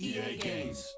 EA Games.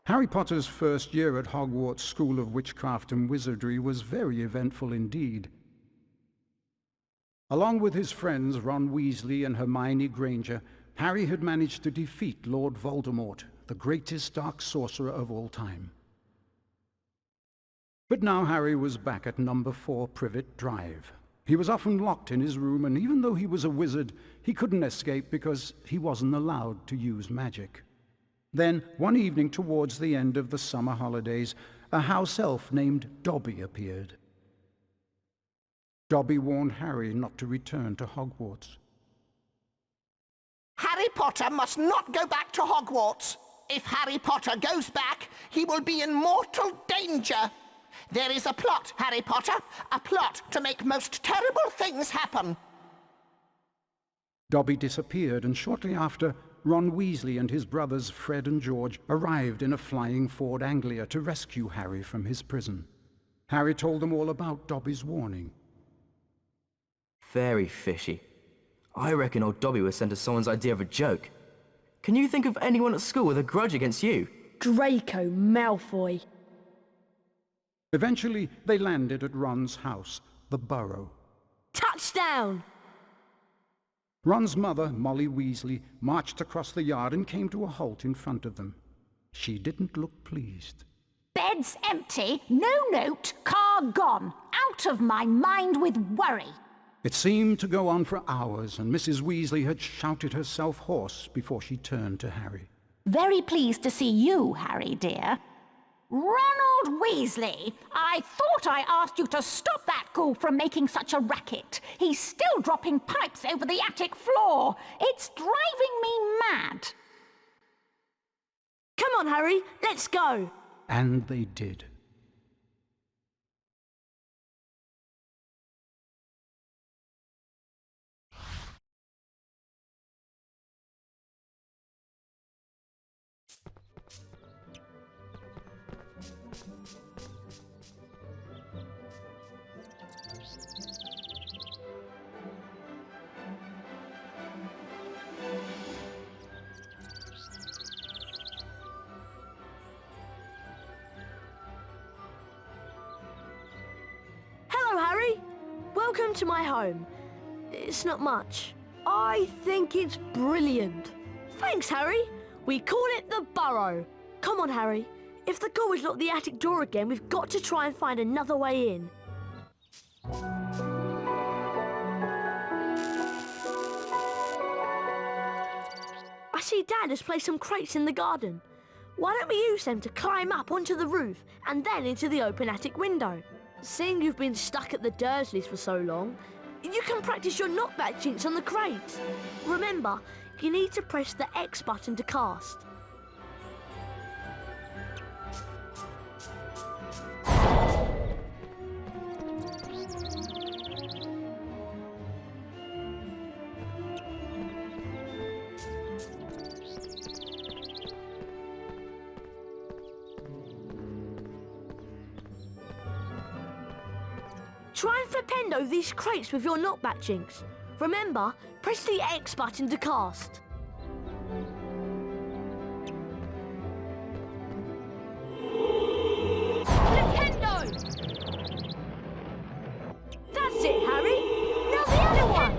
Harry Potter's first year at Hogwarts School of Witchcraft and Wizardry was very eventful indeed. Along with his friends Ron Weasley and Hermione Granger, Harry had managed to defeat Lord Voldemort, the greatest dark sorcerer of all time. But now Harry was back at number 4 Privet Drive. He was often locked in his room, and even though he was a wizard, he couldn't escape because he wasn't allowed to use magic. Then, one evening towards the end of the summer holidays, a house elf named Dobby appeared. Dobby warned Harry not to return to Hogwarts. Harry Potter must not go back to Hogwarts. If Harry Potter goes back, he will be in mortal danger. There is a plot, Harry Potter, a plot to make most terrible things happen. Dobby disappeared, and shortly after, Ron Weasley and his brothers Fred and George arrived in a flying Ford Anglia to rescue Harry from his prison. Harry told them all about Dobby's warning. Very fishy. I reckon old Dobby was sent as someone's idea of a joke. Can you think of anyone at school with a grudge against you? Draco Malfoy. Eventually, they landed at Ron's house, the Burrow. Touchdown! Ron's mother, Molly Weasley, marched across the yard and came to a halt in front of them. She didn't look pleased. Bed's empty, no note, car gone. Out of my mind with worry. It seemed to go on for hours, and Mrs. Weasley had shouted herself hoarse before she turned to Harry. Very pleased to see you, Harry, dear. Ronald Weasley, I thought I asked you to stop that ghoul from making such a racket. He's still dropping pipes over the attic floor. It's driving me mad. Come on, Harry, let's go. And they did. Welcome to my home. It's not much. I think it's brilliant. Thanks, Harry. We call it the Burrow. Come on, Harry. If the ghoul has locked the attic door again, we've got to try and find another way in. I see Dad has placed some crates in the garden. Why don't we use them to climb up onto the roof and then into the open attic window? Seeing you've been stuck at the Dursleys for so long, you can practice your knockback jinx on the crates. Remember, you need to press the X button to cast. Try and flipendo these crates with your knockback jinx. Remember, press the X button to cast. Flipendo! That's it, Harry. Now the other one.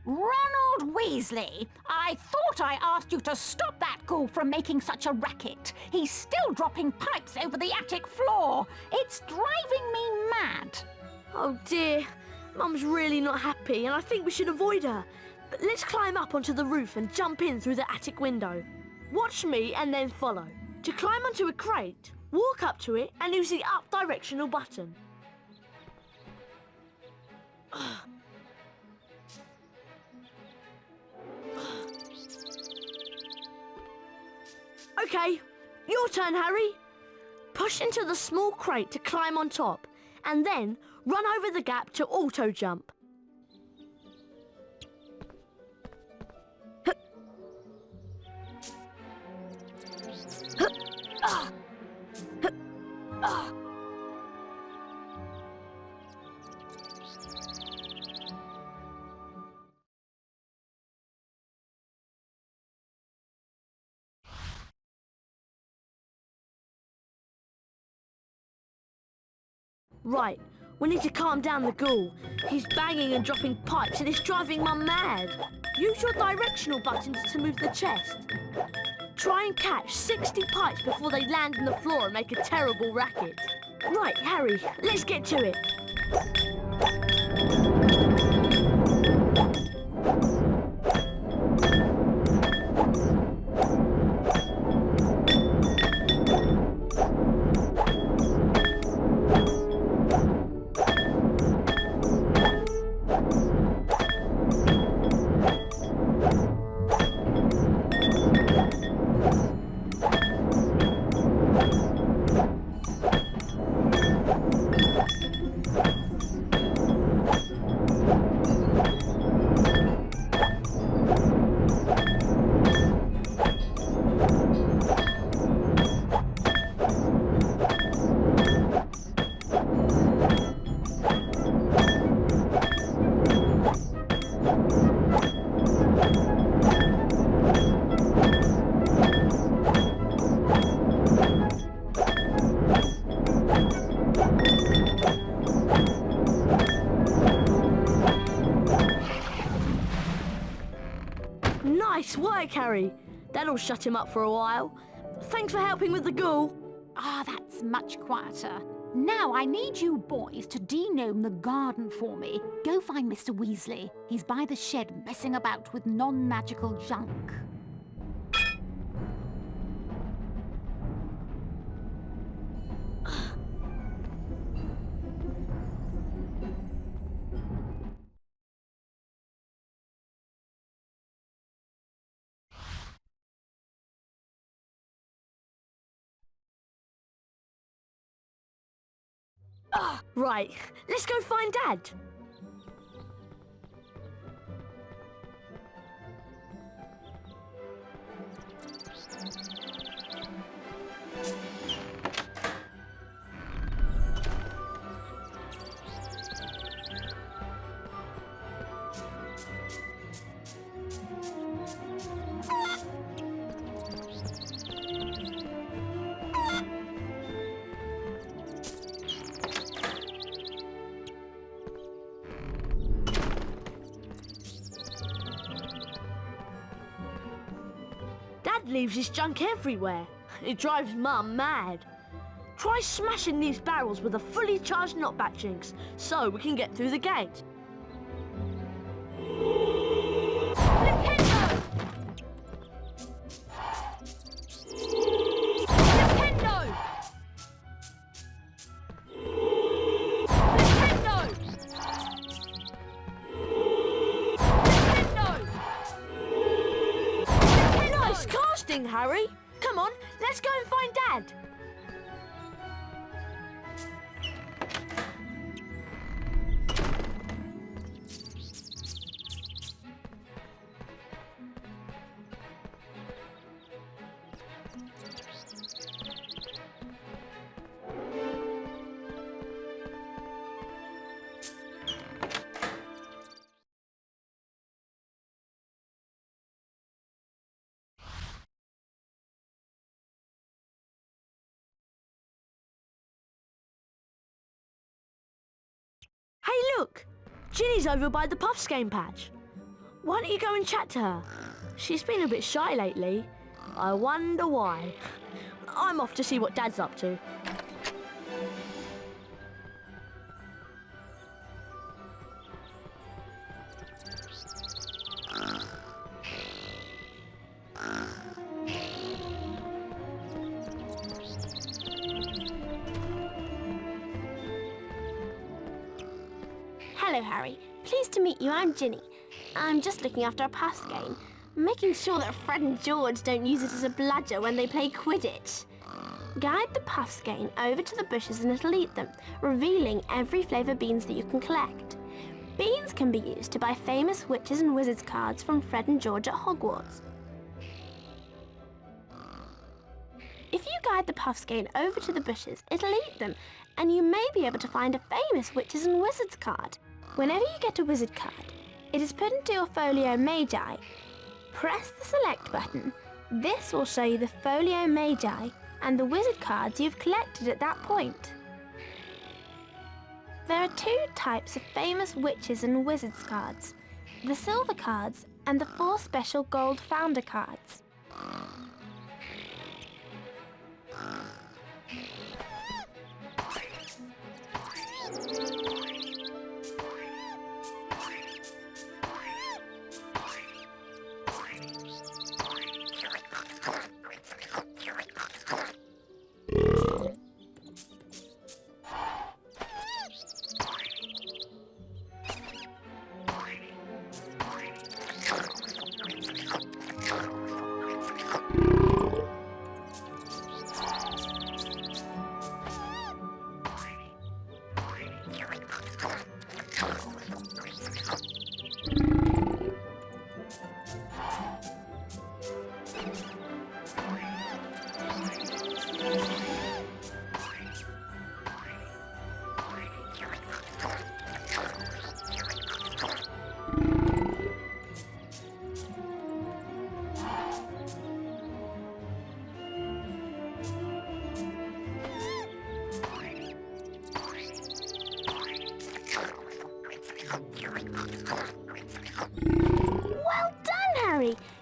Ronald Weasley, I thought I asked you to stop that ghoul from making such a racket. He's still dropping pipes over the attic floor. It's driving me mad. Oh dear, Mum's really not happy and I think we should avoid her. But let's climb up onto the roof and jump in through the attic window. Watch me and then follow. To climb onto a crate, walk up to it and use the up directional button. Okay, your turn, Harry. Push into the small crate to climb on top, and then run over the gap to auto-jump. Right, we need to calm down the ghoul. He's banging and dropping pipes and it's driving Mum mad. Use your directional buttons to move the chest. Try and catch 60 pipes before they land on the floor and make a terrible racket. Right, Harry, let's get to it. Nice work, Harry. That'll shut him up for a while. Thanks for helping with the ghoul. Ah, that's much quieter. Now I need you boys to de-gnome the garden for me. Go find Mr. Weasley. He's by the shed messing about with non-magical junk. Right, let's go find Dad. Dad leaves his junk everywhere. It drives Mum mad. Try smashing these barrels with a fully charged knockback jinx so we can get through the gate. interesting, Harry. Come on, let's go and find Dad. Hey, look! Ginny's over by the Puffs game patch. Why don't you go and chat to her? She's been a bit shy lately. I wonder why. I'm off to see what Dad's up to. Hello, Harry. Pleased to meet you. I'm Ginny. I'm just looking after a Puffs game, making sure that Fred and George don't use it as a bludger when they play Quidditch. Guide the Puffs game over to the bushes and it'll eat them, revealing every flavour beans that you can collect. Beans can be used to buy famous witches and wizards cards from Fred and George at Hogwarts. If you guide the Puffs game over to the bushes, it'll eat them, and you may be able to find a famous witches and wizards card. Whenever you get a wizard card, it is put into your folio magi. Press the select button. This will show you the folio magi and the wizard cards you've collected at that point. There are two types of famous witches and wizards cards, the silver cards and the 4 special gold founder cards.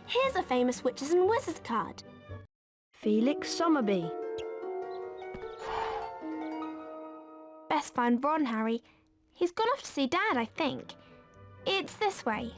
Here's a famous witches and wizards card. Felix Summerby. Best find Ron, Harry. He's gone off to see Dad, I think. It's this way.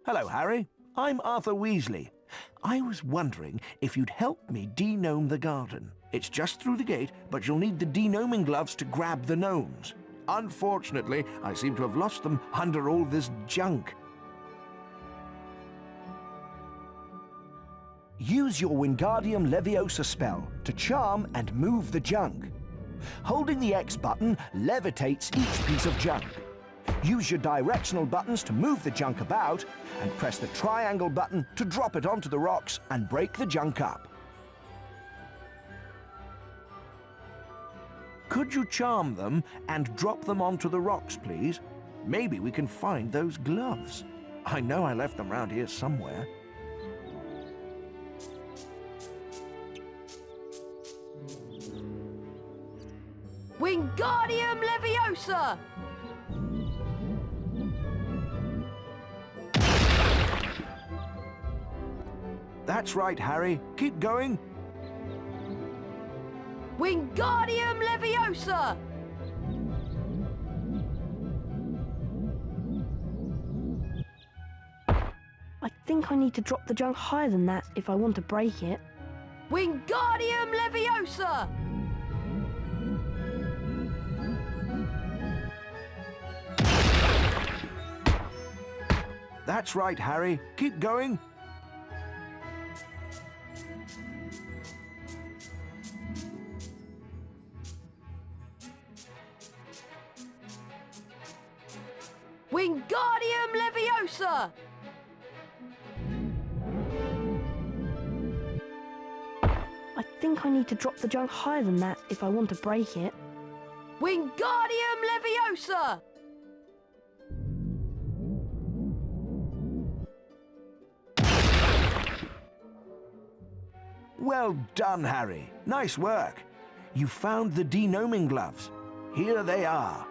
Hello, Harry. I'm Arthur Weasley. I was wondering if you'd help me de-gnome the garden. It's just through the gate, but you'll need the de-gnoming gloves to grab the gnomes. Unfortunately, I seem to have lost them under all this junk. Use your Wingardium Leviosa spell to charm and move the junk. Holding the X button levitates each piece of junk. Use your directional buttons to move the junk about, and press the triangle button to drop it onto the rocks and break the junk up. Could you charm them and drop them onto the rocks, please? Maybe we can find those gloves. I know I left them round here somewhere. Wingardium Leviosa! That's right, Harry. Keep going. Wingardium Leviosa! I think I need to drop the junk higher than that if I want to break it. Wingardium Leviosa! That's right, Harry. Keep going. Wingardium Leviosa! I think I need to drop the junk higher than that if I want to break it. Wingardium Leviosa! Well done, Harry. Nice work. You found the de-gnoming gloves. Here they are.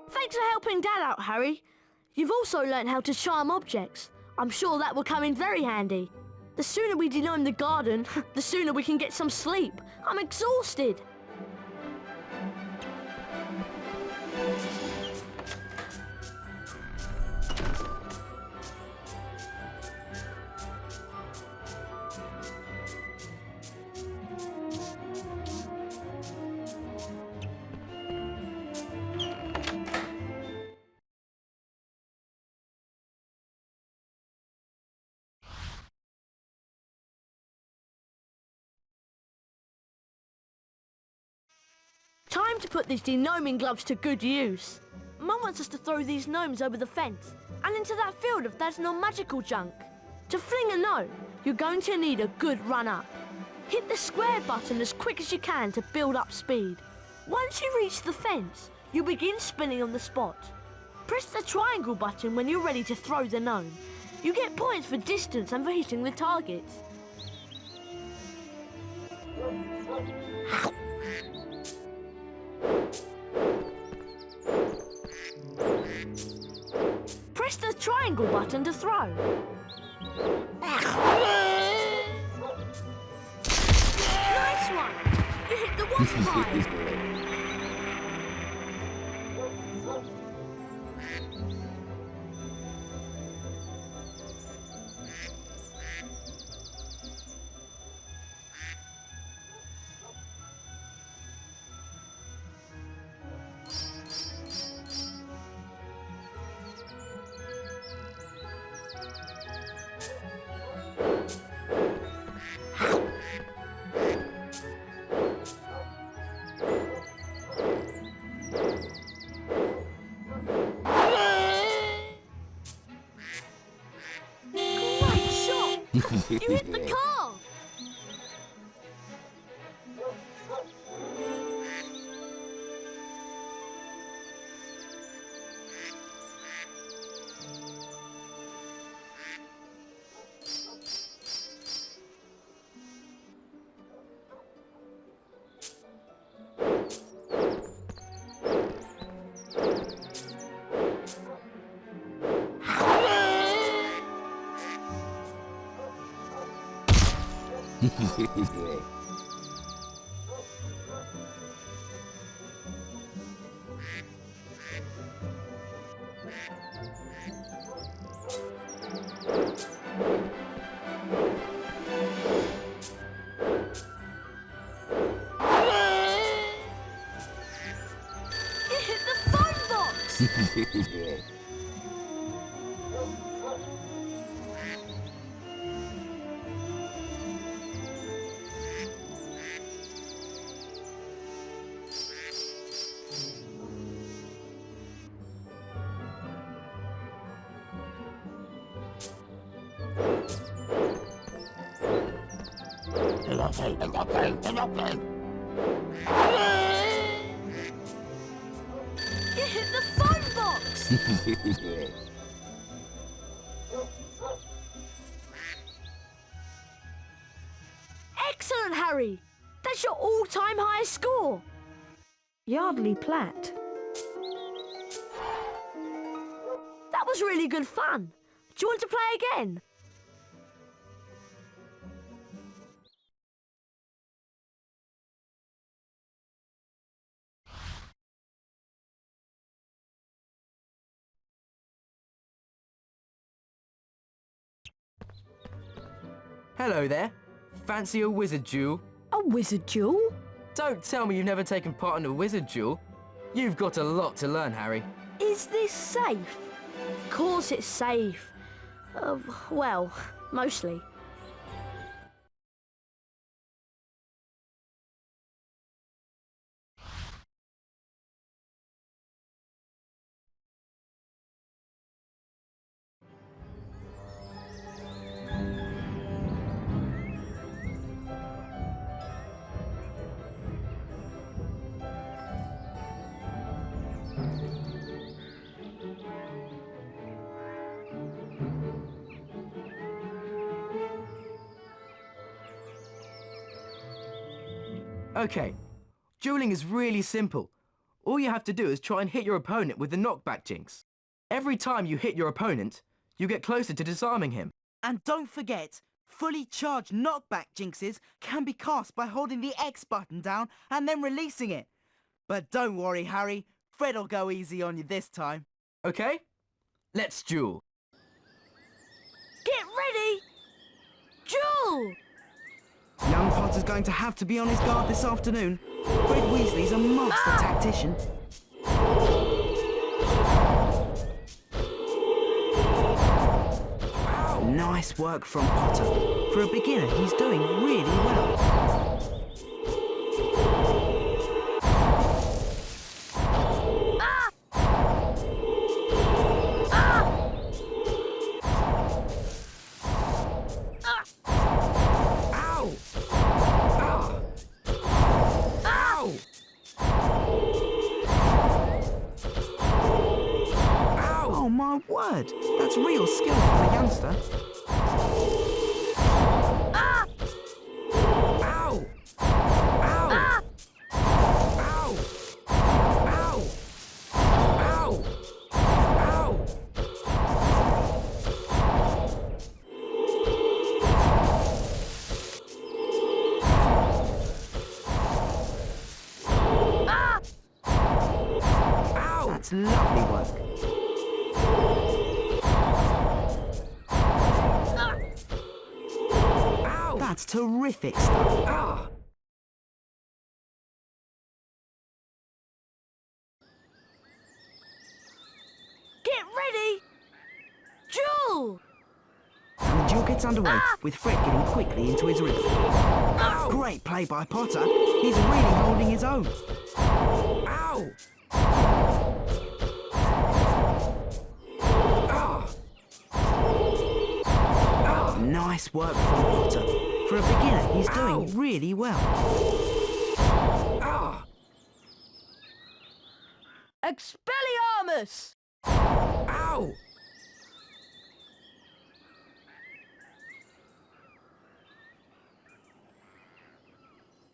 Thanks for helping Dad out, Harry. You've also learnt how to charm objects. I'm sure that will come in very handy. The sooner we de-gnome the garden, the sooner we can get some sleep. I'm exhausted. Time to put these de-gnoming gloves to good use. Mum wants us to throw these gnomes over the fence and into that field of that's non-magical junk. To fling a gnome, you're going to need a good run-up. Hit the square button as quick as you can to build up speed. Once you reach the fence, you begin spinning on the spot. Press the triangle button when you're ready to throw the gnome. You get points for distance and for hitting the targets. Press the triangle button to throw. Nice one! You hit the wasp pile. You hit the car! You hit the phone box! Excellent, Harry! That's your all-time highest score! Yardley Platt. That was really good fun. Do you want to play again? Hello there. Fancy a wizard duel? A wizard duel? Don't tell me you've never taken part in a wizard duel. You've got a lot to learn, Harry. Is this safe? Of course it's safe. Well, mostly. Okay, dueling is really simple. All you have to do is try and hit your opponent with the knockback jinx. Every time you hit your opponent, you get closer to disarming him. And don't forget, fully charged knockback jinxes can be cast by holding the X button down and then releasing it. But don't worry, Harry, Fred'll go easy on you this time. Okay, let's duel. Get ready! Duel! Young Potter's going to have to be on his guard this afternoon. Fred Weasley's a master tactician. Nice work from Potter. For a beginner, he's doing really well. Oh my word, that's real skill from a youngster. Ow! Ow! Ow! Ow! Ow! Ow! Ow! That's lovely work. That's terrific stuff. Get ready! Duel! And the duel gets underway, with Fred getting quickly into his rhythm. Great play by Potter. He's really holding his own. Ow! Nice work from Potter. For a beginner, he's doing really well. Expelliarmus! Ow!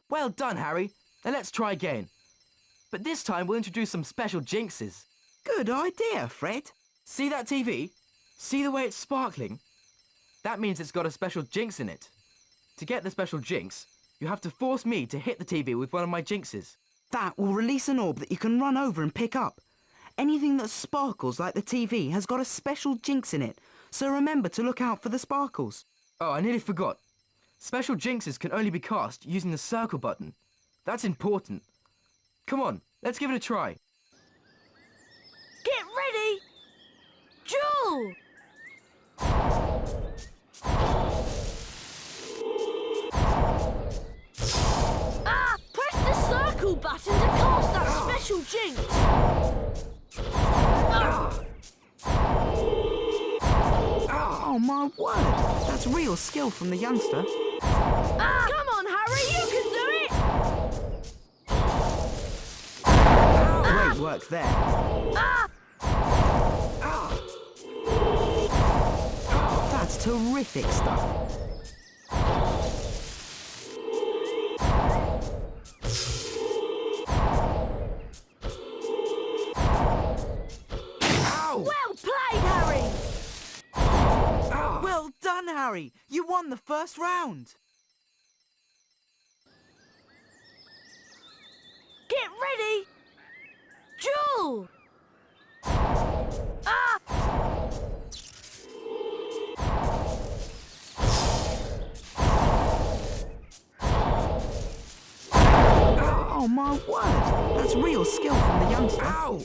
Well done, Harry. Now let's try again. But this time we'll introduce some special jinxes. Good idea, Fred. See that TV? See the way it's sparkling? That means it's got a special jinx in it. To get the special jinx, you have to force me to hit the TV with one of my jinxes. That will release an orb that you can run over and pick up. Anything that sparkles like the TV has got a special jinx in it, so remember to look out for the sparkles. Oh, I nearly forgot. Special jinxes can only be cast using the circle button. That's important. Come on, let's give it a try. Get ready! Duel! Ah! Press the circle button to cast that special jinx! Oh my word! That's real skill from the youngster. Ah! Come on, Harry, you can do it! Great work there. Ah! That's terrific stuff. Well played, Harry! Well done, Harry. You won the first round. Get ready! Duel! Ah! Oh my word! That's real skill from the youngster. Ow!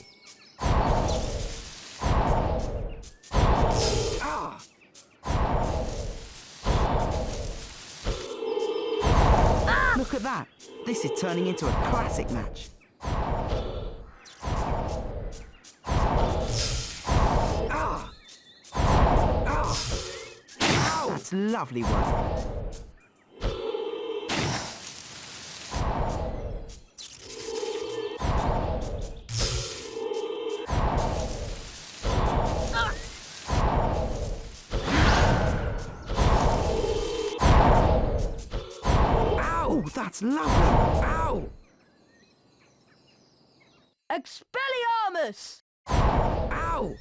Look at that. This is turning into a classic match. That's lovely work. Oh, that's lovely. Ow! Expelliarmus! Ow!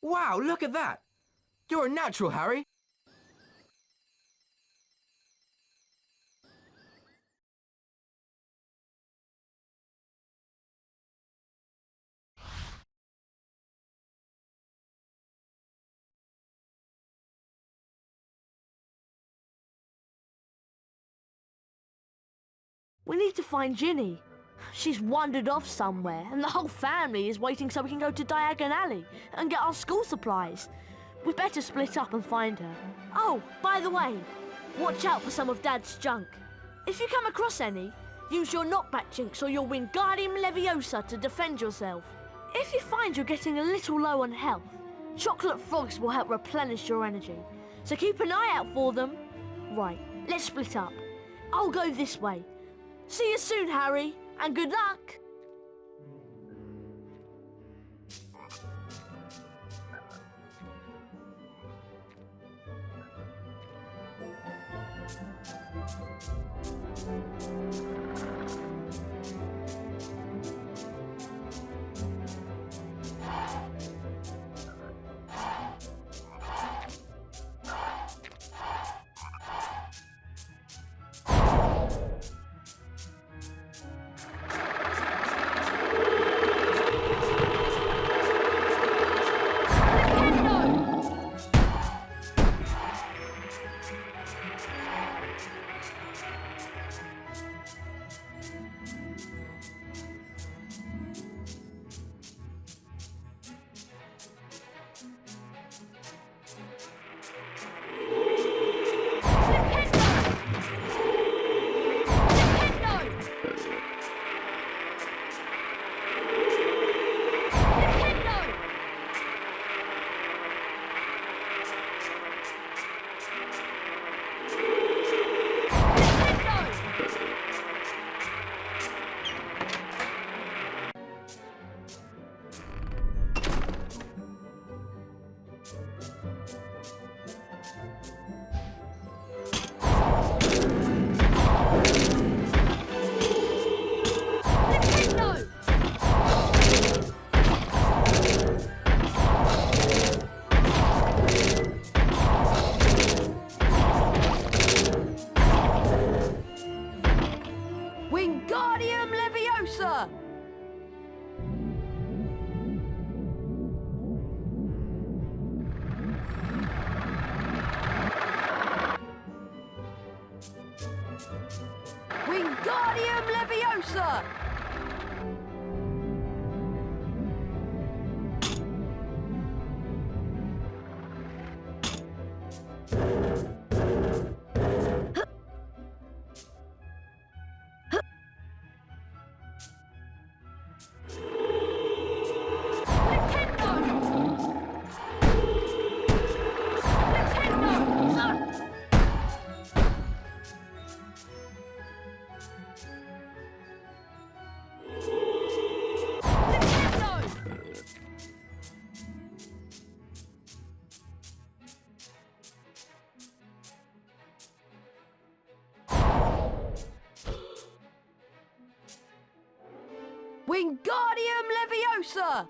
Wow, look at that! You're a natural, Harry. We need to find Ginny. She's wandered off somewhere, and the whole family is waiting so we can go to Diagon Alley and get our school supplies. We'd better split up and find her. Oh, by the way, watch out for some of Dad's junk. If you come across any, use your knockback jinx or you'll win Guardium Leviosa to defend yourself. If you find you're getting a little low on health, chocolate frogs will help replenish your energy. So keep an eye out for them. Right, let's split up. I'll go this way. See you soon, Harry, and good luck! Wingardium Leviosa!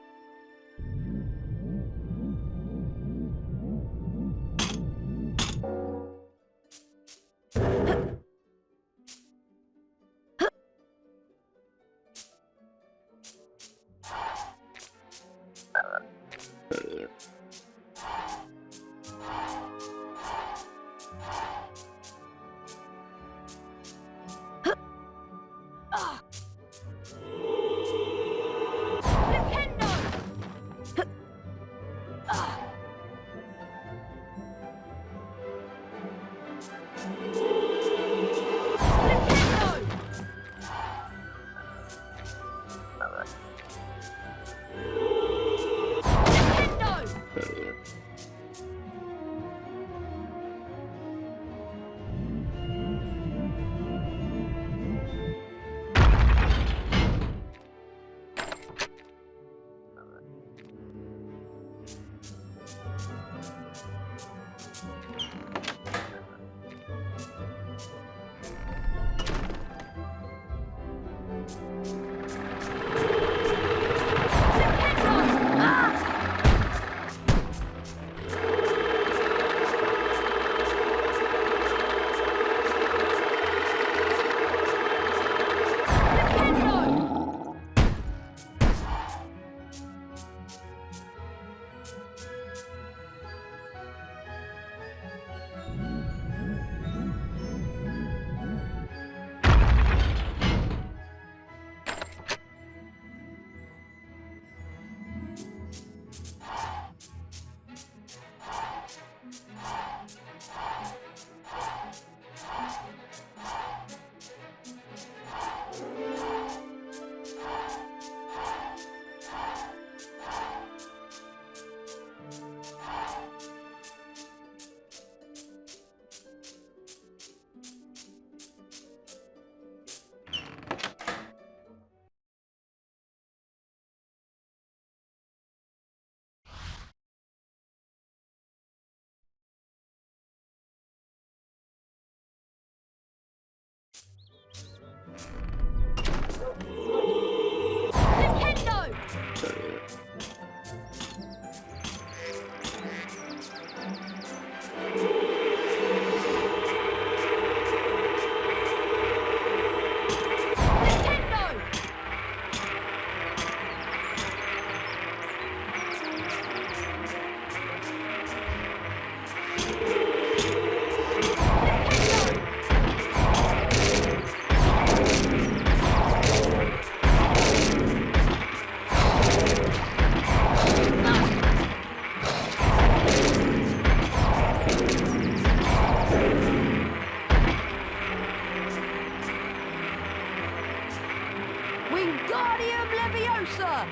Wingardium Leviosa!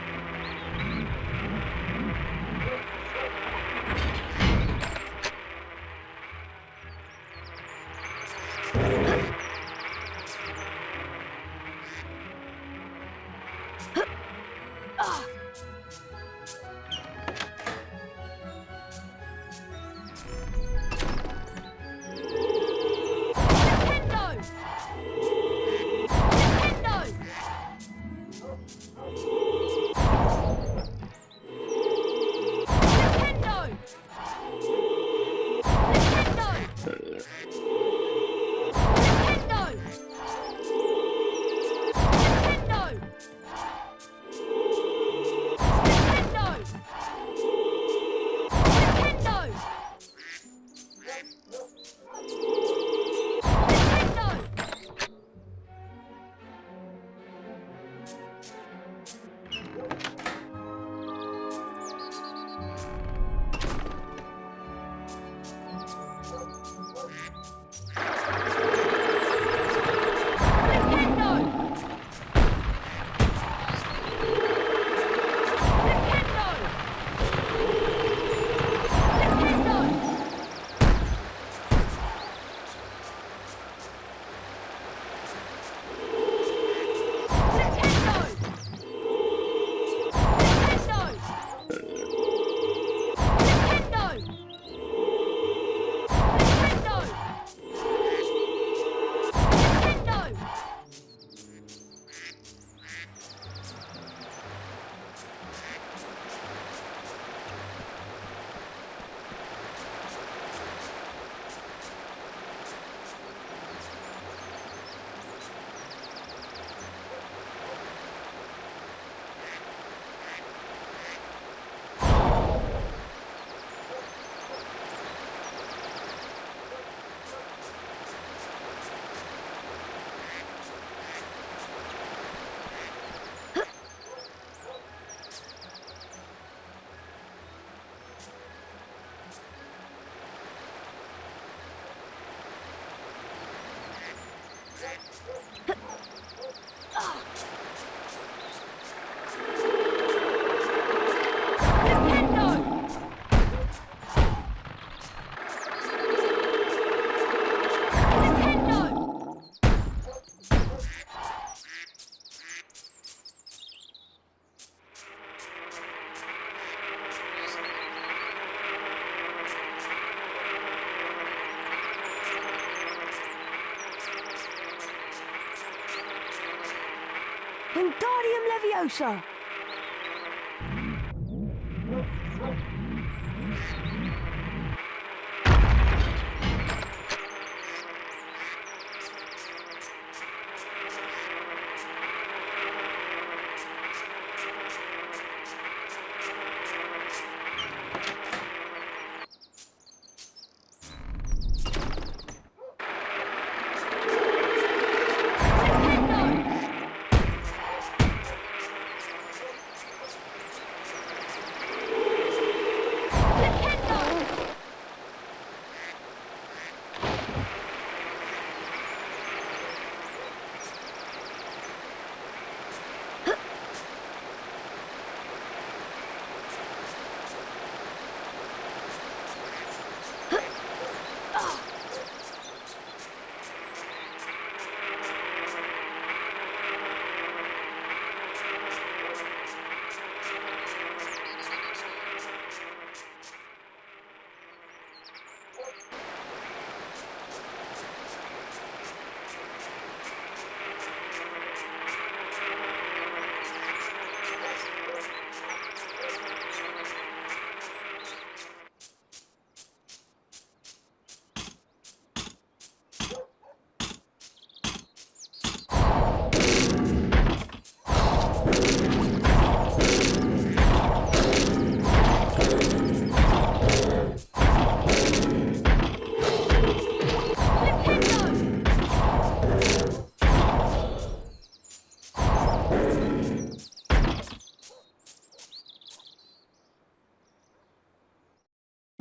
Leviosa!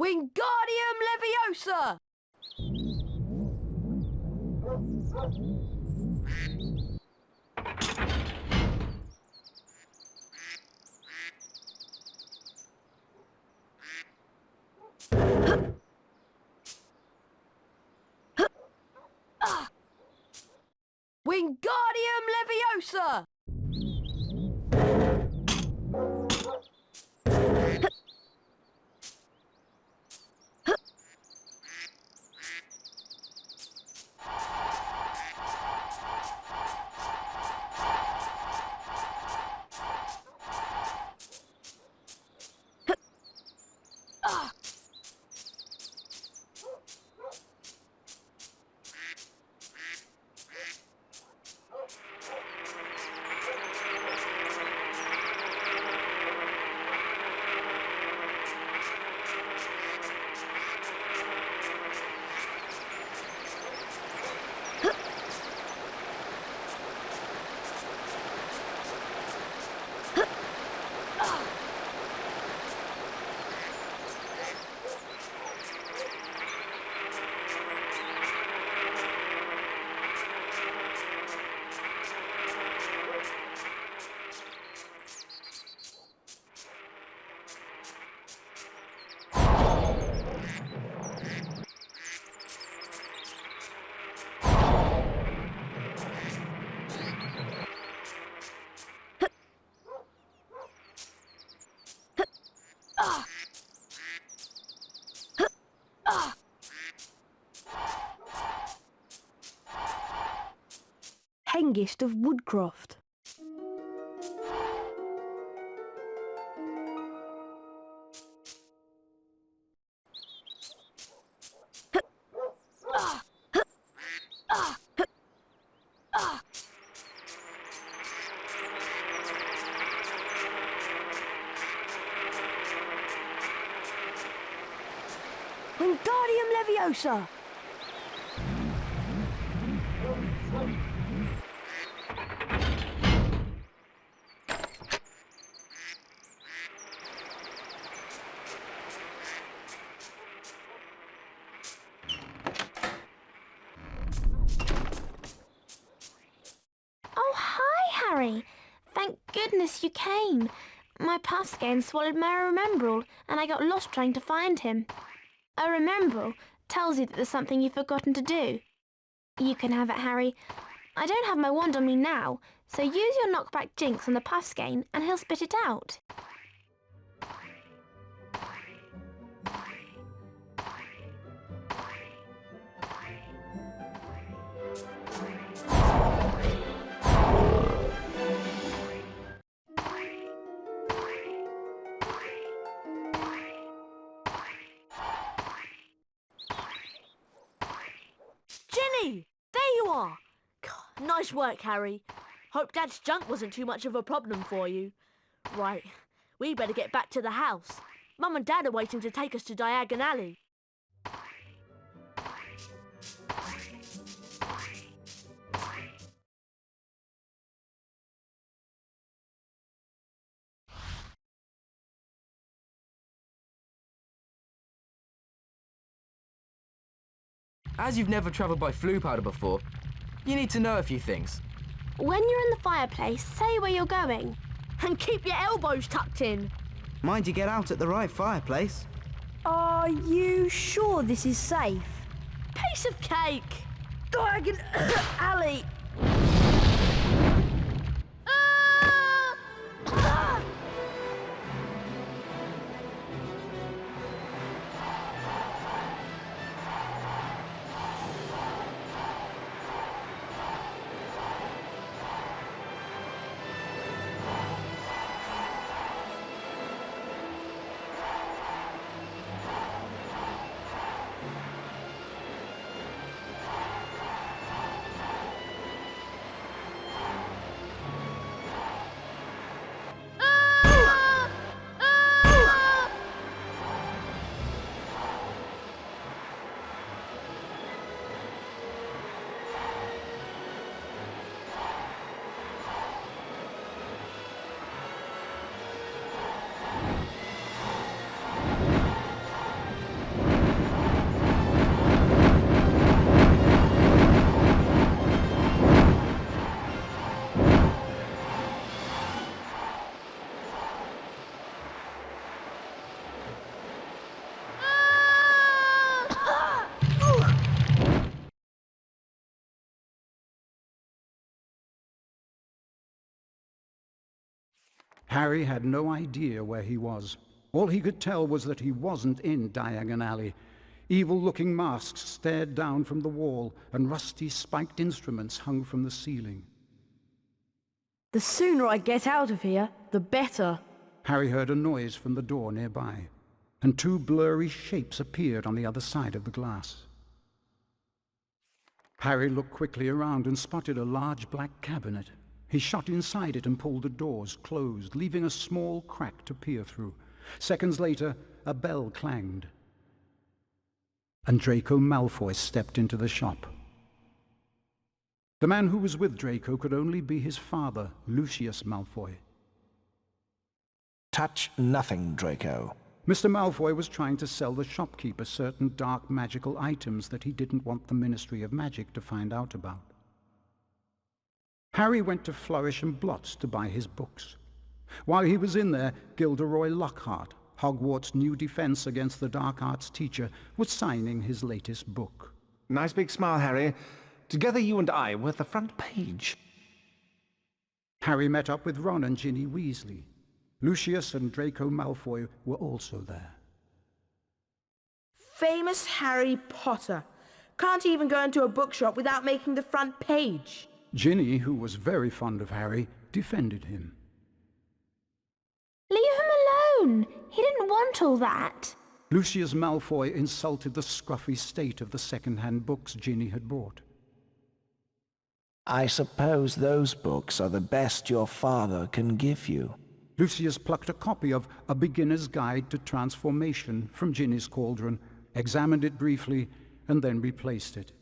Wingardium Leviosa! Wingardium Leviosa! Hengist of Woodcroft. Wingardium Leviosa! Oh, hi, Harry. Thank goodness you came. My Puffskein swallowed my Remembrall, and I got lost trying to find him. A Remembrall tells you that there's something you've forgotten to do. You can have it, Harry. I don't have my wand on me now, so use your knockback jinx on the Puffskein and he'll spit it out. Nice work, Harry. Hope Dad's junk wasn't too much of a problem for you. Right, we better get back to the house. Mum and Dad are waiting to take us to Diagon Alley. As you've never travelled by Floo powder before, you need to know a few things. When you're in the fireplace, say where you're going. And keep your elbows tucked in. Mind you get out at the right fireplace. Are you sure this is safe? Piece of cake! Diagon Alley! Harry had no idea where he was. All he could tell was that he wasn't in Diagon Alley. Evil-looking masks stared down from the wall, and rusty spiked instruments hung from the ceiling. The sooner I get out of here, the better. Harry heard a noise from the door nearby, and two blurry shapes appeared on the other side of the glass. Harry looked quickly around and spotted a large black cabinet. He shot inside it and pulled the doors closed, leaving a small crack to peer through. Seconds later, a bell clanged, and Draco Malfoy stepped into the shop. The man who was with Draco could only be his father, Lucius Malfoy. Touch nothing, Draco. Mr. Malfoy was trying to sell the shopkeeper certain dark magical items that he didn't want the Ministry of Magic to find out about. Harry went to Flourish and Blots to buy his books. While he was in there, Gilderoy Lockhart, Hogwarts' new defense against the dark arts teacher, was signing his latest book. Nice big smile, Harry. Together you and I were at the front page. Harry met up with Ron and Ginny Weasley. Lucius and Draco Malfoy were also there. Famous Harry Potter. Can't even go into a bookshop without making the front page. Ginny, who was very fond of Harry, defended him. Leave him alone. He didn't want all that. Lucius Malfoy insulted the scruffy state of the second-hand books Ginny had bought. I suppose those books are the best your father can give you. Lucius plucked a copy of A Beginner's Guide to Transformation from Ginny's cauldron, examined it briefly, and then replaced it.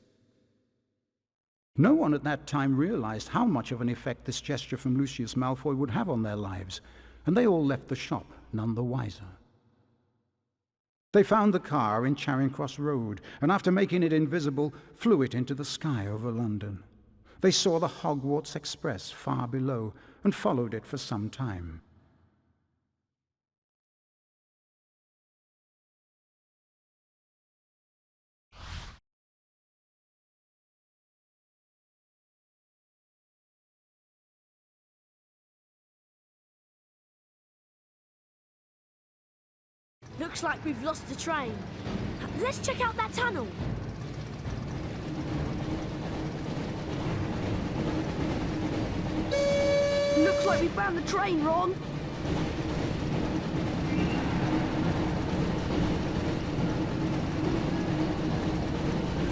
No one at that time realized how much of an effect this gesture from Lucius Malfoy would have on their lives, and they all left the shop none the wiser. They found the car in Charing Cross Road, and after making it invisible, flew it into the sky over London. They saw the Hogwarts Express far below, and followed it for some time. Looks like we've lost the train. Let's check out that tunnel. Looks like we found the train, Ron.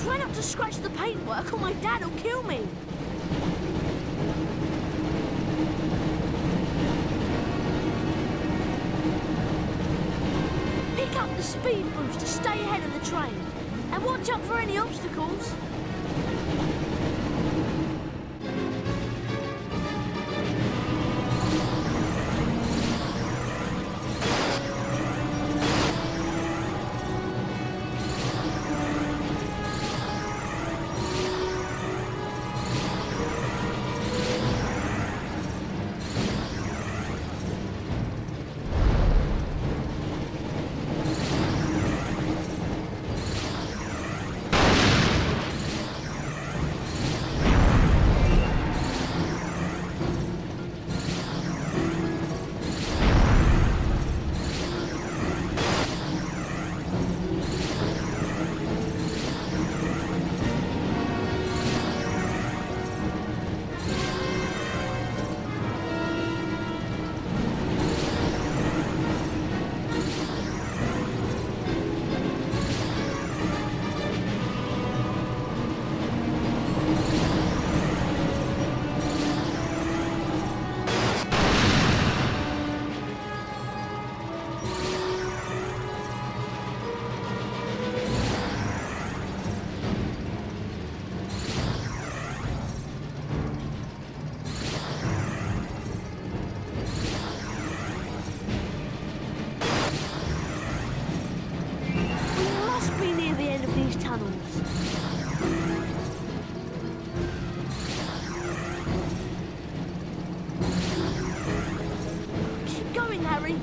Try not to scratch the paintwork or my dad will kill me. Pick up the speed boost to stay ahead of the train. And watch out for any obstacles. Keep going, Harry.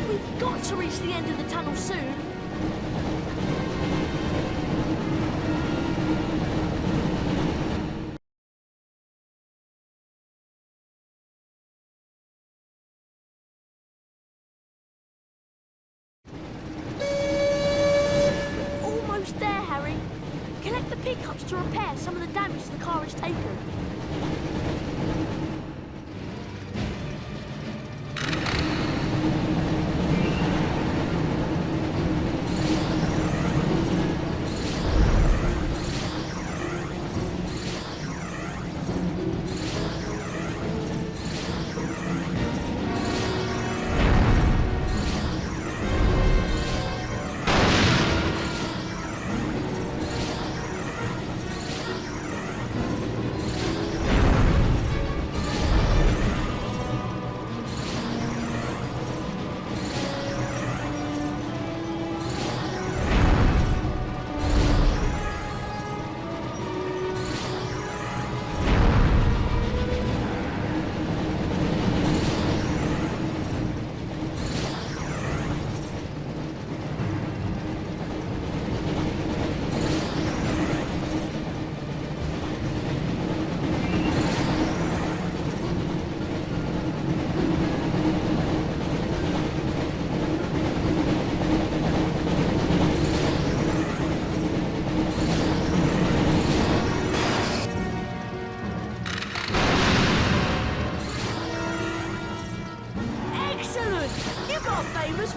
We've got to reach the end of the tunnel soon. Almost there, Harry. Collect the pickups to repair some of the damage the car has taken.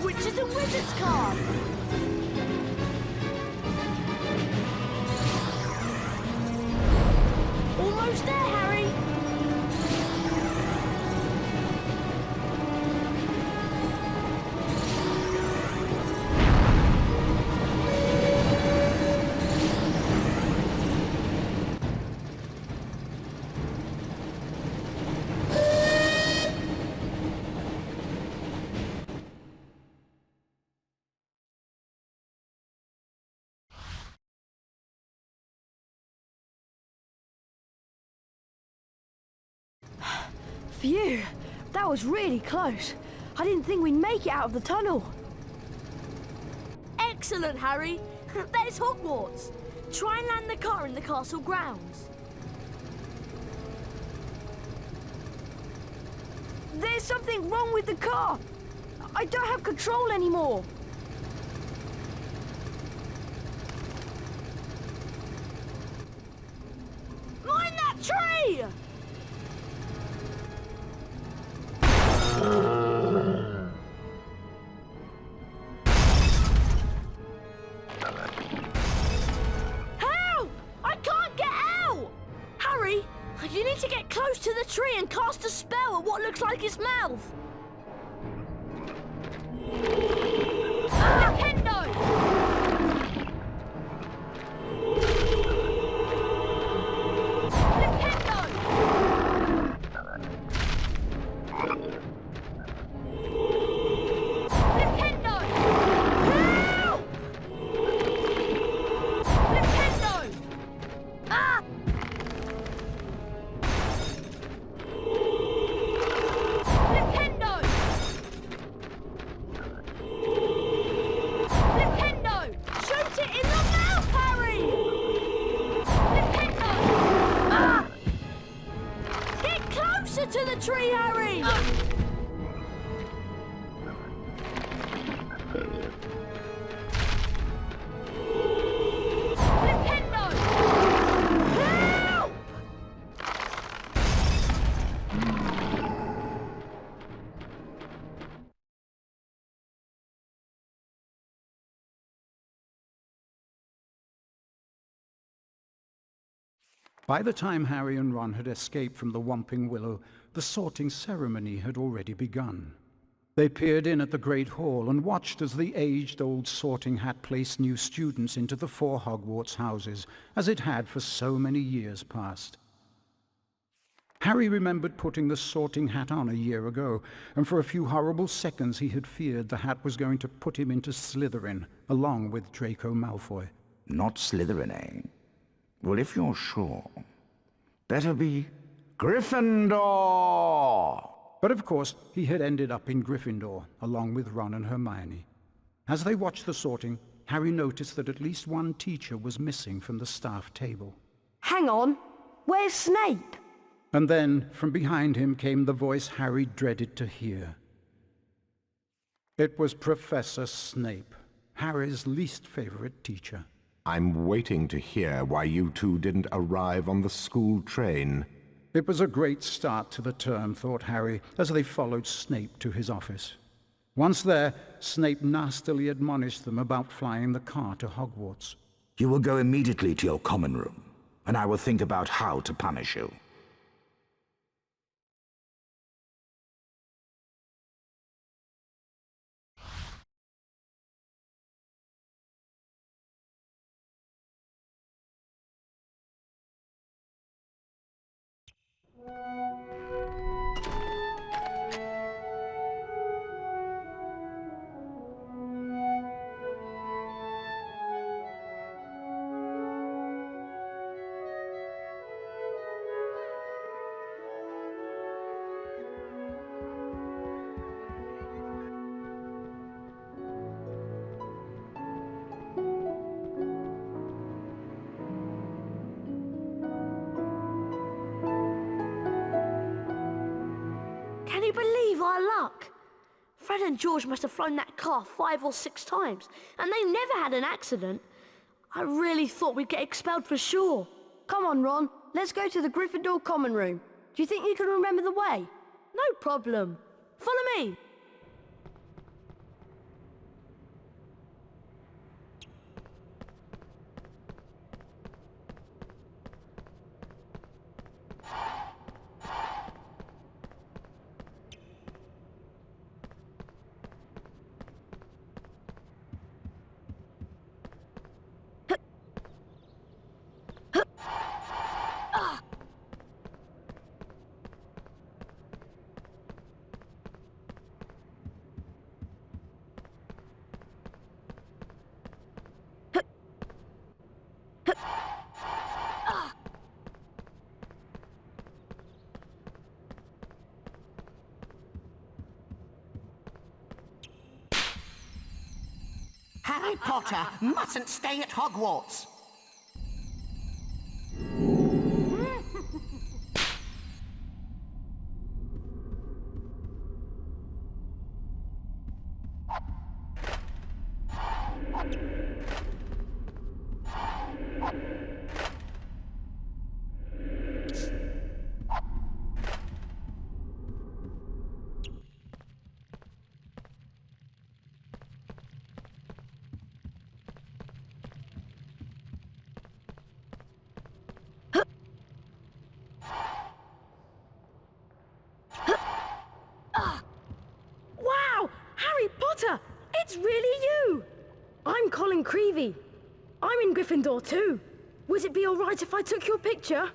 Witches and Wizards card! Almost there, Harry! Phew, that was really close. I didn't think we'd make it out of the tunnel. Excellent, Harry. There's Hogwarts. Try and land the car in the castle grounds. There's something wrong with the car. I don't have control anymore. Mind that tree! Help! I can't get out! Harry, you need to get close to the tree and cast a spell at what looks like its mouth. Okay. By the time Harry and Ron had escaped from the Womping Willow, the sorting ceremony had already begun. They peered in at the Great Hall and watched as the aged-old sorting hat placed new students into the 4 Hogwarts houses, as it had for so many years past. Harry remembered putting the sorting hat on a year ago, and for a few horrible seconds he had feared the hat was going to put him into Slytherin, along with Draco Malfoy. Not Slytherin, eh? Well, if you're sure, better be Gryffindor! But of course, he had ended up in Gryffindor, along with Ron and Hermione. As they watched the sorting, Harry noticed that at least one teacher was missing from the staff table. Hang on, where's Snape? And then, from behind him, came the voice Harry dreaded to hear. It was Professor Snape, Harry's least favorite teacher. I'm waiting to hear why you two didn't arrive on the school train. It was a great start to the term, thought Harry, as they followed Snape to his office. Once there, Snape nastily admonished them about flying the car to Hogwarts. You will go immediately to your common room, and I will think about how to punish you. Can you believe our luck? Fred and George must have flown that car 5 or 6 times, and they never had an accident. I really thought we'd get expelled for sure. Come on, Ron, let's go to the Gryffindor common room. Do you think you can remember the way? No problem. Follow me. Harry Potter mustn't stay at Hogwarts. It's really you! I'm Colin Creevy. I'm in Gryffindor too. Would it be all right if I took your picture?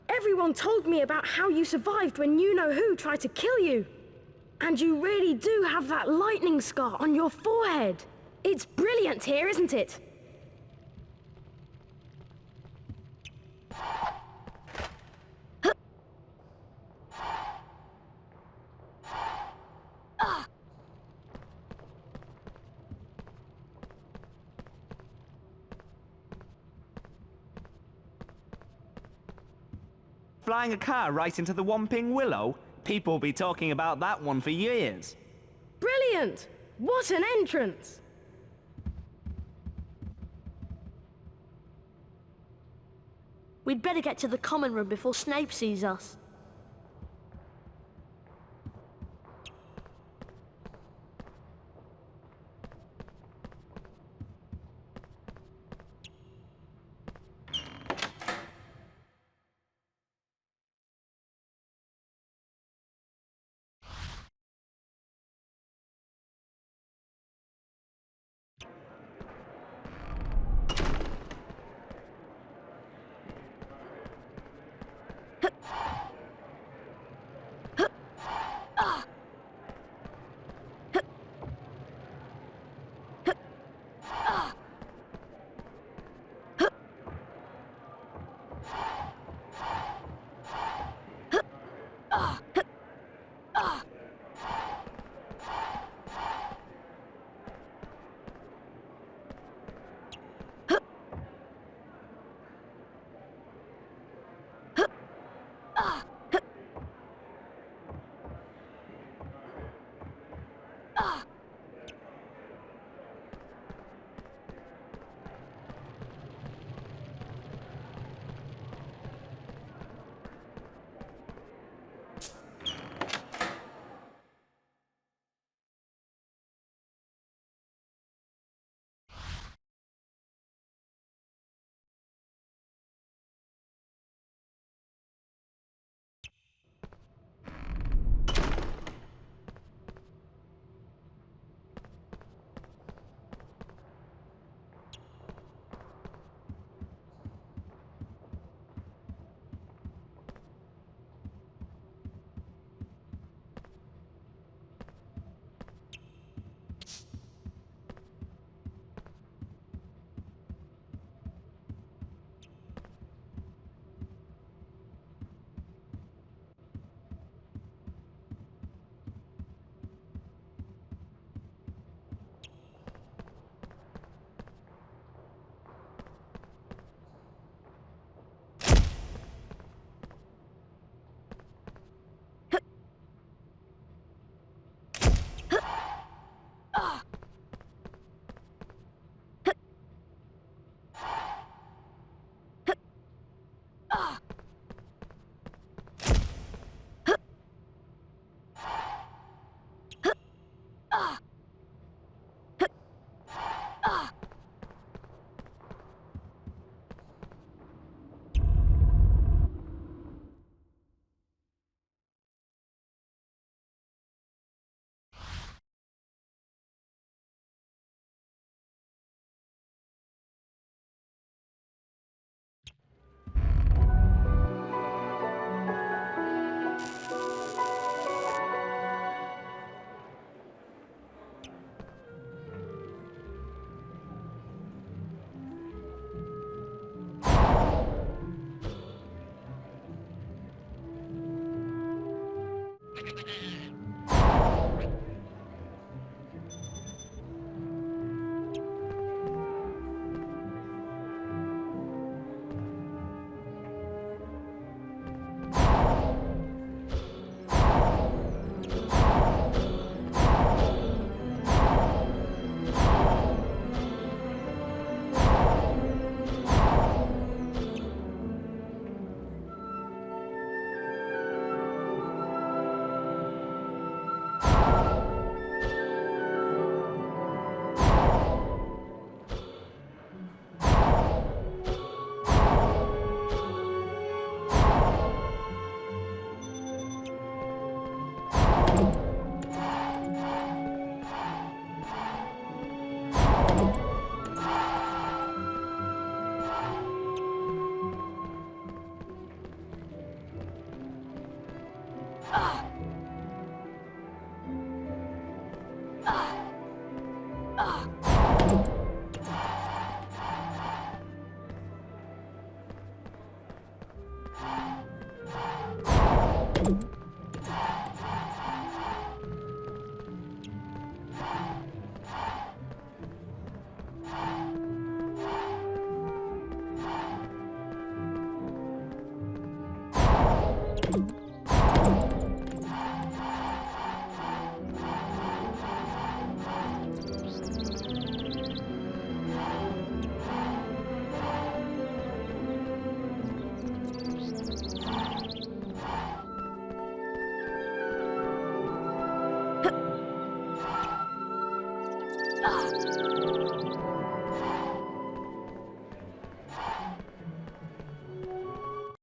Everyone told me about how you survived when you-know-who tried to kill you. And you really do have that lightning scar on your forehead. It's brilliant here, isn't it? Flying a car right into the Womping Willow? People will be talking about that one for years. Brilliant! What an entrance! We'd better get to the common room before Snape sees us.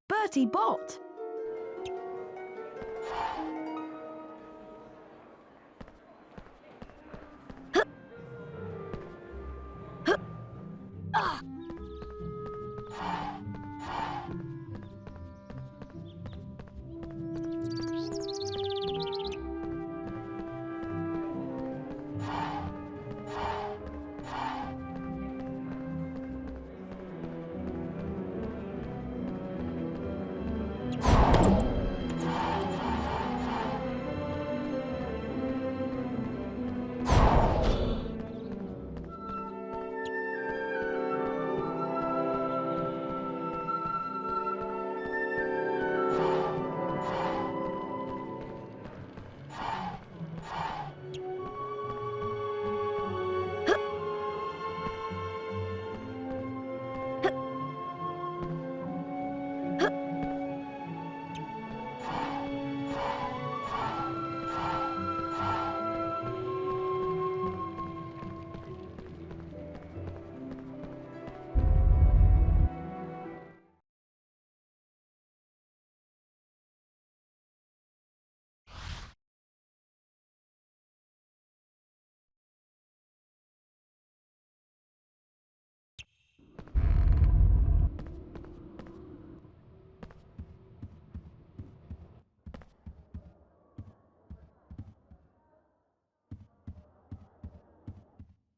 Bertie Bott.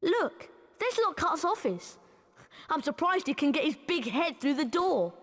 Look, there's Lockhart's office. I'm surprised he can get his big head through the door.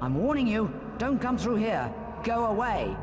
I'm warning you, don't come through here. Go away.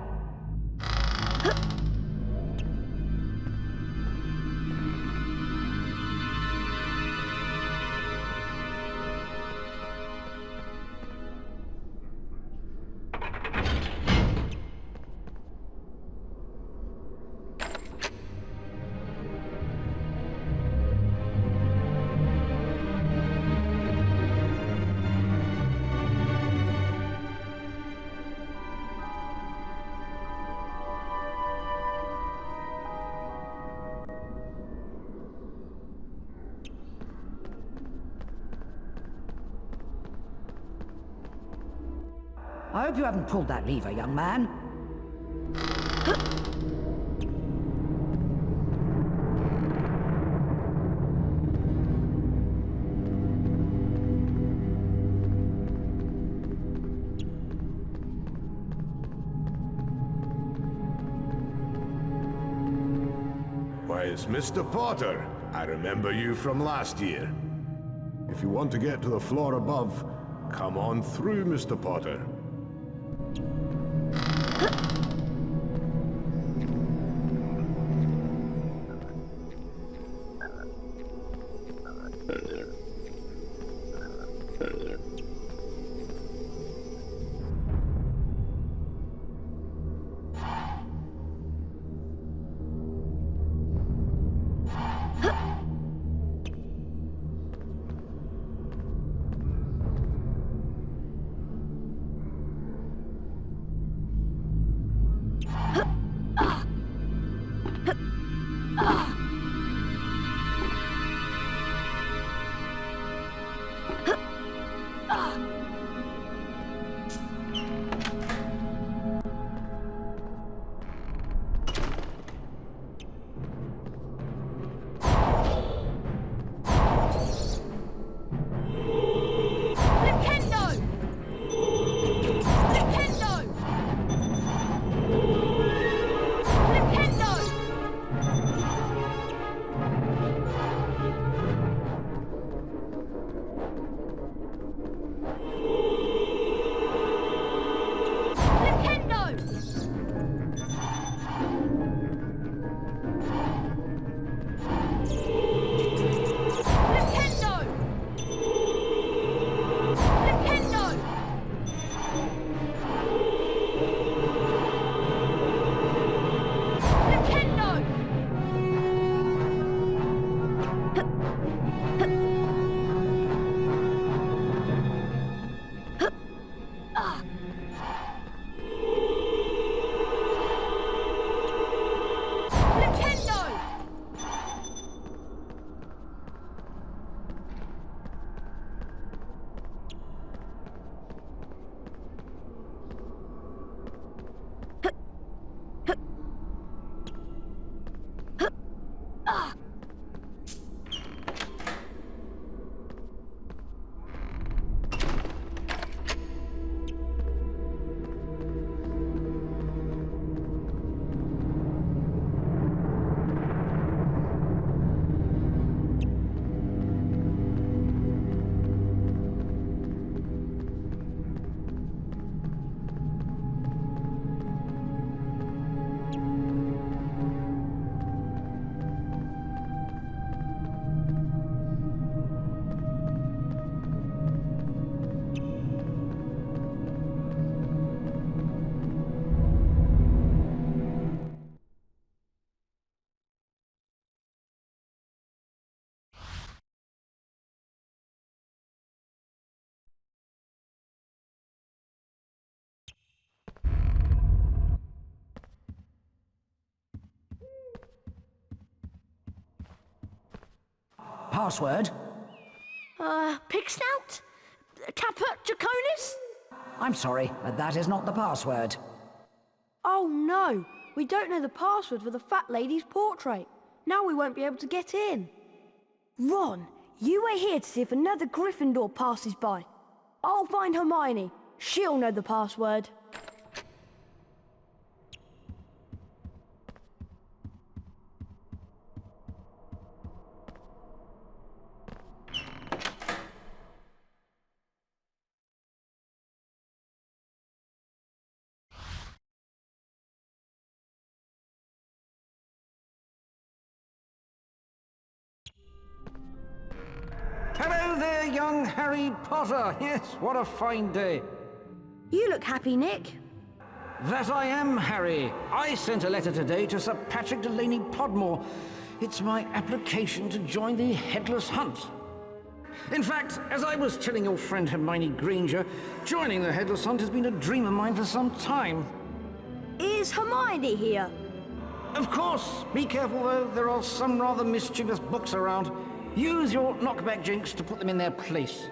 I hope you haven't pulled that lever, young man. Why, it's Mr. Potter. I remember you from last year. If you want to get to the floor above, come on through, Mr. Potter. Password? Pig snout? Caput Draconis? I'm sorry, but that is not the password. Oh no, we don't know the password for the fat lady's portrait. Now we won't be able to get in. Ron, you wait here to see if another Gryffindor passes by. I'll find Hermione. She'll know the password. Hello there, young Harry Potter. Yes, what a fine day. You look happy, Nick. That I am, Harry. I sent a letter today to Sir Patrick Delaney Podmore. It's my application to join the Headless Hunt. In fact, as I was telling your friend Hermione Granger, joining the Headless Hunt has been a dream of mine for some time. Is Hermione here? Of course. Be careful, though. There are some rather mischievous books around. Use your knockback jinx to put them in their place.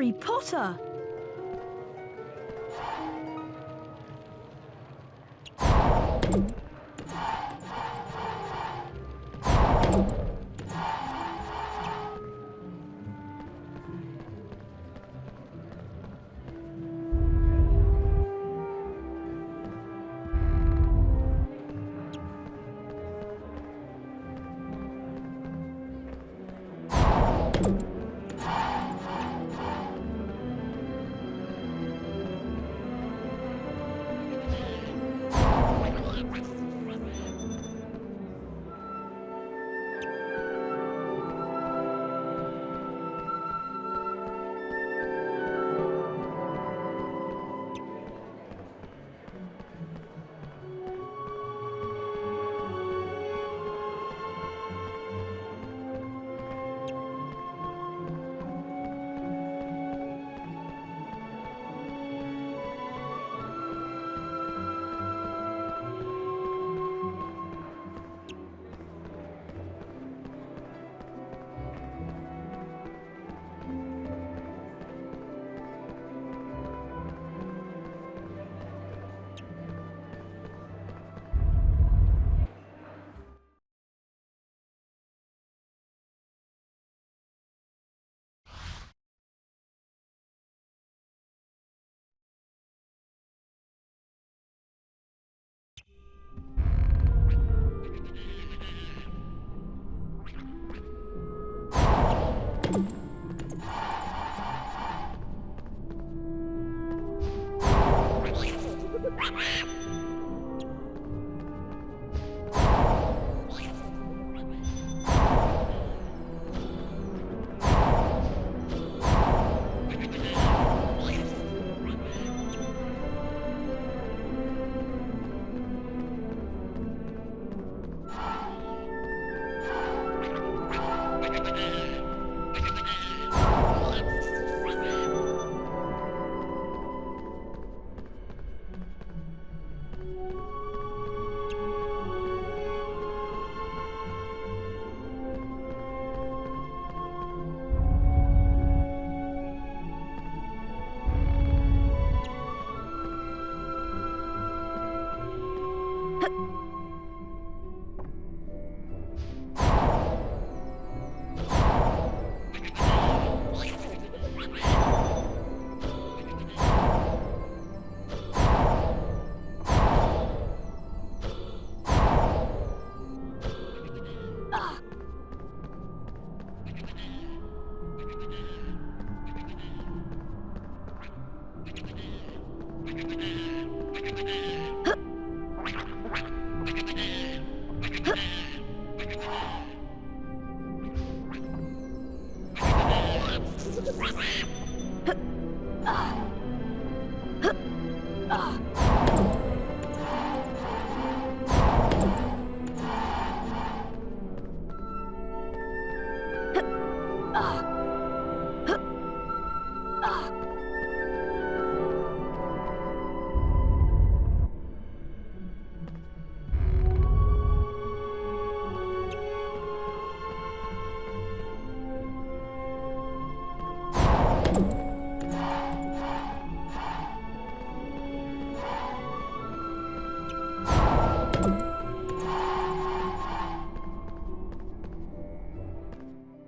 Harry Potter!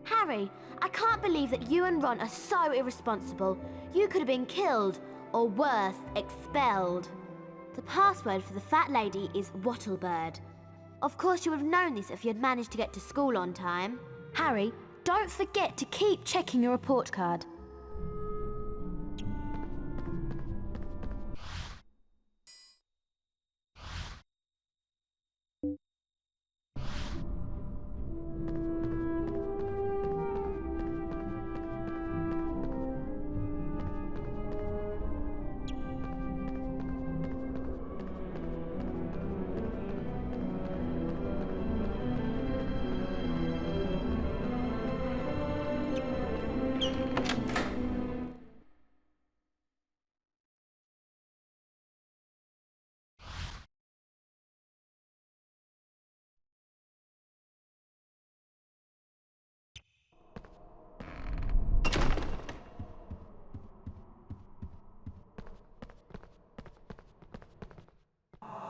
Harry, I can't believe that you and Ron are so irresponsible. You could have been killed, or worse, expelled. The password for the fat lady is Wattlebird. Of course you would have known this if you had managed to get to school on time. Harry, don't forget to keep checking your report card.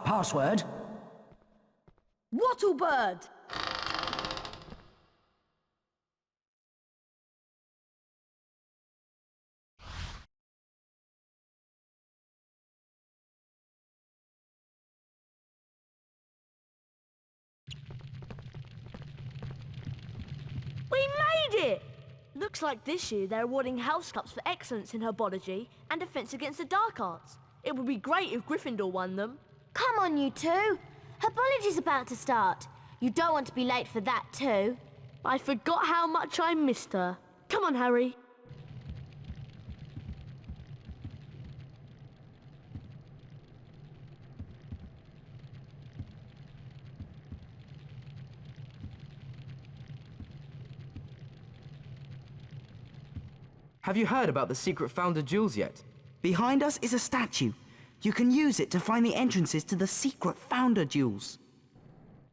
Password? Wattlebird! We made it! Looks like this year they're awarding house cups for excellence in herbology and defense against the dark arts. It would be great if Gryffindor won them. Come on, you two. Herbology's about to start. You don't want to be late for that too. I forgot how much I missed her. Come on, Harry. Have you heard about the secret founder duels yet? Behind us is a statue. You can use it to find the entrances to the secret founder duels.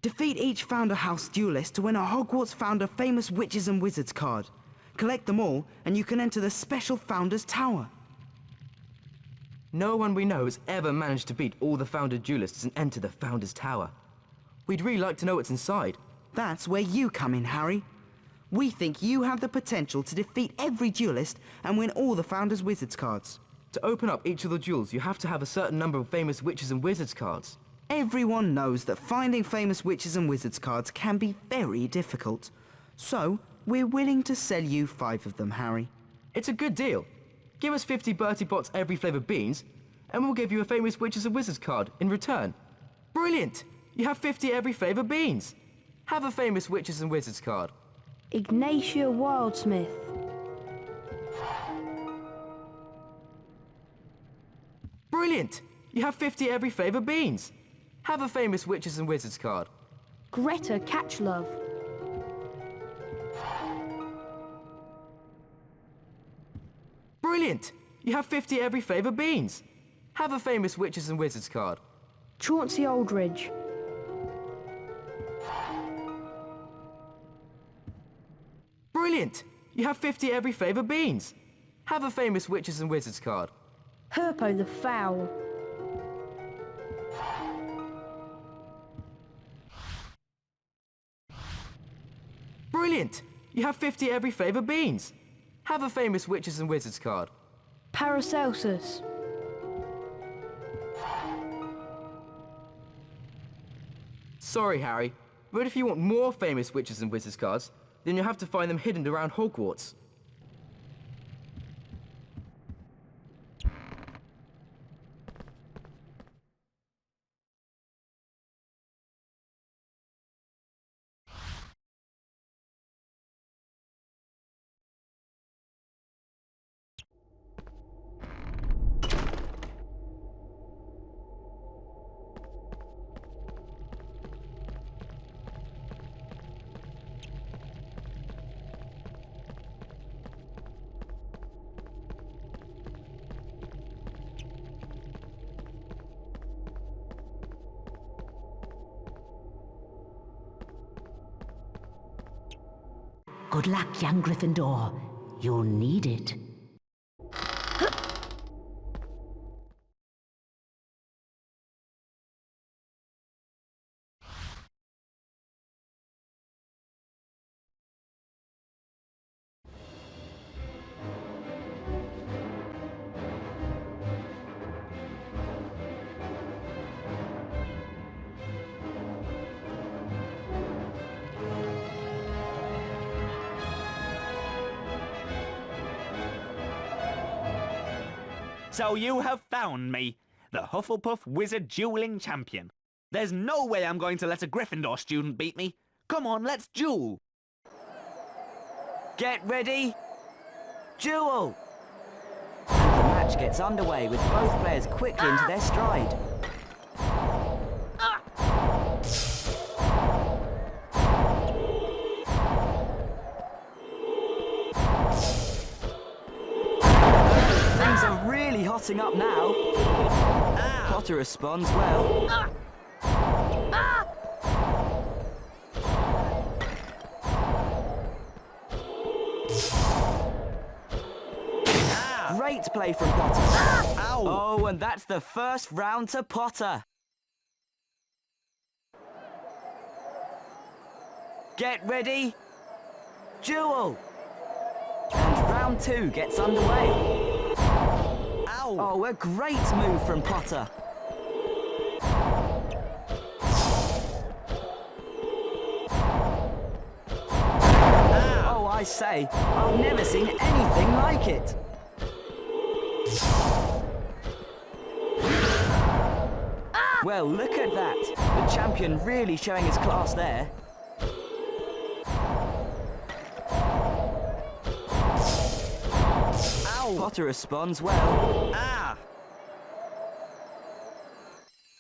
Defeat each founder house duelist to win a Hogwarts founder famous witches and wizards card. Collect them all and you can enter the special founders tower. No one we know has ever managed to beat all the founder duelists and enter the founders tower. We'd really like to know what's inside. That's where you come in, Harry. We think you have the potential to defeat every duelist and win all the founders wizards cards. To open up each of the duels, you have to have a certain number of famous witches and wizards cards. Everyone knows that finding famous witches and wizards cards can be very difficult. So, we're willing to sell you 5 of them, Harry. It's a good deal. Give us 50 Bertie Bott's every flavour beans, and we'll give you a famous witches and wizards card in return. Brilliant! You have 50 every flavour beans. Have a famous witches and wizards card. Ignatia Wildsmith. Brilliant! You have 50 every flavour beans. Have a famous witches and wizards card. Greta Catchlove. Brilliant! You have 50 every flavour beans. Have a famous witches and wizards card. Chauncey Aldridge. Brilliant! You have 50 every flavour beans. Have a famous witches and wizards card. Herpo the Foul. Brilliant! You have 50 every flavour beans. Have a famous witches and wizards card. Paracelsus. Sorry, Harry, but if you want more famous witches and wizards cards, then you'll have to find them hidden around Hogwarts. Good luck, young Gryffindor. You'll need it. So you have found me, the Hufflepuff Wizard Dueling Champion. There's no way I'm going to let a Gryffindor student beat me. Come on, let's duel. Get ready. Duel! And the match gets underway with both players quickly into their stride. Things are really hotting up now. Potter responds well. Great play from Potter. Ow. Oh, and that's the first round to Potter. Get ready. Duel. And round 2 gets underway. Ow. Oh, a great move from Potter. Oh, I say, I've never seen anything like it. Well, look at that. The champion really showing his class there. Ow. Potter responds well. Ah!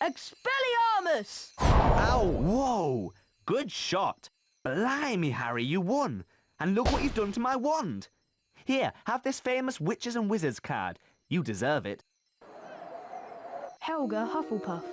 Expelliarmus! Ow! Whoa! Good shot. Blimey, Harry, you won. And look what you've done to my wand. Here, have this famous Witches and Wizards card. You deserve it. Helga Hufflepuff.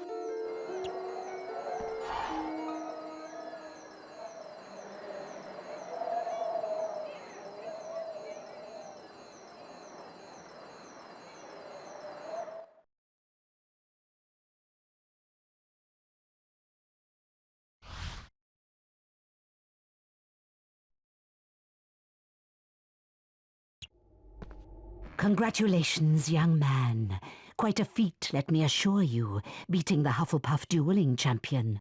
Congratulations, young man. Quite a feat, let me assure you, beating the Hufflepuff dueling champion.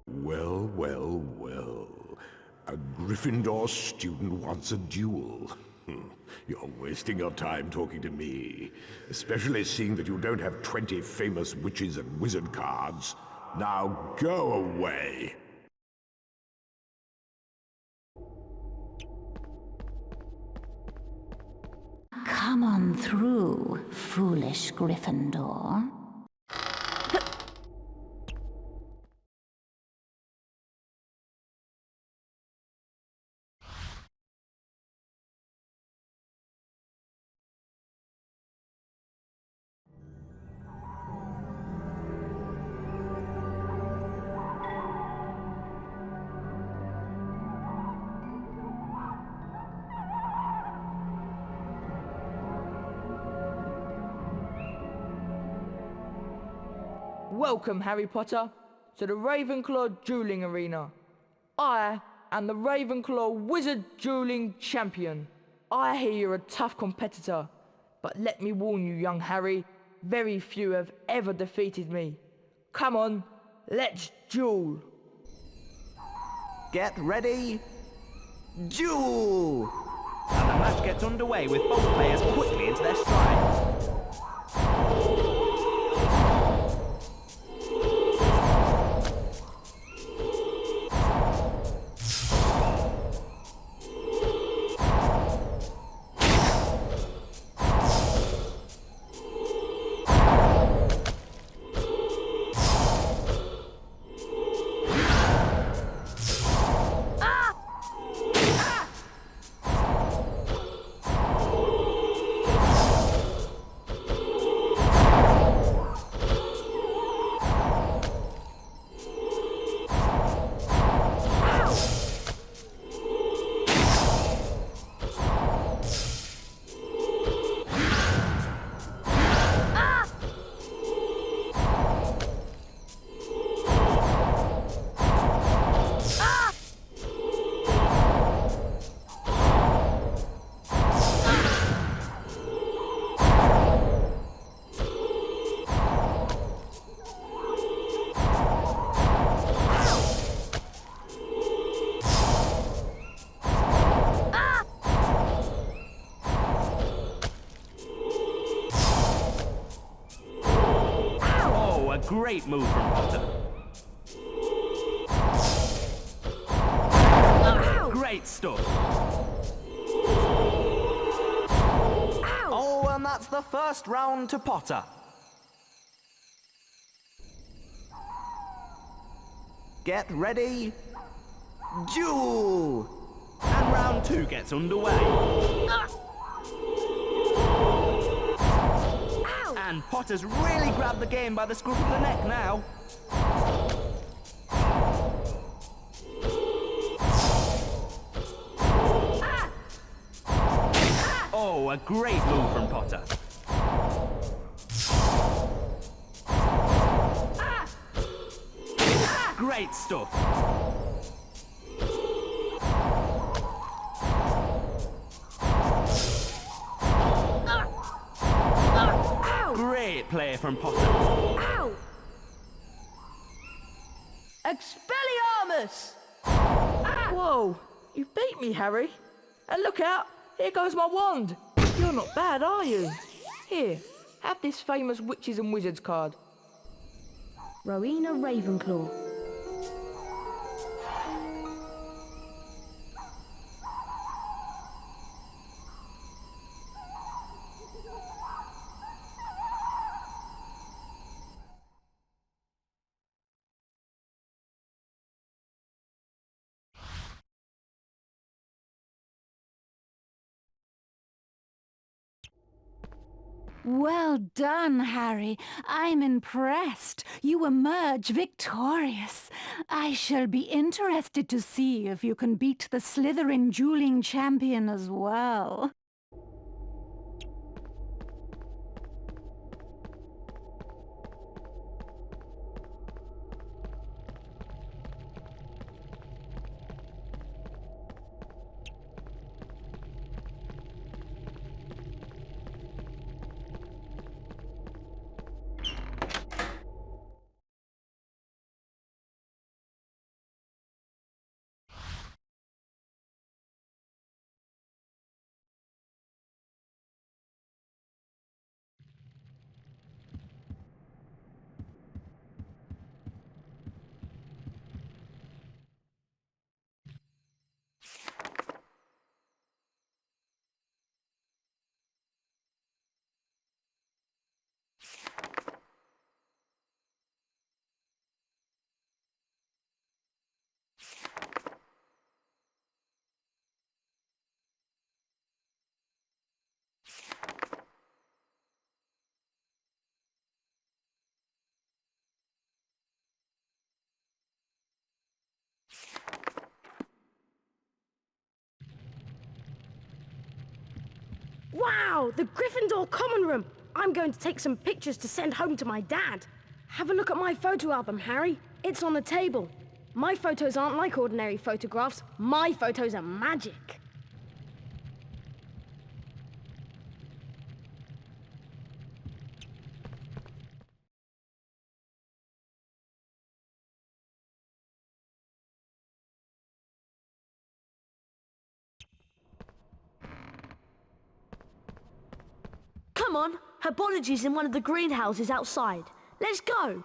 Well, well, well. A Gryffindor student wants a duel. You're wasting your time talking to me, especially seeing that you don't have 20 famous witches and wizard cards. Now go away. Come on through, foolish Gryffindor. Welcome, Harry Potter, to the Ravenclaw Dueling Arena. I am the Ravenclaw Wizard Dueling Champion. I hear you're a tough competitor, but let me warn you, young Harry, very few have ever defeated me. Come on, let's duel. Get ready. Duel! And the match gets underway with both players quickly into their stride. great move from Potter. Great stuff. Oh, and that's the first round to Potter. Get ready. Duel! And round 2 gets underway. And Potter's really grabbed the game by the scruff of the neck now. Oh, a great move from Potter. Great stuff. Great play from Potter. Ow! Expelliarmus! Whoa, you beat me, Harry. And look out, here goes my wand. You're not bad, are you? Here, have this famous witches and wizards card. Rowena Ravenclaw. Well done, Harry. I'm impressed. You emerge victorious. I shall be interested to see if you can beat the Slytherin dueling champion as well. Wow, the Gryffindor common room. I'm going to take some pictures to send home to my dad. Have a look at my photo album, Harry. It's on the table. My photos aren't like ordinary photographs. My photos are magic. Come on, Herbology's in one of the greenhouses outside. Let's go.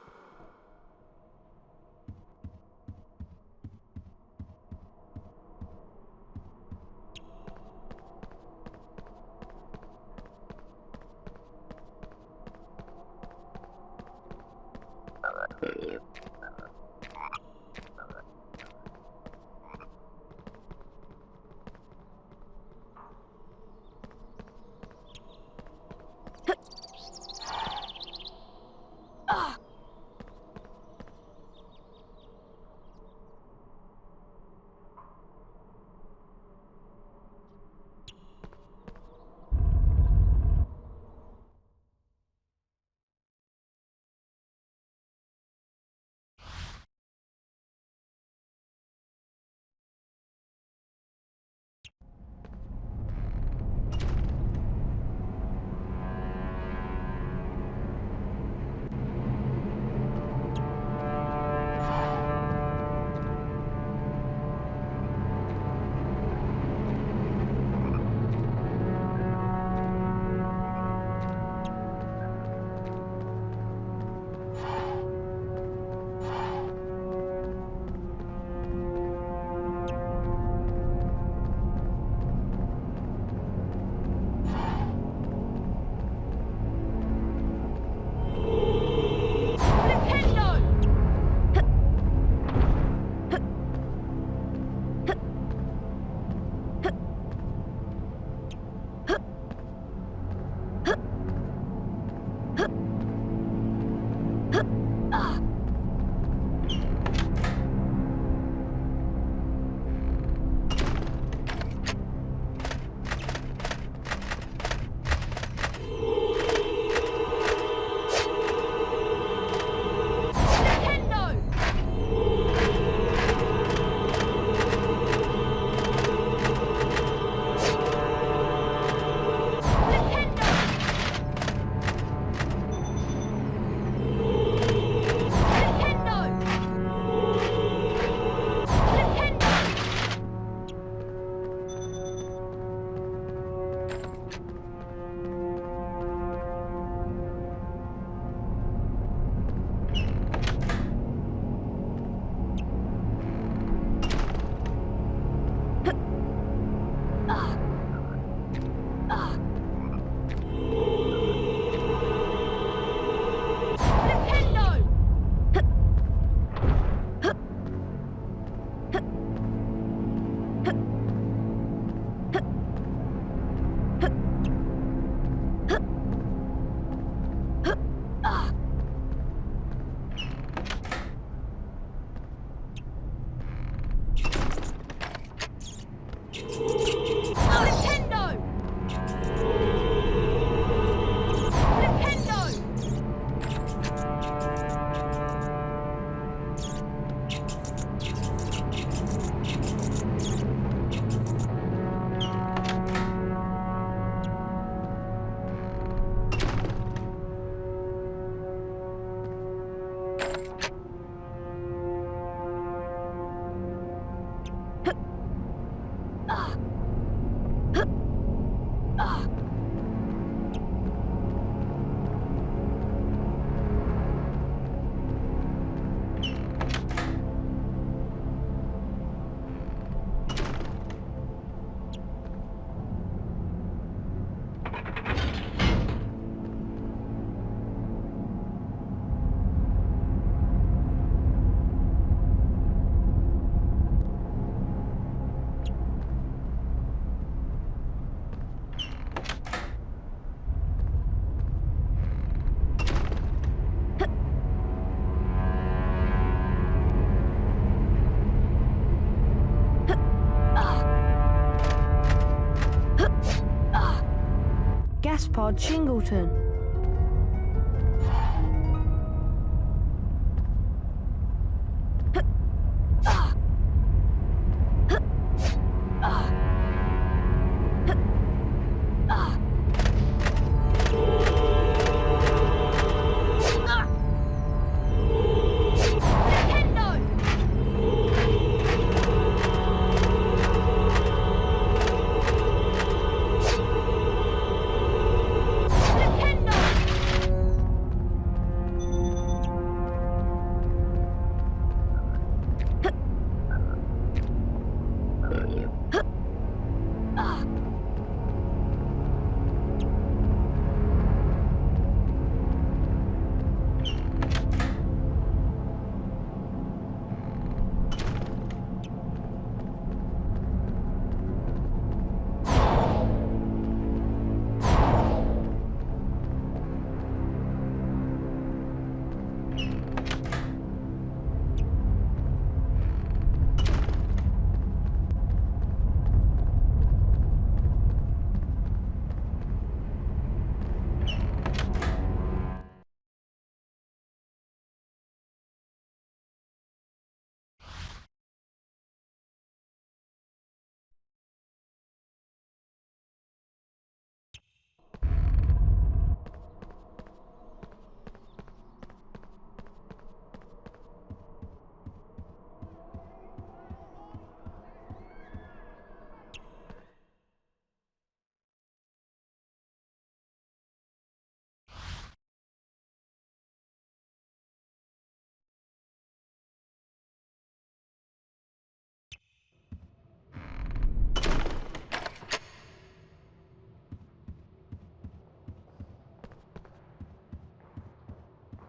Gaspard Shingleton.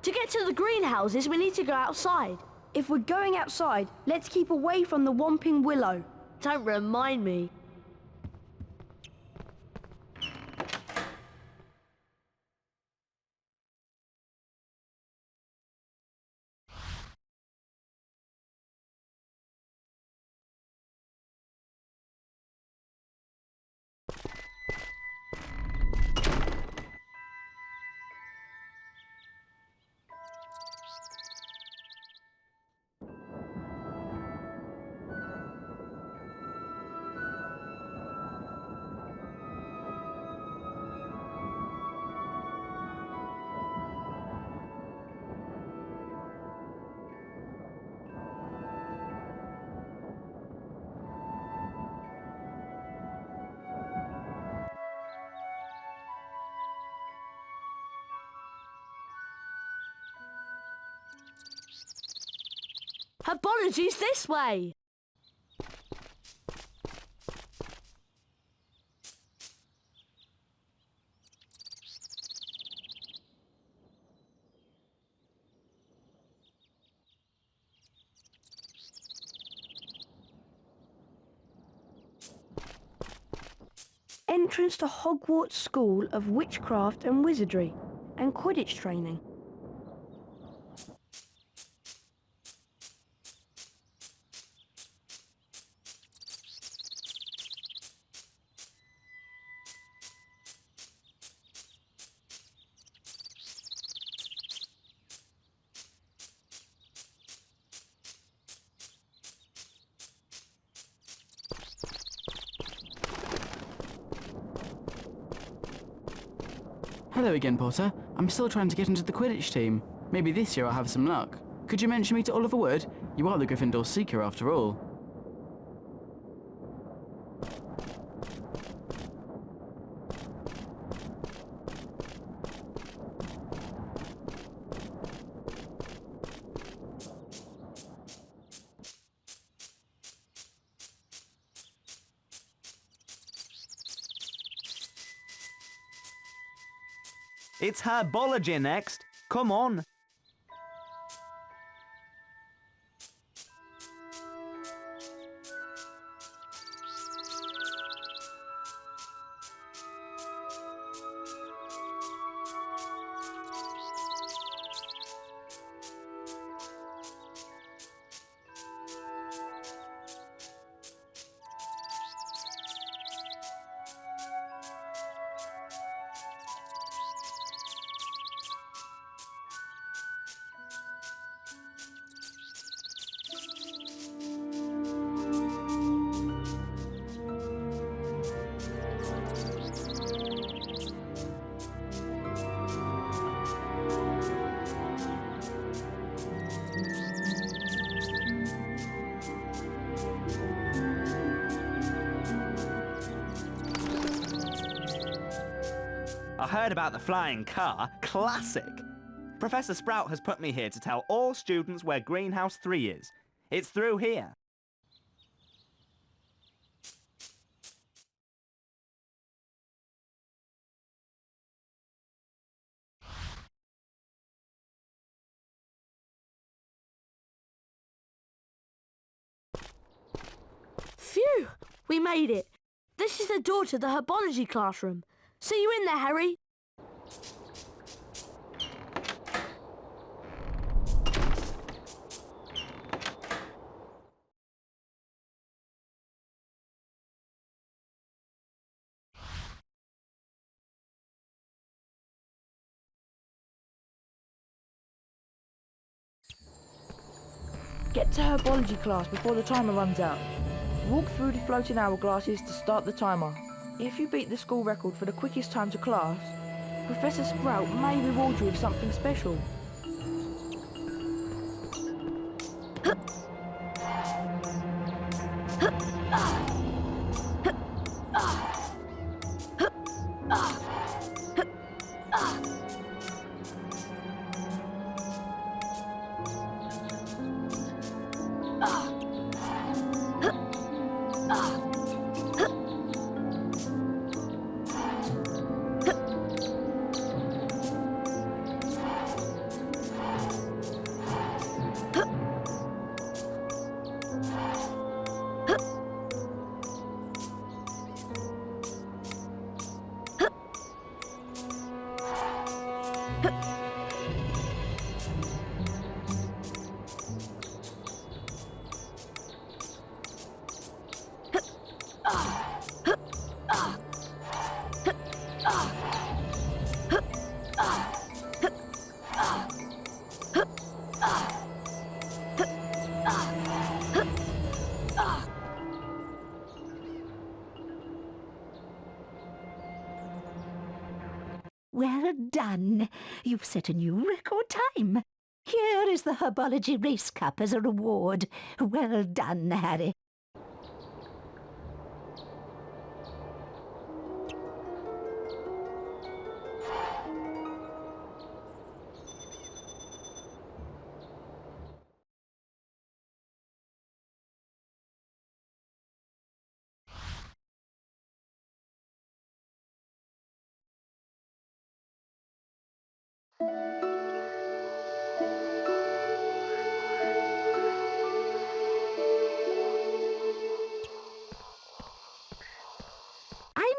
To get to the greenhouses, we need to go outside. If we're going outside, let's keep away from the Womping Willow. Don't remind me. Herbology's this way! Entrance to Hogwarts School of Witchcraft and Wizardry and Quidditch training. Hello again, Potter. I'm still trying to get into the Quidditch team. Maybe this year I'll have some luck. Could you mention me to Oliver Wood? You are the Gryffindor Seeker after all. It's Herbology next. Come on. I heard about the flying car. Classic. Professor Sprout has put me here to tell all students where Greenhouse 3 is. It's through here. Phew! We made it. This is the door to the Herbology classroom. See you in there, Harry. Get to Herbology class before the timer runs out. Walk through the floating hourglasses to start the timer. If you beat the school record for the quickest time to class, Professor Sprout may reward you with something special. Well done. You've set a new record time. Here is the Herbology Race Cup as a reward. Well done, Harry.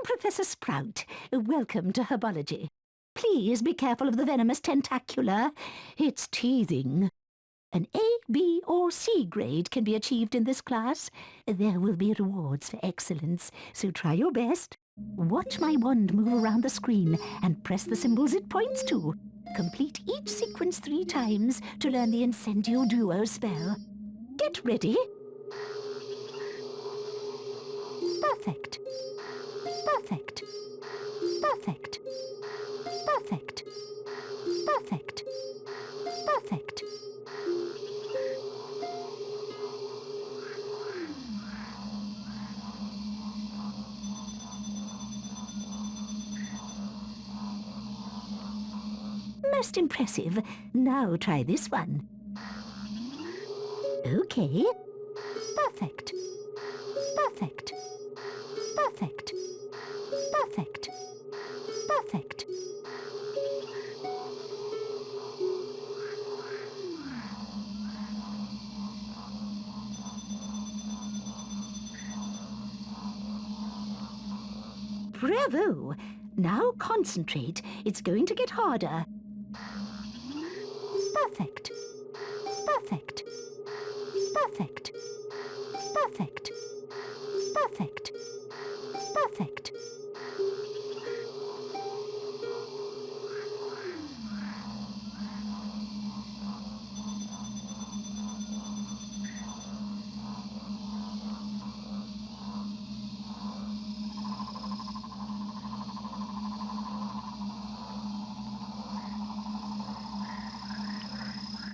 Professor Sprout, welcome to Herbology. Please be careful of the venomous tentacula. It's teething. An A, B, or C grade can be achieved in this class. There will be rewards for excellence, so try your best. Watch my wand move around the screen and press the symbols it points to. Complete each sequence 3 times to learn the Incendio Duo spell. Get ready. Perfect. Perfect. Perfect. Perfect. Perfect. Perfect. Most impressive. Now try this one. Okay. Perfect. Perfect. Perfect. Perfect. Perfect. Bravo! Now concentrate. It's going to get harder. Perfect. Perfect. Perfect. Perfect. Perfect. Perfect.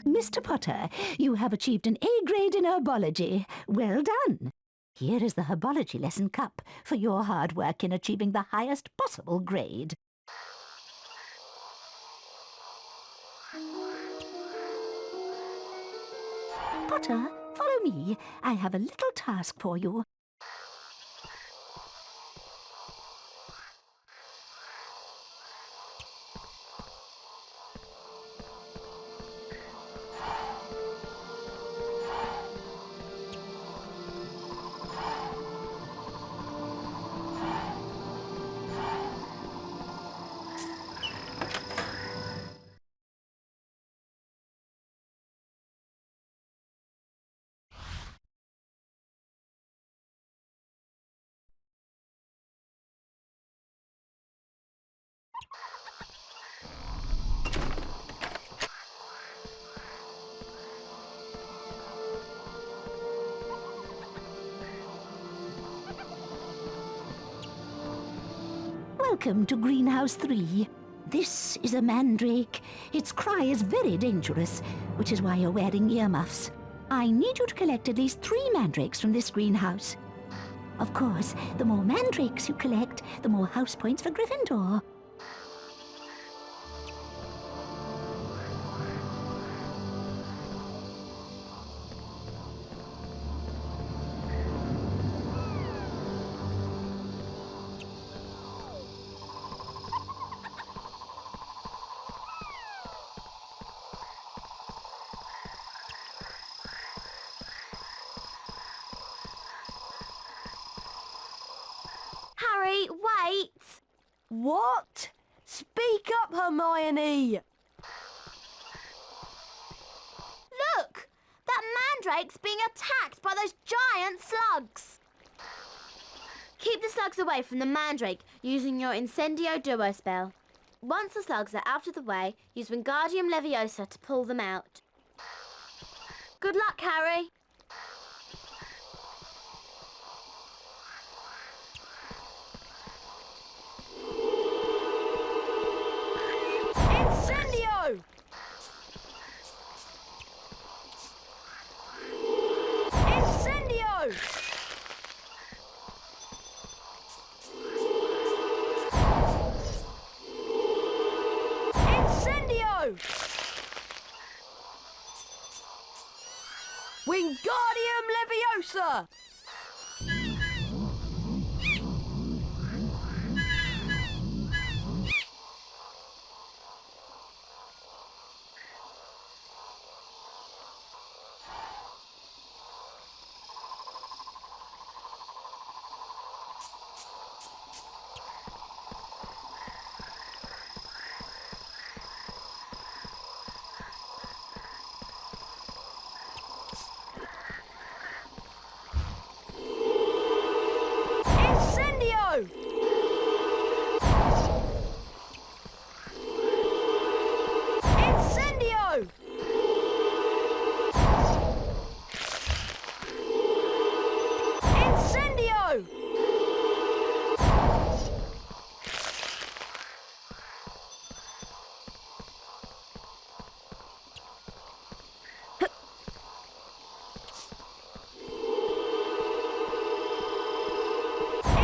Mr. Potter, you have achieved an A grade in Herbology. Well done. Here is the Herbology Lesson Cup for your hard work in achieving the highest possible grade. Potter, follow me. I have a little task for you. Welcome to Greenhouse 3. This is a mandrake. Its cry is very dangerous, which is why you're wearing earmuffs. I need you to collect at least 3 mandrakes from this greenhouse. Of course, the more mandrakes you collect, the more house points for Gryffindor. Harry, wait! What? Speak up, Hermione! Look! That mandrake's being attacked by those giant slugs! Keep the slugs away from the mandrake using your Incendio Duo spell. Once the slugs are out of the way, use Wingardium Leviosa to pull them out. Good luck, Harry! Incendio! Incendio! Incendio! Wingardium Leviosa! Incendio! Incendio! Incendio!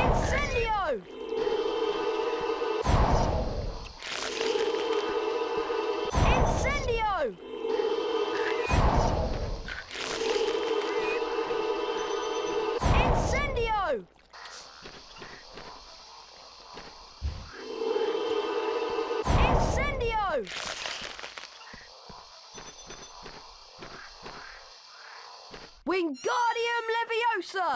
Incendio! Incendio! Incendio! Incendio! Wingardium Leviosa!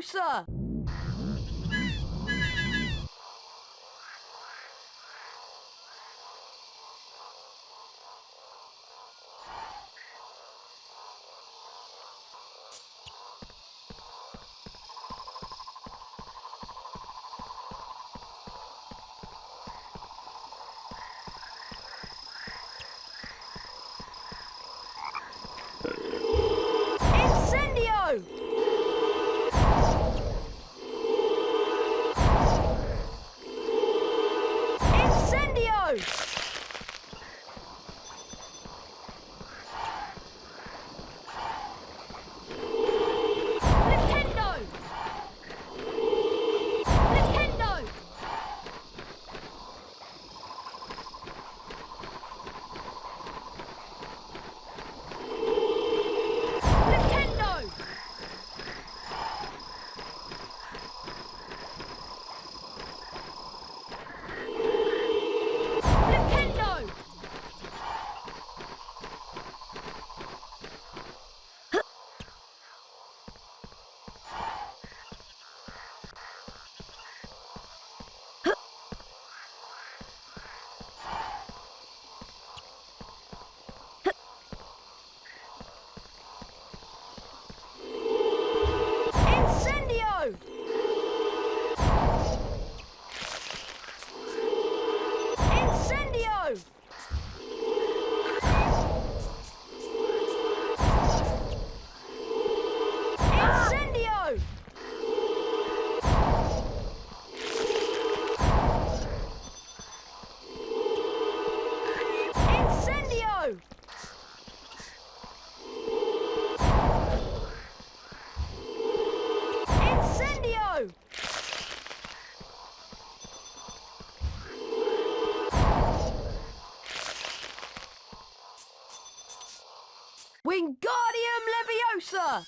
Leviosa! Incendio! Incendio! Nintendo! Nintendo! Nintendo! Nintendo! Incendio! Incendio! Incendio! Incendio! Incendio! Wingardium Leviosa!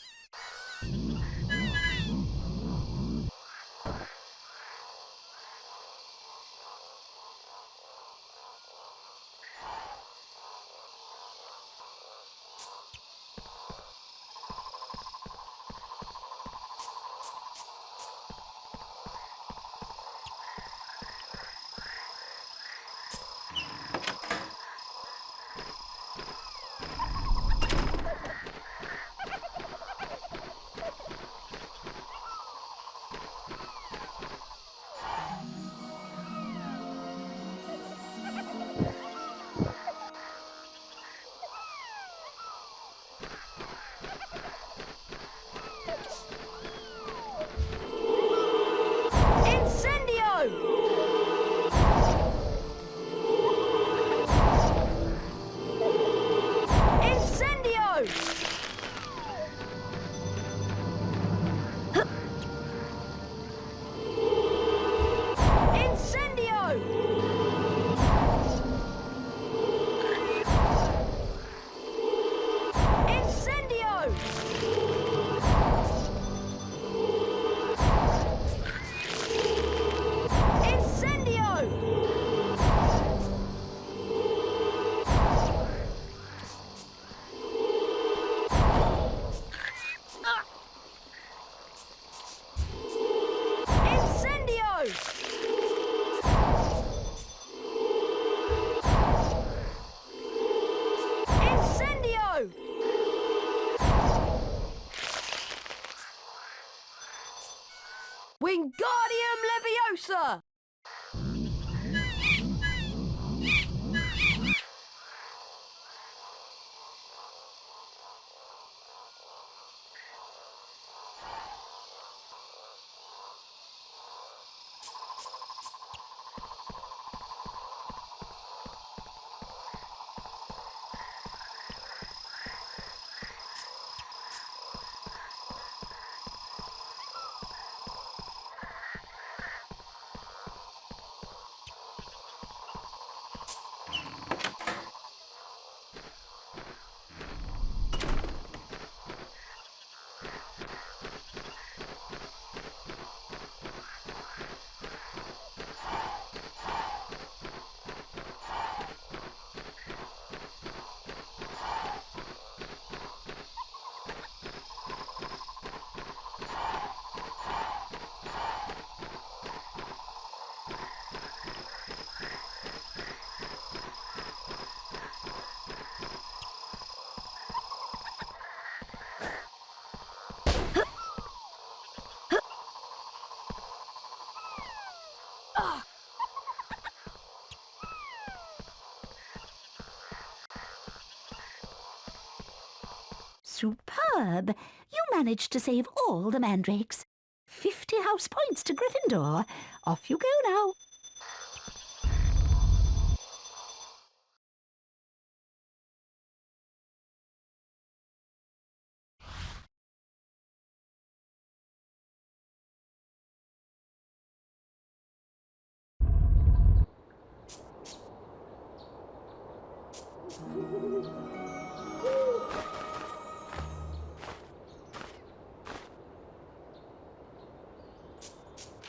Superb. You managed to save all the mandrakes. 50 house points to Gryffindor. Off you go now.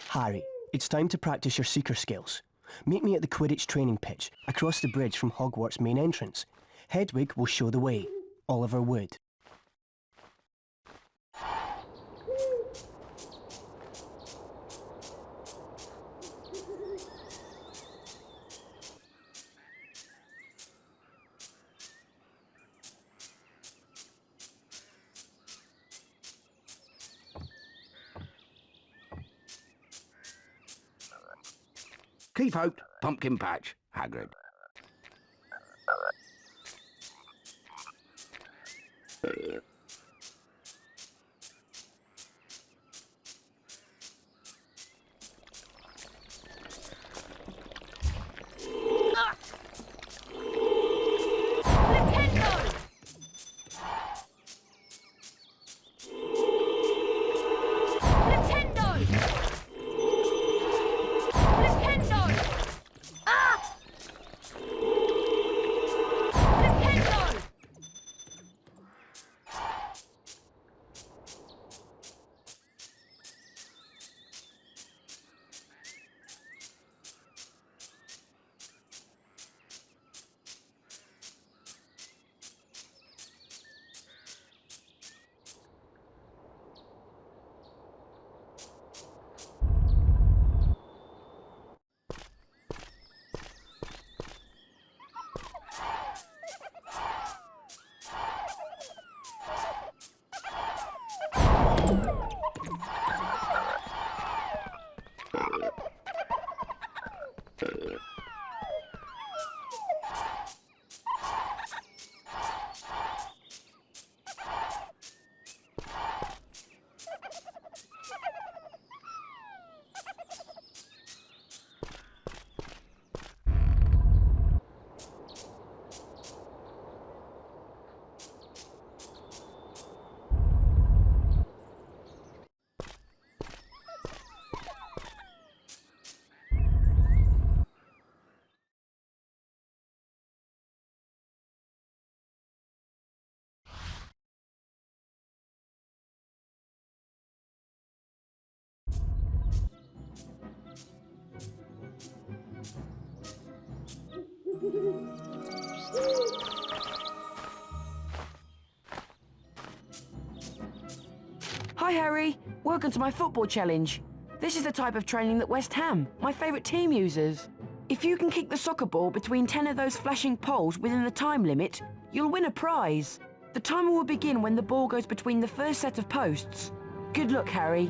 Harry, it's time to practice your seeker skills. Meet me at the Quidditch training pitch, across the bridge from Hogwarts' main entrance. Hedwig will show the way. Oliver Wood. Keep out, pumpkin patch, Hagrid. Hi Harry, welcome to my football challenge. This is the type of training that West Ham, my favourite team, uses. If you can kick the soccer ball between 10 of those flashing poles within the time limit, you'll win a prize. The timer will begin when the ball goes between the first set of posts. Good luck, Harry.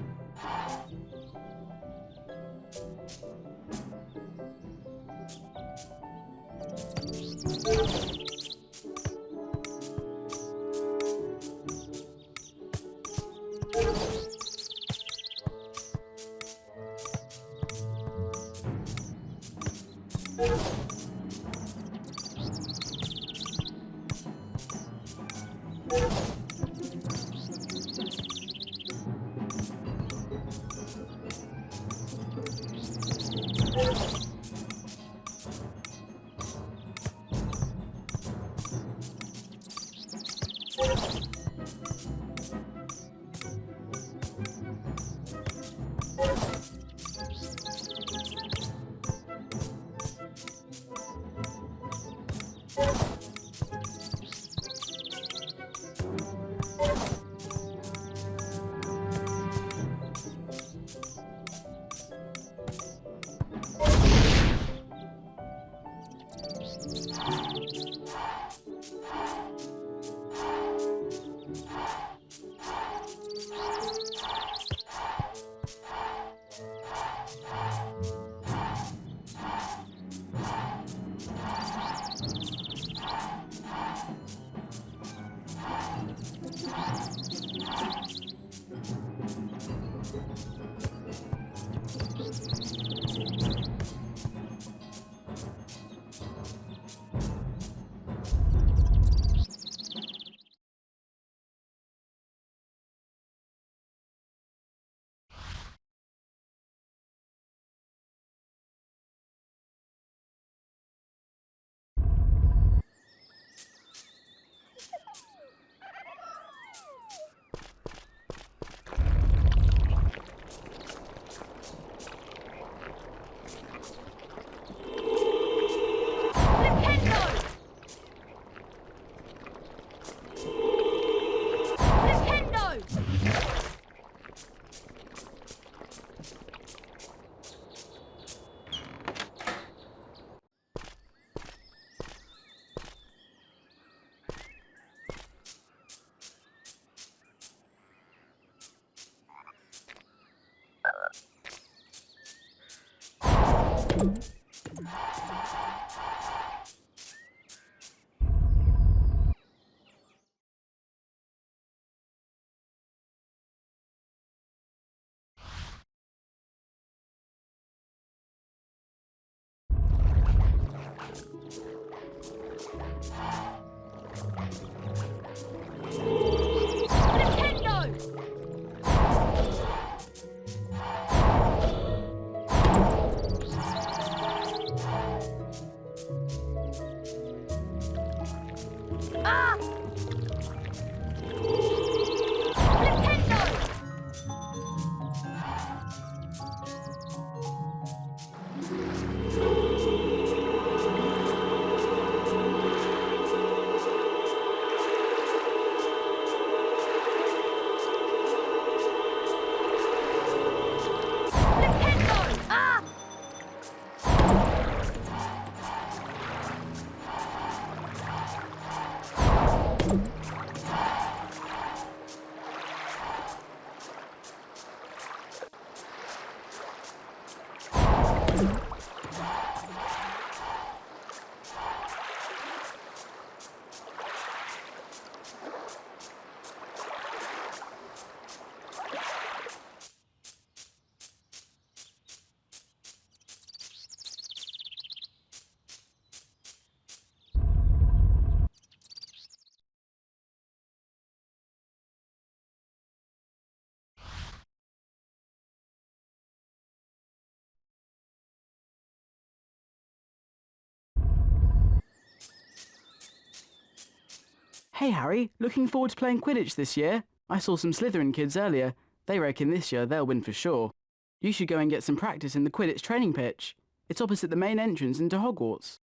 Hey Harry, looking forward to playing Quidditch this year? I saw some Slytherin kids earlier. They reckon this year they'll win for sure. You should go and get some practice in the Quidditch training pitch. It's opposite the main entrance into Hogwarts.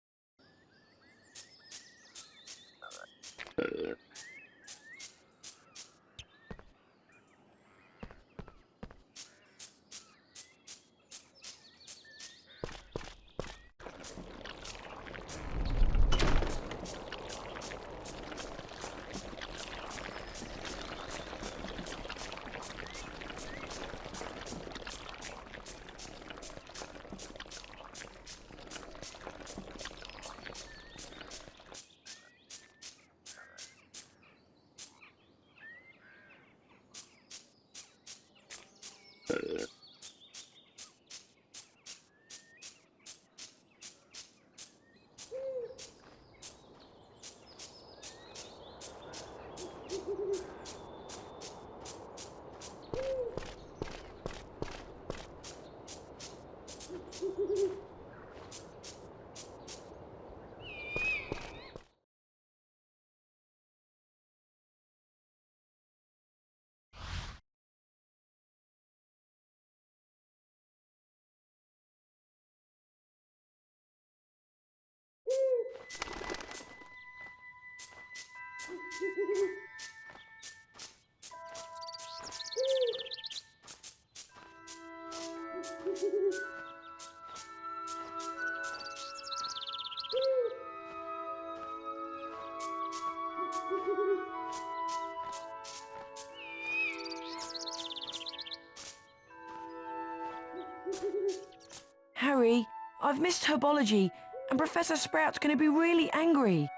Harry, I've missed Herbology, and Professor Sprout's going to be really angry.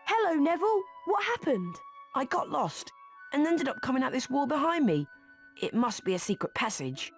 Hello, Neville. What happened? I got lost and ended up coming out this wall behind me. It must be a secret passage.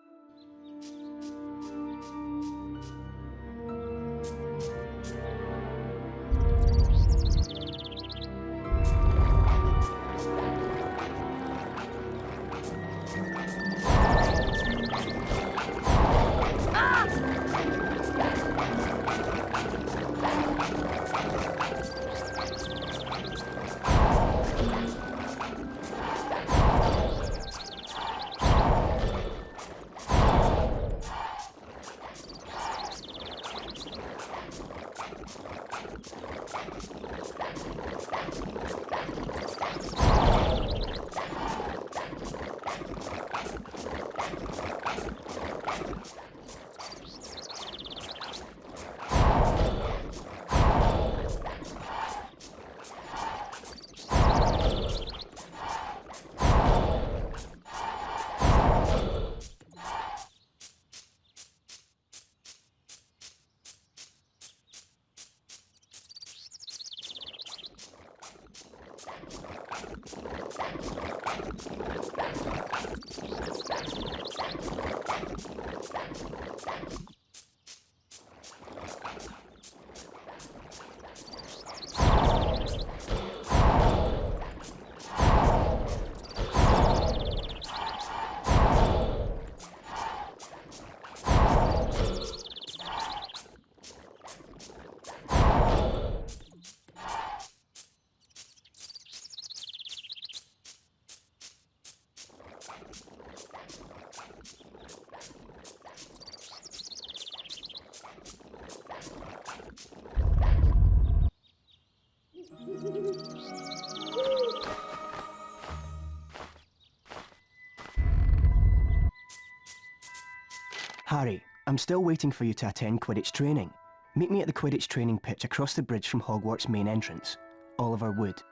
Harry, I'm still waiting for you to attend Quidditch training. Meet me at the Quidditch training pitch across the bridge from Hogwarts main entrance. Oliver Wood.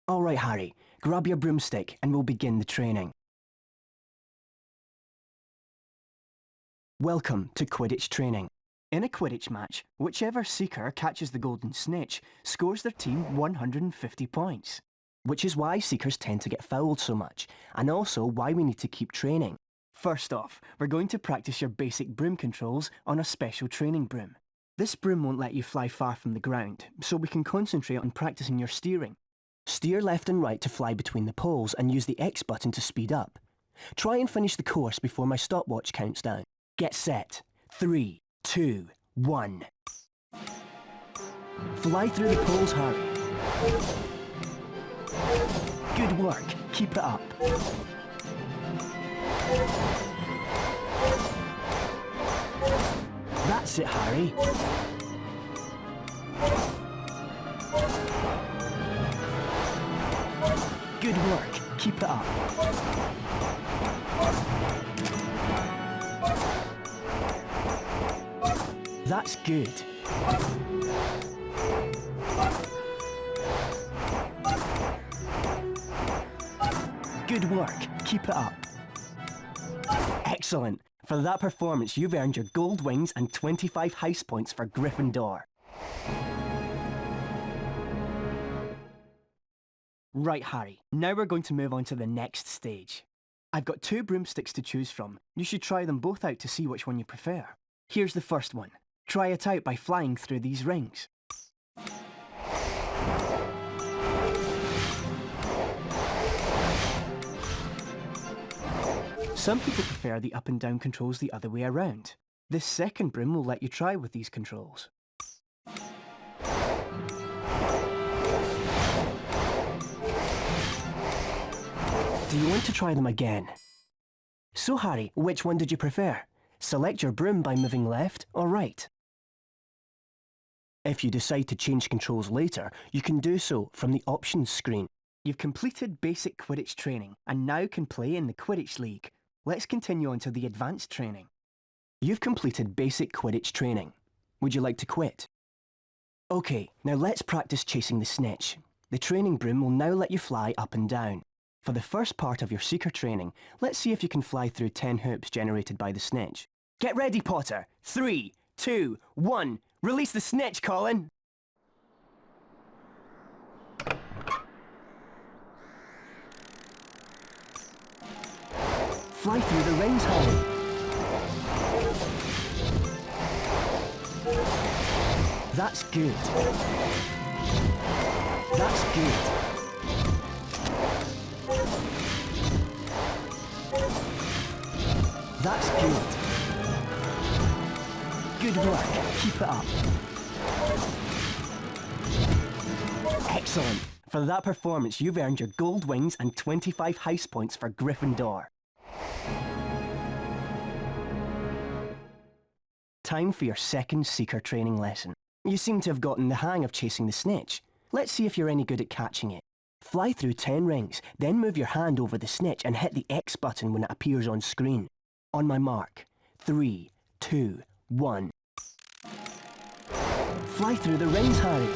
All right, Harry, grab your broomstick and we'll begin the training. Welcome to Quidditch training. In a Quidditch match, whichever seeker catches the golden snitch scores their team 150 points. Which is why seekers tend to get fouled so much, and also why we need to keep training. First off, we're going to practice your basic broom controls on a special training broom. This broom won't let you fly far from the ground, so we can concentrate on practicing your steering. Steer left and right to fly between the poles and use the X button to speed up. Try and finish the course before my stopwatch counts down. Get set. 3, 2, 1. Fly through the poles, Harry. Good work. Keep it up. That's it, Harry. Good work. Keep it up. That's good. Good work. Keep it up. Excellent. For that performance, you've earned your gold wings and 25 house points for Gryffindor. Right, Harry. Now we're going to move on to the next stage. I've got 2 broomsticks to choose from. You should try them both out to see which one you prefer. Here's the first one. Try it out by flying through these rings. Some people prefer the up and down controls the other way around. This second broom will let you try with these controls. Do you want to try them again? So Harry, which one did you prefer? Select your broom by moving left or right. If you decide to change controls later, you can do so from the options screen. You've completed basic Quidditch training and now can play in the Quidditch League. Let's continue on to the advanced training. You've completed basic Quidditch training. Would you like to quit? Okay, now let's practice chasing the snitch. The training broom will now let you fly up and down. For the first part of your seeker training, let's see if you can fly through 10 hoops generated by the snitch. Get ready, Potter! 3, 2, 1, release the snitch, Colin! Fly through the rings, Harry. That's good. That's good. That's good. Good work. Keep it up. Excellent. For that performance, you've earned your gold wings and 25 house points for Gryffindor. time for your second Seeker training lesson. You seem to have gotten the hang of chasing the snitch. Let's see if you're any good at catching it. Fly through 10 rings, then move your hand over the snitch and hit the X button when it appears on screen. On my mark. 3, 2, 1. Fly through the rings, Harry.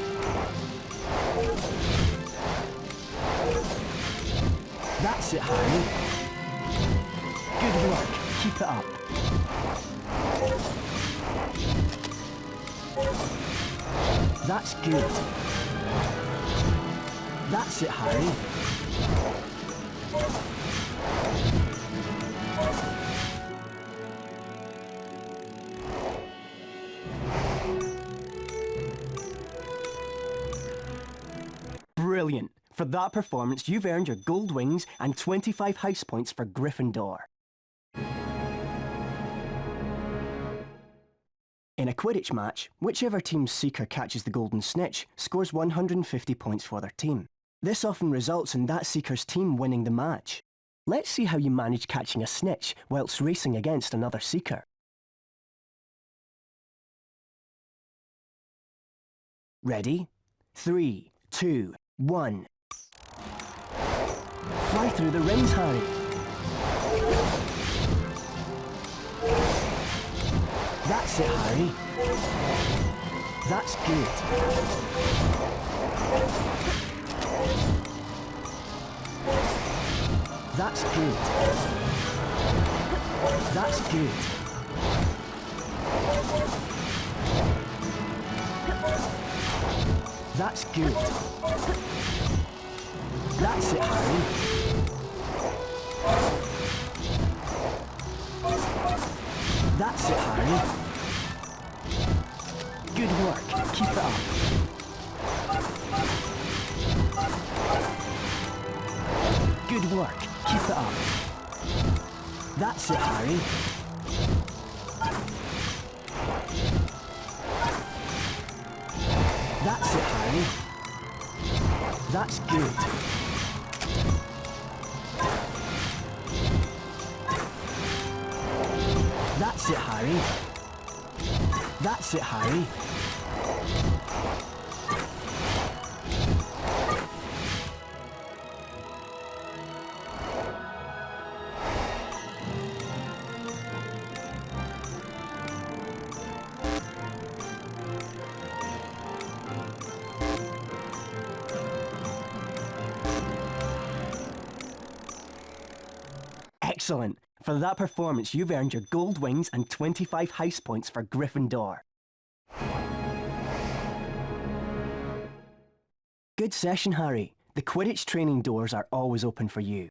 That's it, Harry. Good work. Keep it up. That's good. That's it, Harry. Brilliant. For that performance, you've earned your gold wings and 25 house points for Gryffindor. In a Quidditch match, whichever team's Seeker catches the golden snitch scores 150 points for their team. This often results in that Seeker's team winning the match. Let's see how you manage catching a snitch whilst racing against another Seeker. Ready? 3, 2, 1. Fly through the rings, Harry. That's it, Harry. That's good. That's good. That's good. That's good. That's it, Harry. That's it, Harry. Good work. Keep it up. Good work. Keep it up. That's it, Harry. That's it, Harry. That's good. That's it, Harry. That's it, Harry. Excellent. For that performance, you've earned your gold wings and 25 house points for Gryffindor. Good session, Harry. The Quidditch training doors are always open for you.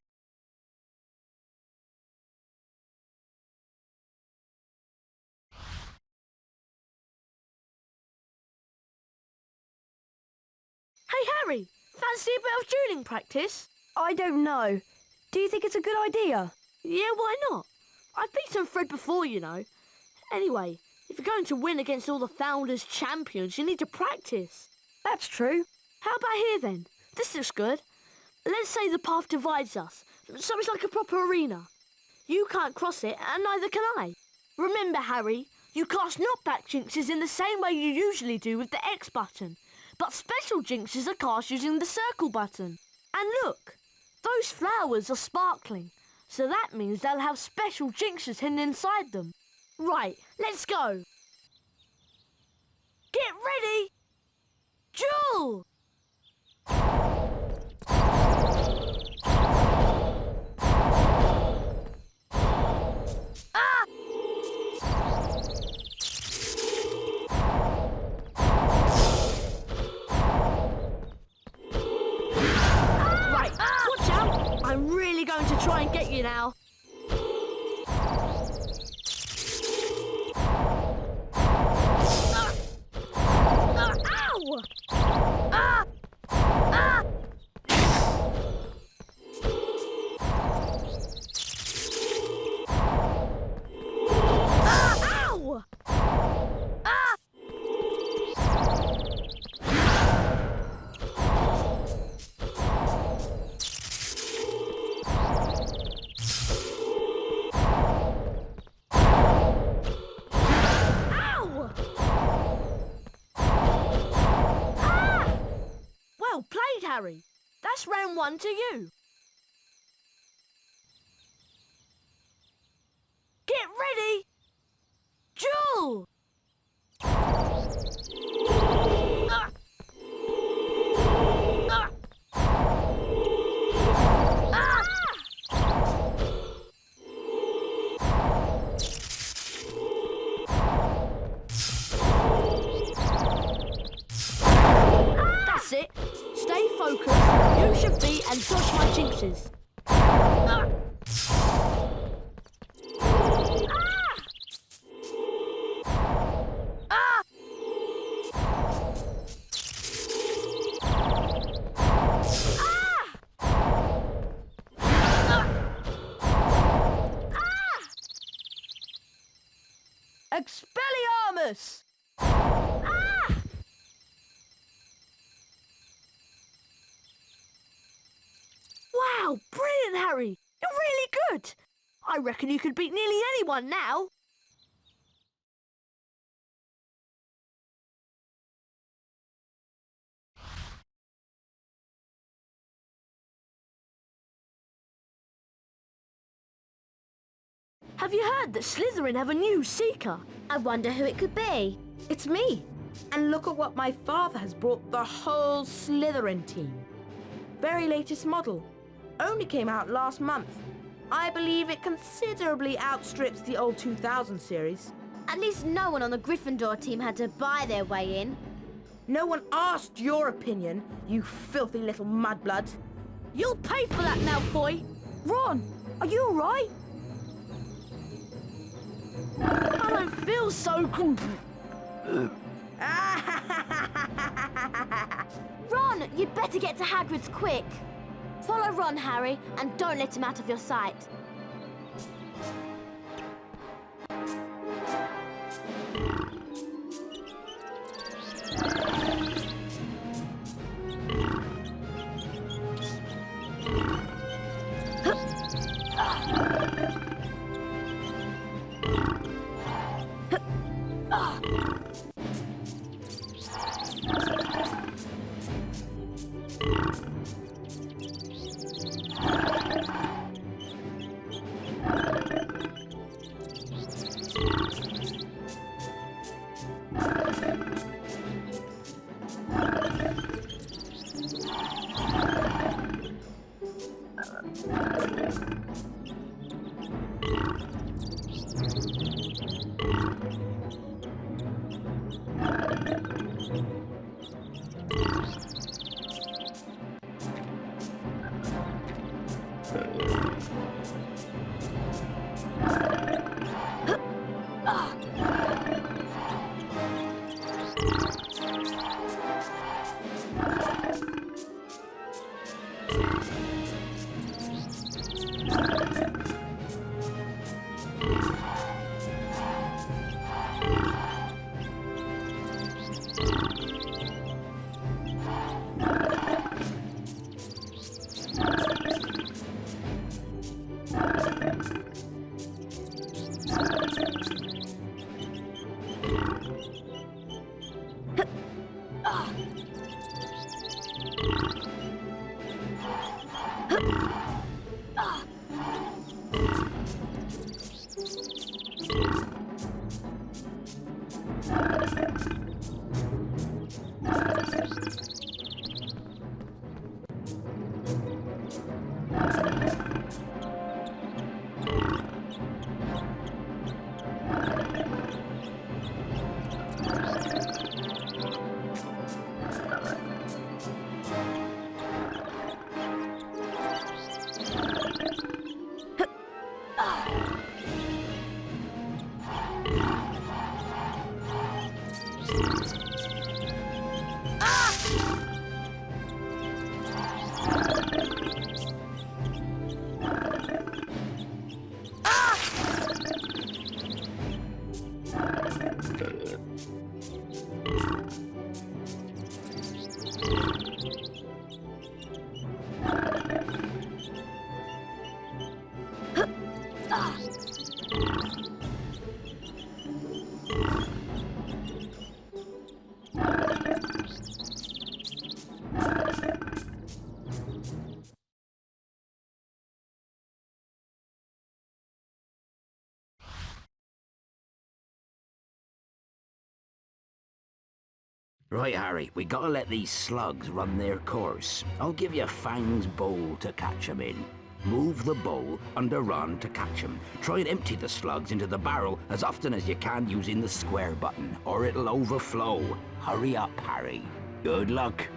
Hey, Harry! Fancy a bit of dueling practice? I don't know. Do you think it's a good idea? Yeah, why not? I've beaten Fred before, you know. Anyway, if you're going to win against all the Founders champions, you need to practice. That's true. How about here, then? This looks good. Let's say the path divides us, so it's like a proper arena. You can't cross it, and neither can I. Remember, Harry, you cast knockback jinxes in the same way you usually do with the X button, but special jinxes are cast using the circle button. And look, those flowers are sparkling. So that means they'll have special jinxes hidden inside them. Right, let's go. Get ready! Duel! Ah! Right, watch out! I'm really going to try and get you now. Ow! Ah! Ah! Ow! Ah! Harry. That's round 1 to you. Get ready! Duel! That's it. Stay focused, use your feet and dodge my jinxes. Expelliarmus! Wow, brilliant, Harry! You're really good! I reckon you could beat nearly anyone now. Have you heard that Slytherin have a new Seeker? I wonder who it could be. It's me. And look at what my father has brought the whole Slytherin team. Very latest model. Only came out last month. I believe it considerably outstrips the old 2000 series. At least no one on the Gryffindor team had to buy their way in. No one asked your opinion, you filthy little mudblood. You'll pay for that, Malfoy. Ron, are you all right? I don't feel so good. Ron, you'd better get to Hagrid's quick. Follow Ron, Harry, and don't let him out of your sight. Right, Harry, we gotta let these slugs run their course. I'll give you Fang's bowl to catch 'em in. Move the bowl under Ron to catch 'em. Try and empty the slugs into the barrel as often as you can using the square button, or it'll overflow. Hurry up, Harry. Good luck.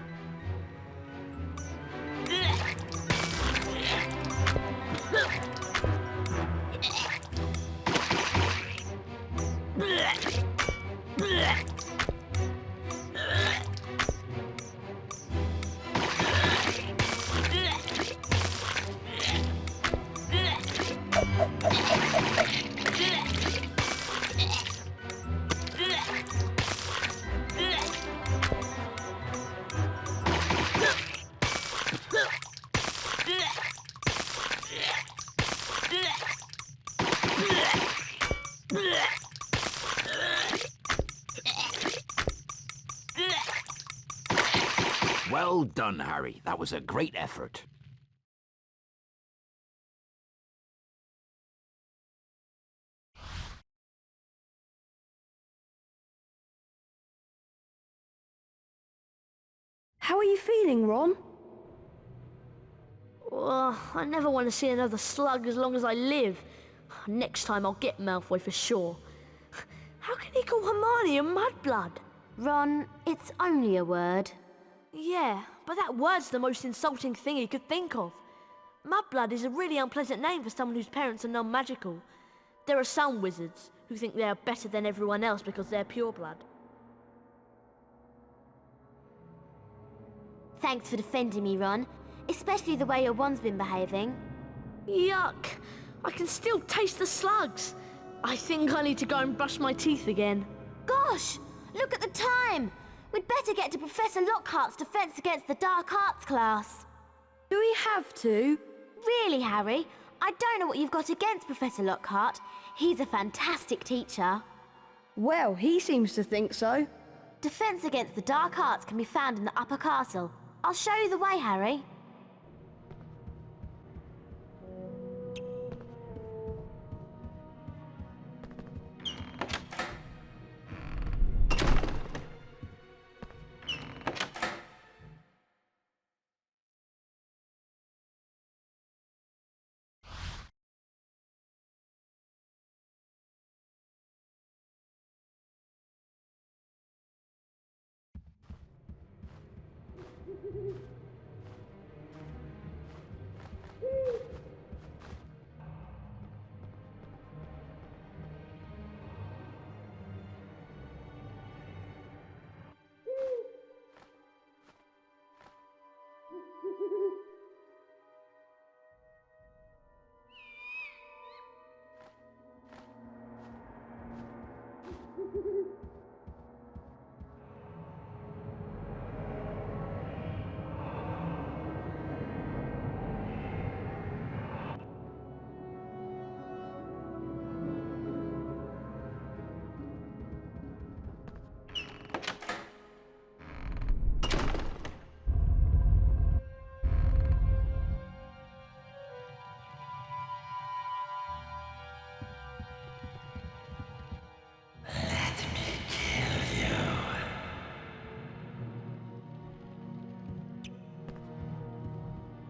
Well done, Harry. That was a great effort. How are you feeling, Ron? I never want to see another slug as long as I live. Next time I'll get Malfoy for sure. How can he call Hermione a mudblood? Ron, it's only a word. Yeah, but that word's the most insulting thing he could think of. Mudblood is a really unpleasant name for someone whose parents are non-magical. There are some wizards who think they are better than everyone else because they're pureblood. Thanks for defending me, Ron. Especially the way your wand's been behaving. Yuck! I can still taste the slugs. I think I need to go and brush my teeth again. Gosh! Look at the time! We'd better get to Professor Lockhart's Defense Against the Dark Arts class. Do we have to? Really, Harry? I don't know what you've got against Professor Lockhart. He's a fantastic teacher. Well, he seems to think so. Defense Against the Dark Arts can be found in the upper castle. I'll show you the way, Harry.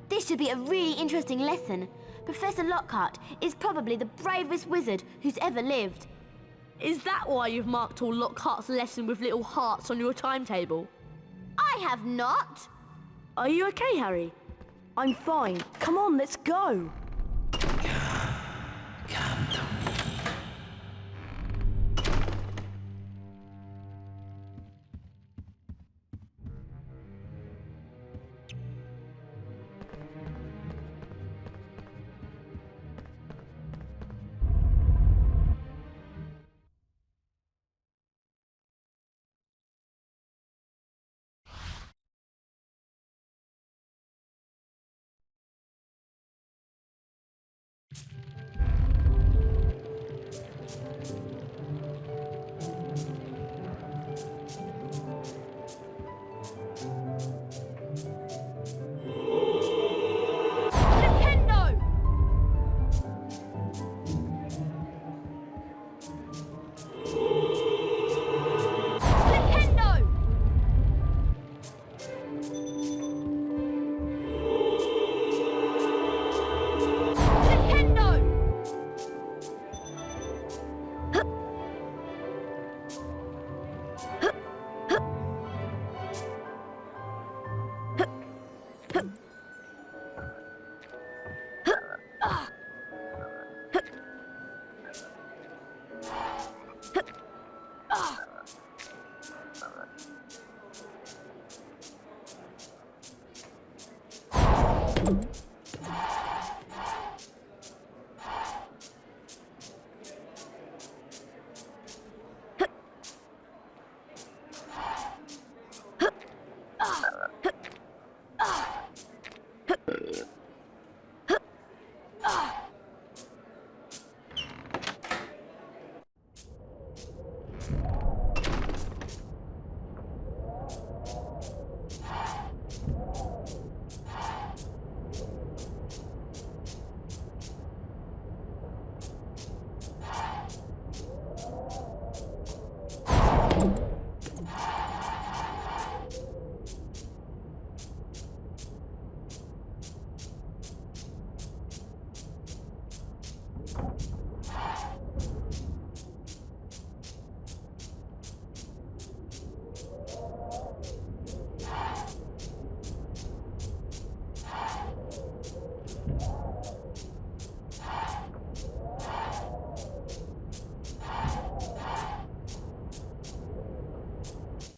This should be a really interesting lesson. Professor Lockhart is probably the bravest wizard who's ever lived. Is that why you've marked all Lockhart's lesson with little hearts on your timetable? I have not. Are you okay, Harry? I'm fine. Come on, let's go.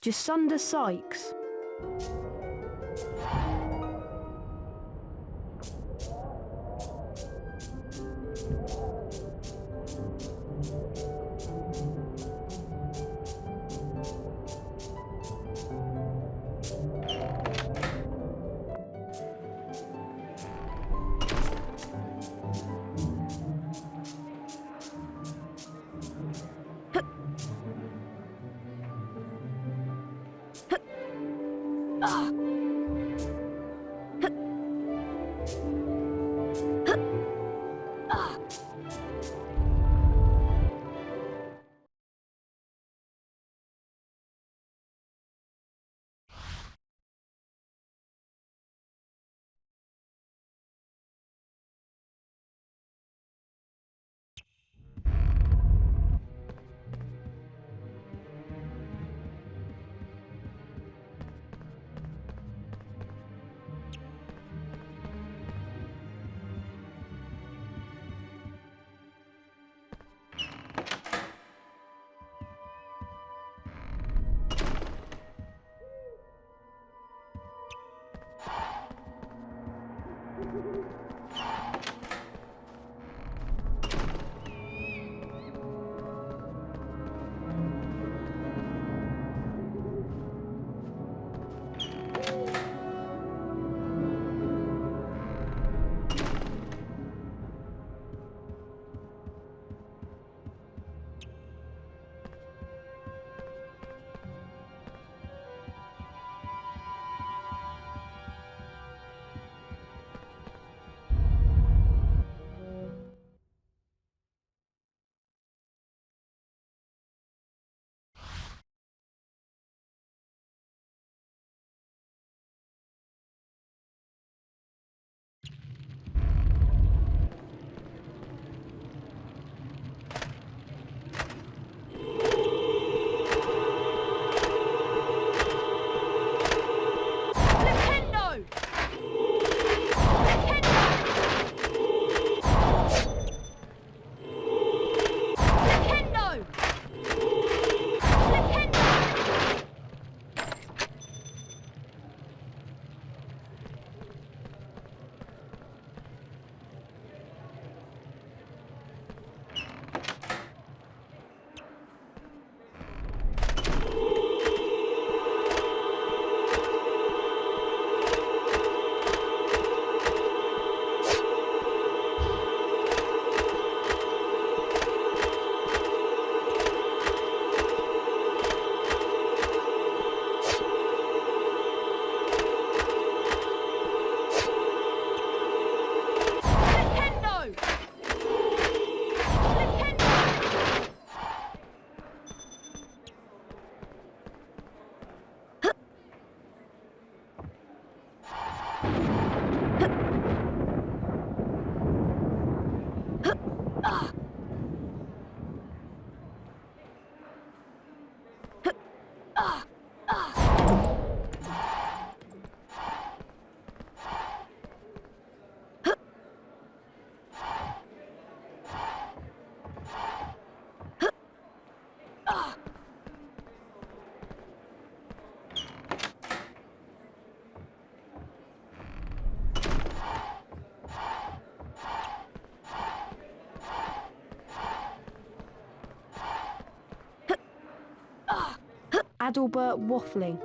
Jacinda Sykes. Adalbert Waffling.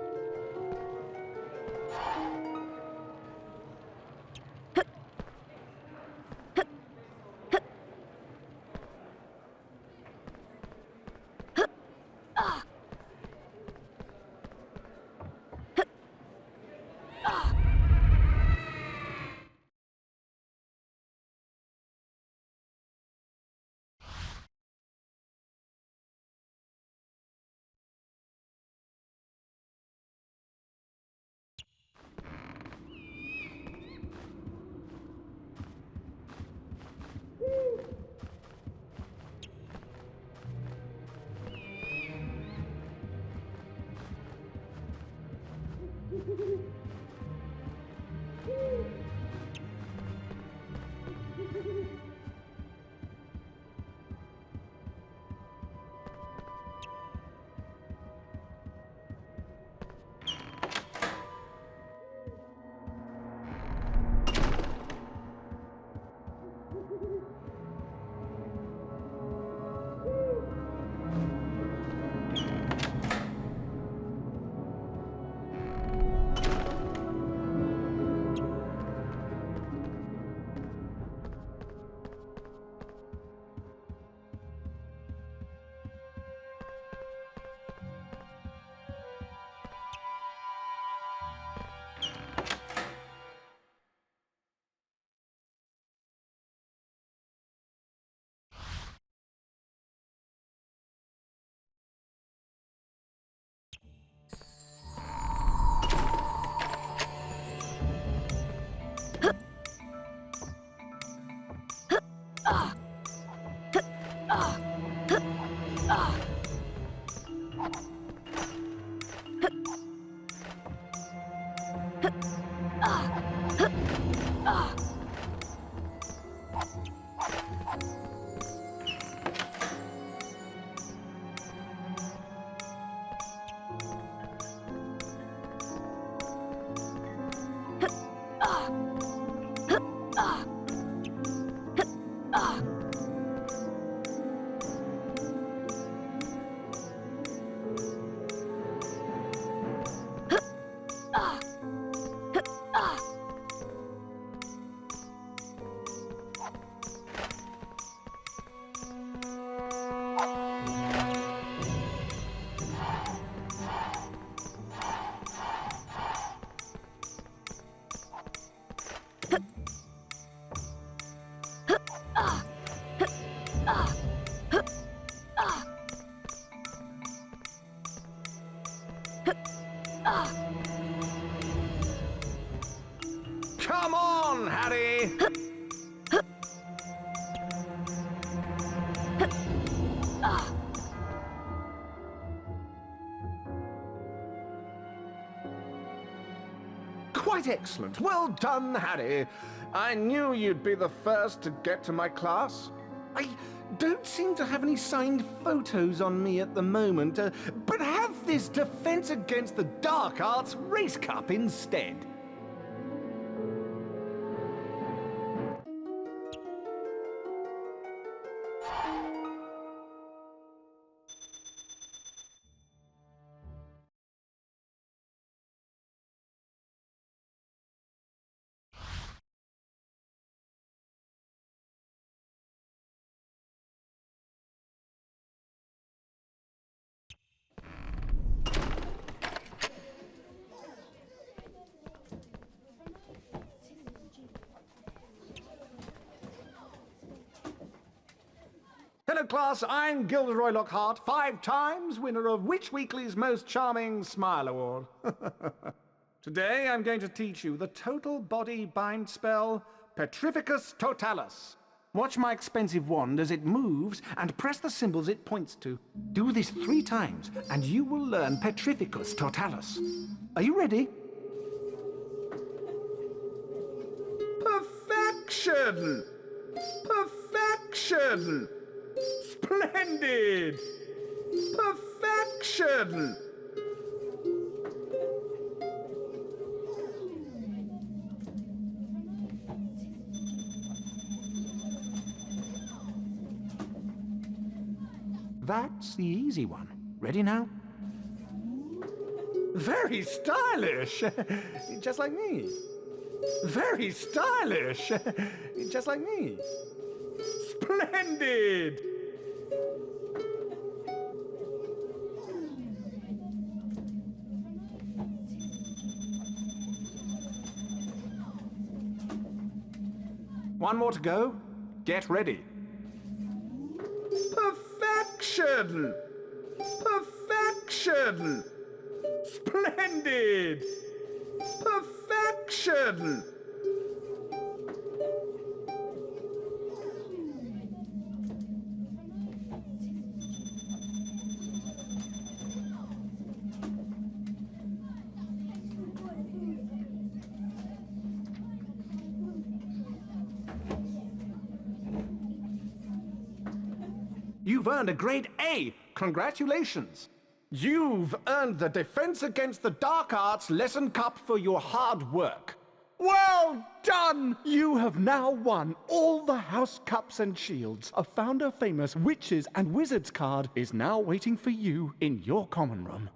Come on, Harry! Quite excellent. Well done, Harry. I knew you'd be the first to get to my class. I don't seem to have any signed photos on me at the moment, but have this Defense Against the Dark Arts Race Cup instead. Hello class, I'm Gilderoy Lockhart, 5 times winner of Witch Weekly's Most Charming Smile Award. Today I'm going to teach you the total body bind spell, Petrificus Totalis. Watch my expensive wand as it moves and press the symbols it points to. Do this 3 times and you will learn Petrificus Totalis. Are you ready? Perfection! Perfection! Splendid! Perfection! That's the easy one. Ready now? Very stylish! Just like me. Very stylish! Just like me. Splendid! One more to go. Get ready. Perfection! Perfection! Splendid! Perfection! You've earned a grade A. Congratulations. You've earned the Defense Against the Dark Arts Lesson Cup for your hard work. Well done! You have now won all the house cups and shields. A Founder Famous Witches and Wizards card is now waiting for you in your common room.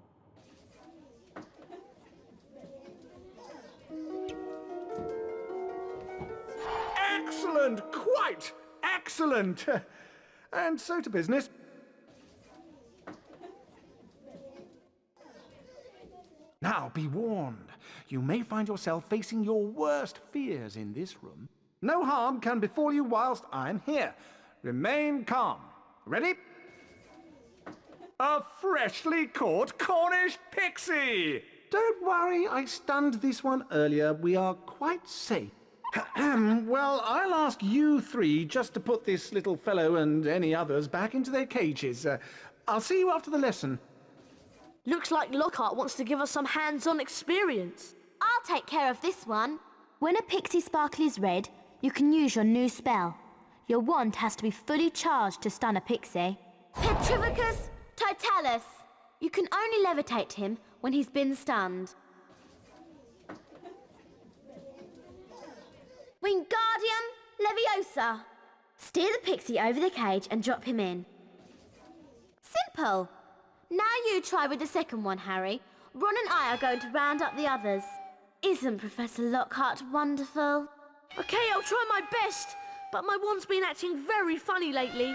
Excellent! Quite excellent! And so to business. Now be warned. You may find yourself facing your worst fears in this room. No harm can befall you whilst I'm here. Remain calm. Ready? A freshly caught Cornish pixie! Don't worry, I stunned this one earlier. We are quite safe. Well, I'll ask you 3 just to put this little fellow and any others back into their cages. I'll see you after the lesson. Looks like Lockhart wants to give us some hands-on experience. I'll take care of this one. When a pixie sparkle is red, you can use your new spell. Your wand has to be fully charged to stun a pixie. Petrificus Totalis. You can only levitate him when he's been stunned. Wingardium Leviosa. Steer the pixie over the cage and drop him in. Simple. Now you try with the second one, Harry. Ron and I are going to round up the others. Isn't Professor Lockhart wonderful? Okay, I'll try my best, but my wand's been acting very funny lately.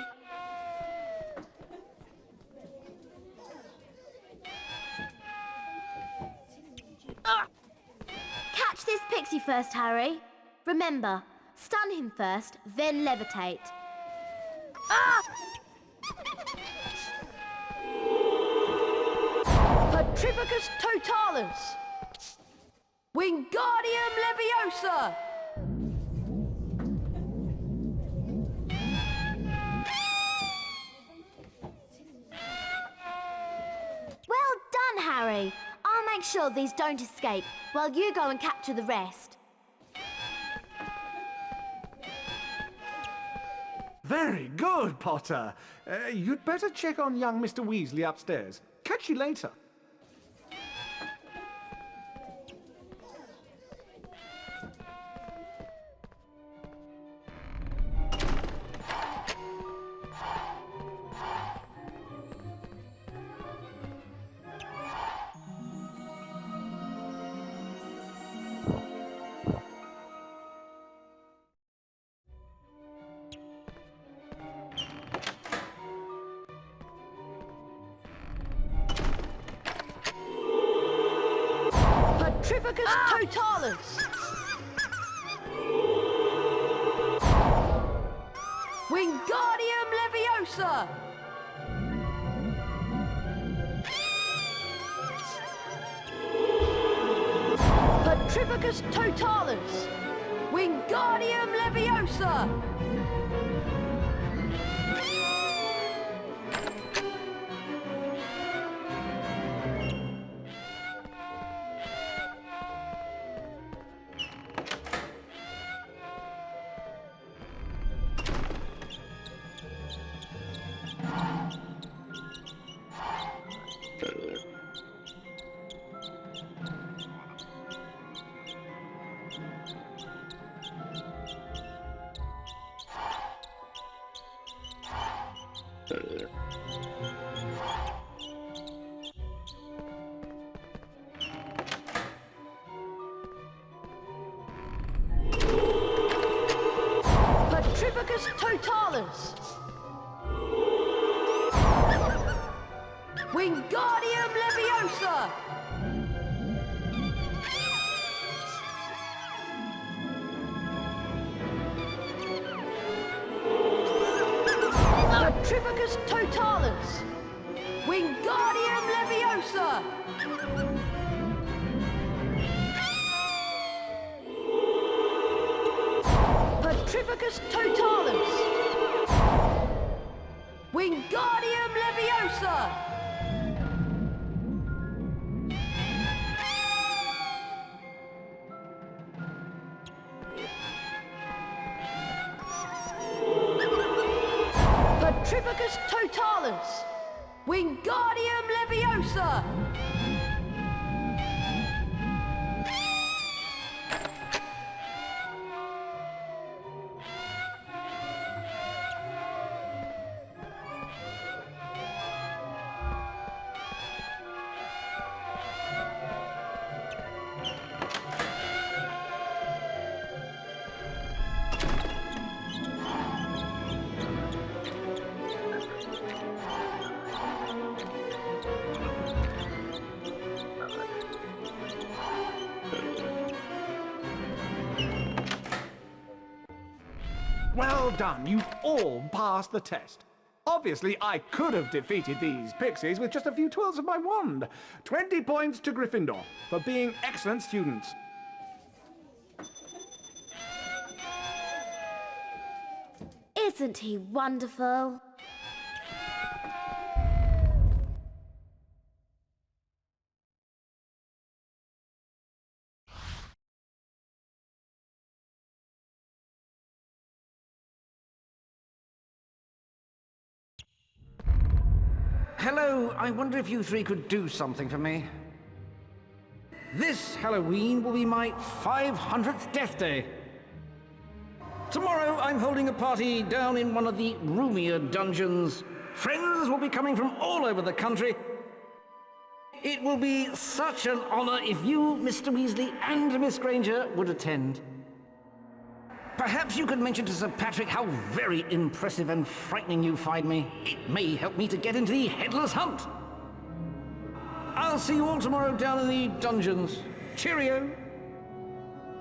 Catch this pixie first, Harry. Remember, stun him first, then levitate. Petrificus Totalus! Wingardium Leviosa! Well done, Harry. I'll make sure these don't escape while you go and capture the rest. Very good, Potter. You'd better check on young Mr. Weasley upstairs. Catch you later. Petrificus Totalus! Wingardium Leviosa! Petrificus Totalus! Wingardium Leviosa! Petrificus Totalus! Wingardium Leviosa! Petrificus Totalus! Wingardium Leviosa! Petrificus Totalus! Wingardium Leviosa! Petrificus Totalus! Wingardium Leviosa! Well done, you've all passed the test. Obviously, I could have defeated these pixies with just a few twirls of my wand. 20 points to Gryffindor for being excellent students. Isn't he wonderful? Hello, I wonder if you three could do something for me. This Halloween will be my 500th death day. Tomorrow I'm holding a party down in one of the roomier dungeons. Friends will be coming from all over the country. It will be such an honor if you, Mr. Weasley, and Miss Granger would attend. Perhaps you could mention to Sir Patrick how very impressive and frightening you find me. It may help me to get into the Headless hunt. I'll see you all tomorrow down in the dungeons. Cheerio.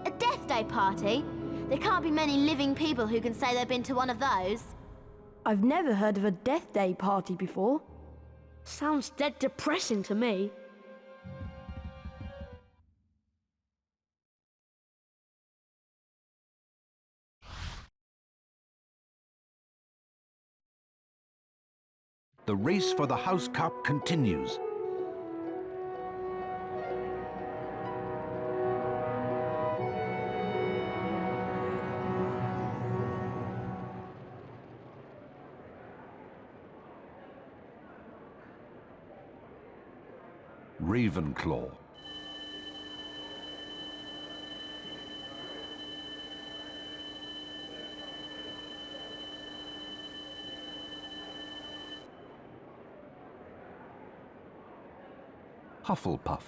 A death day party? There can't be many living people who can say they've been to one of those. I've never heard of a death day party before. Sounds dead depressing to me. The race for the House Cup continues. Ravenclaw. Hufflepuff.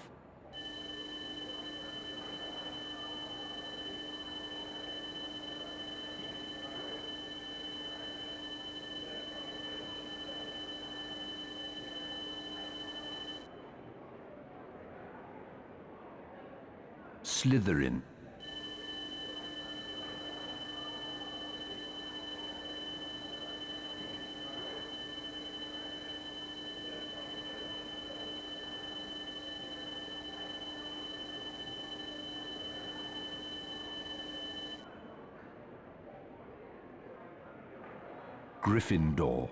Slytherin. Gryffindor.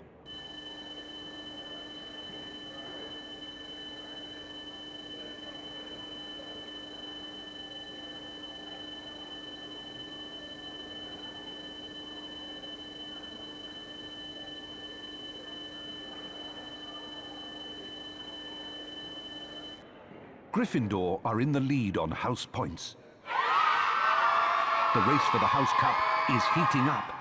Gryffindor are in the lead on house points. The race for the House Cup is heating up.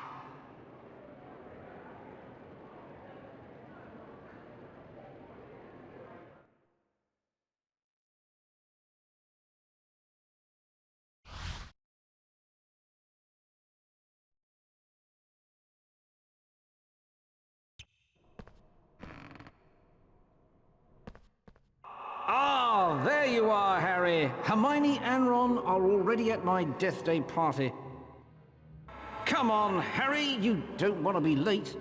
Ah, there you are, Harry. Hermione and Ron are already at my Death Day party. Come on, Harry, you don't want to be late.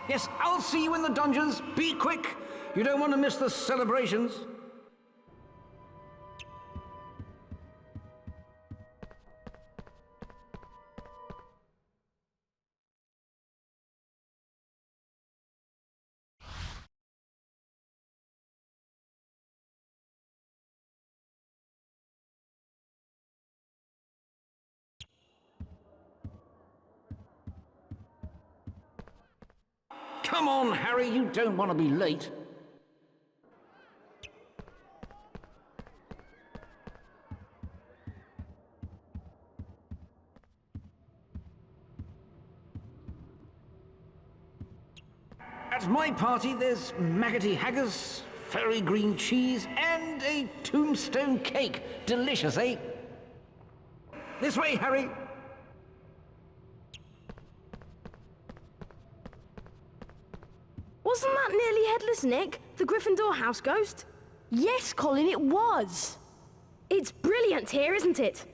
Yes, I'll see you in the dungeons. Be quick. You don't want to miss the celebrations. Come on, Harry, you don't want to be late. At my party, there's maggoty haggis, fairy green cheese, and a tombstone cake. Delicious, eh? This way, Harry. Wasn't that nearly Headless, Nick? The Gryffindor house ghost? Yes, Colin, it was. It's brilliant here, isn't it?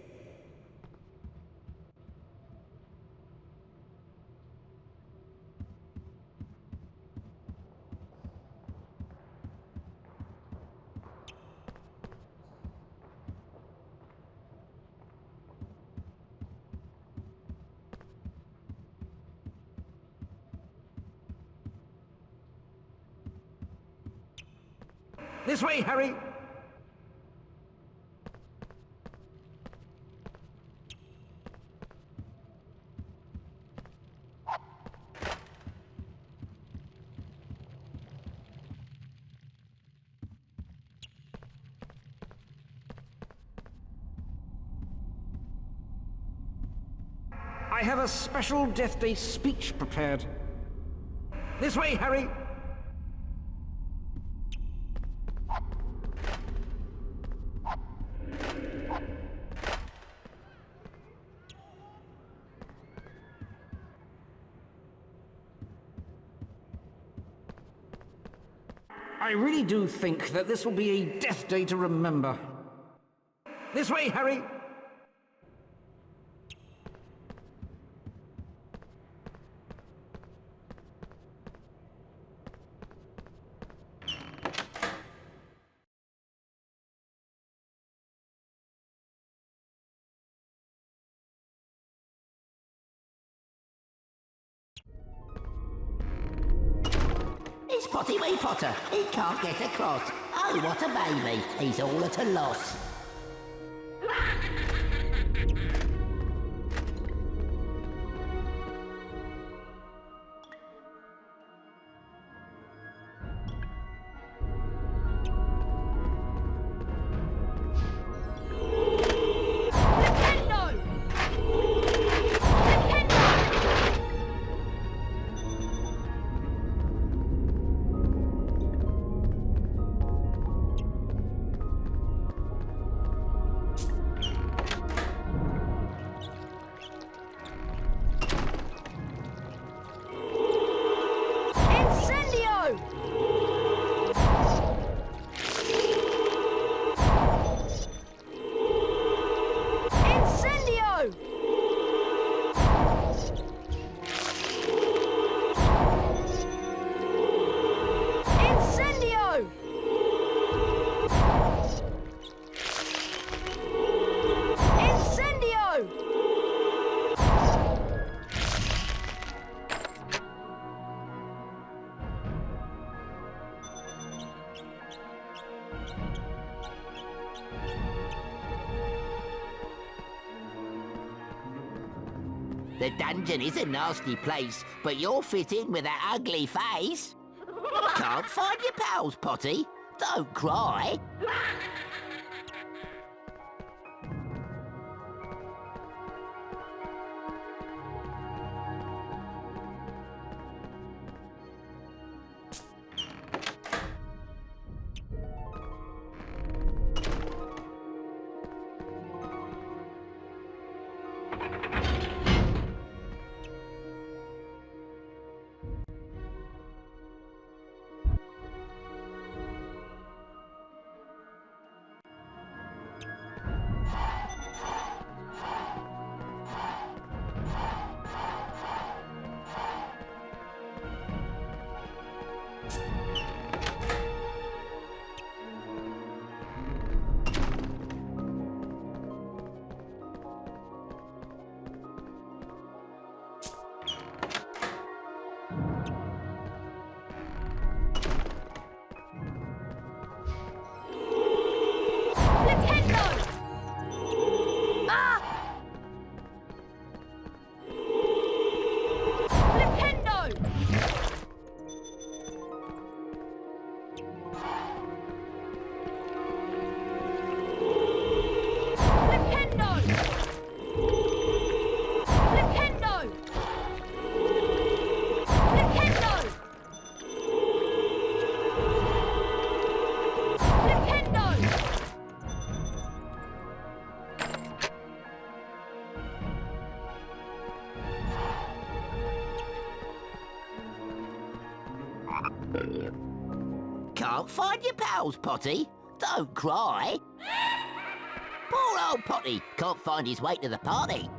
This way, Harry. I have a special Death Day speech prepared. This way, Harry. I really do think that this will be a Death Day to remember. This way, Harry! It's Potty Wee Potter. He can't get across. Oh, what a baby. He's all at a loss. The dungeon is a nasty place, but you'll fit in with that ugly face. Can't find your pals, Potty? Don't cry. Can't find your pals, Potty? Don't cry. Poor old Potty can't find his way to the party.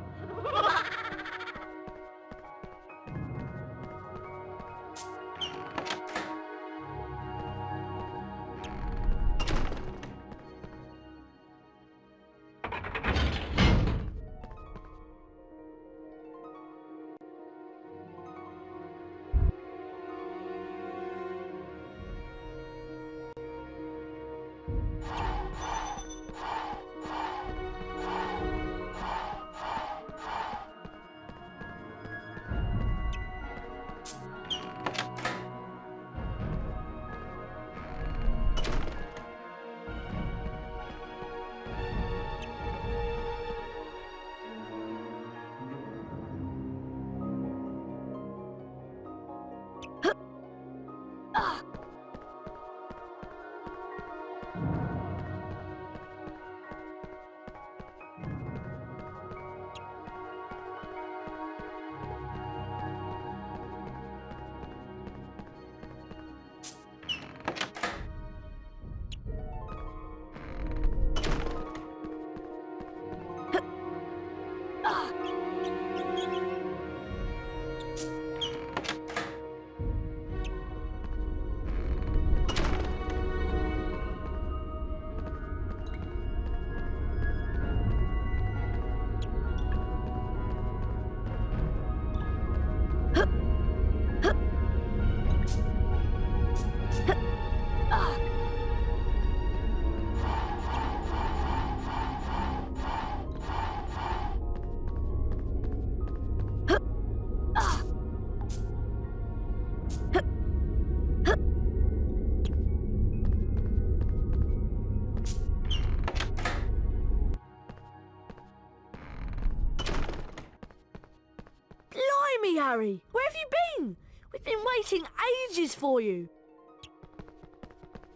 Hey, Harry! Where have you been? We've been waiting ages for you.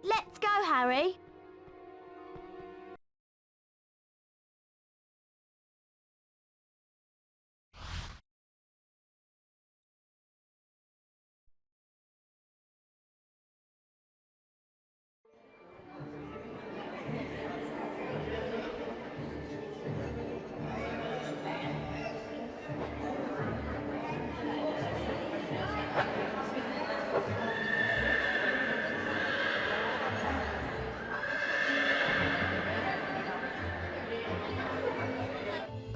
Let's go, Harry.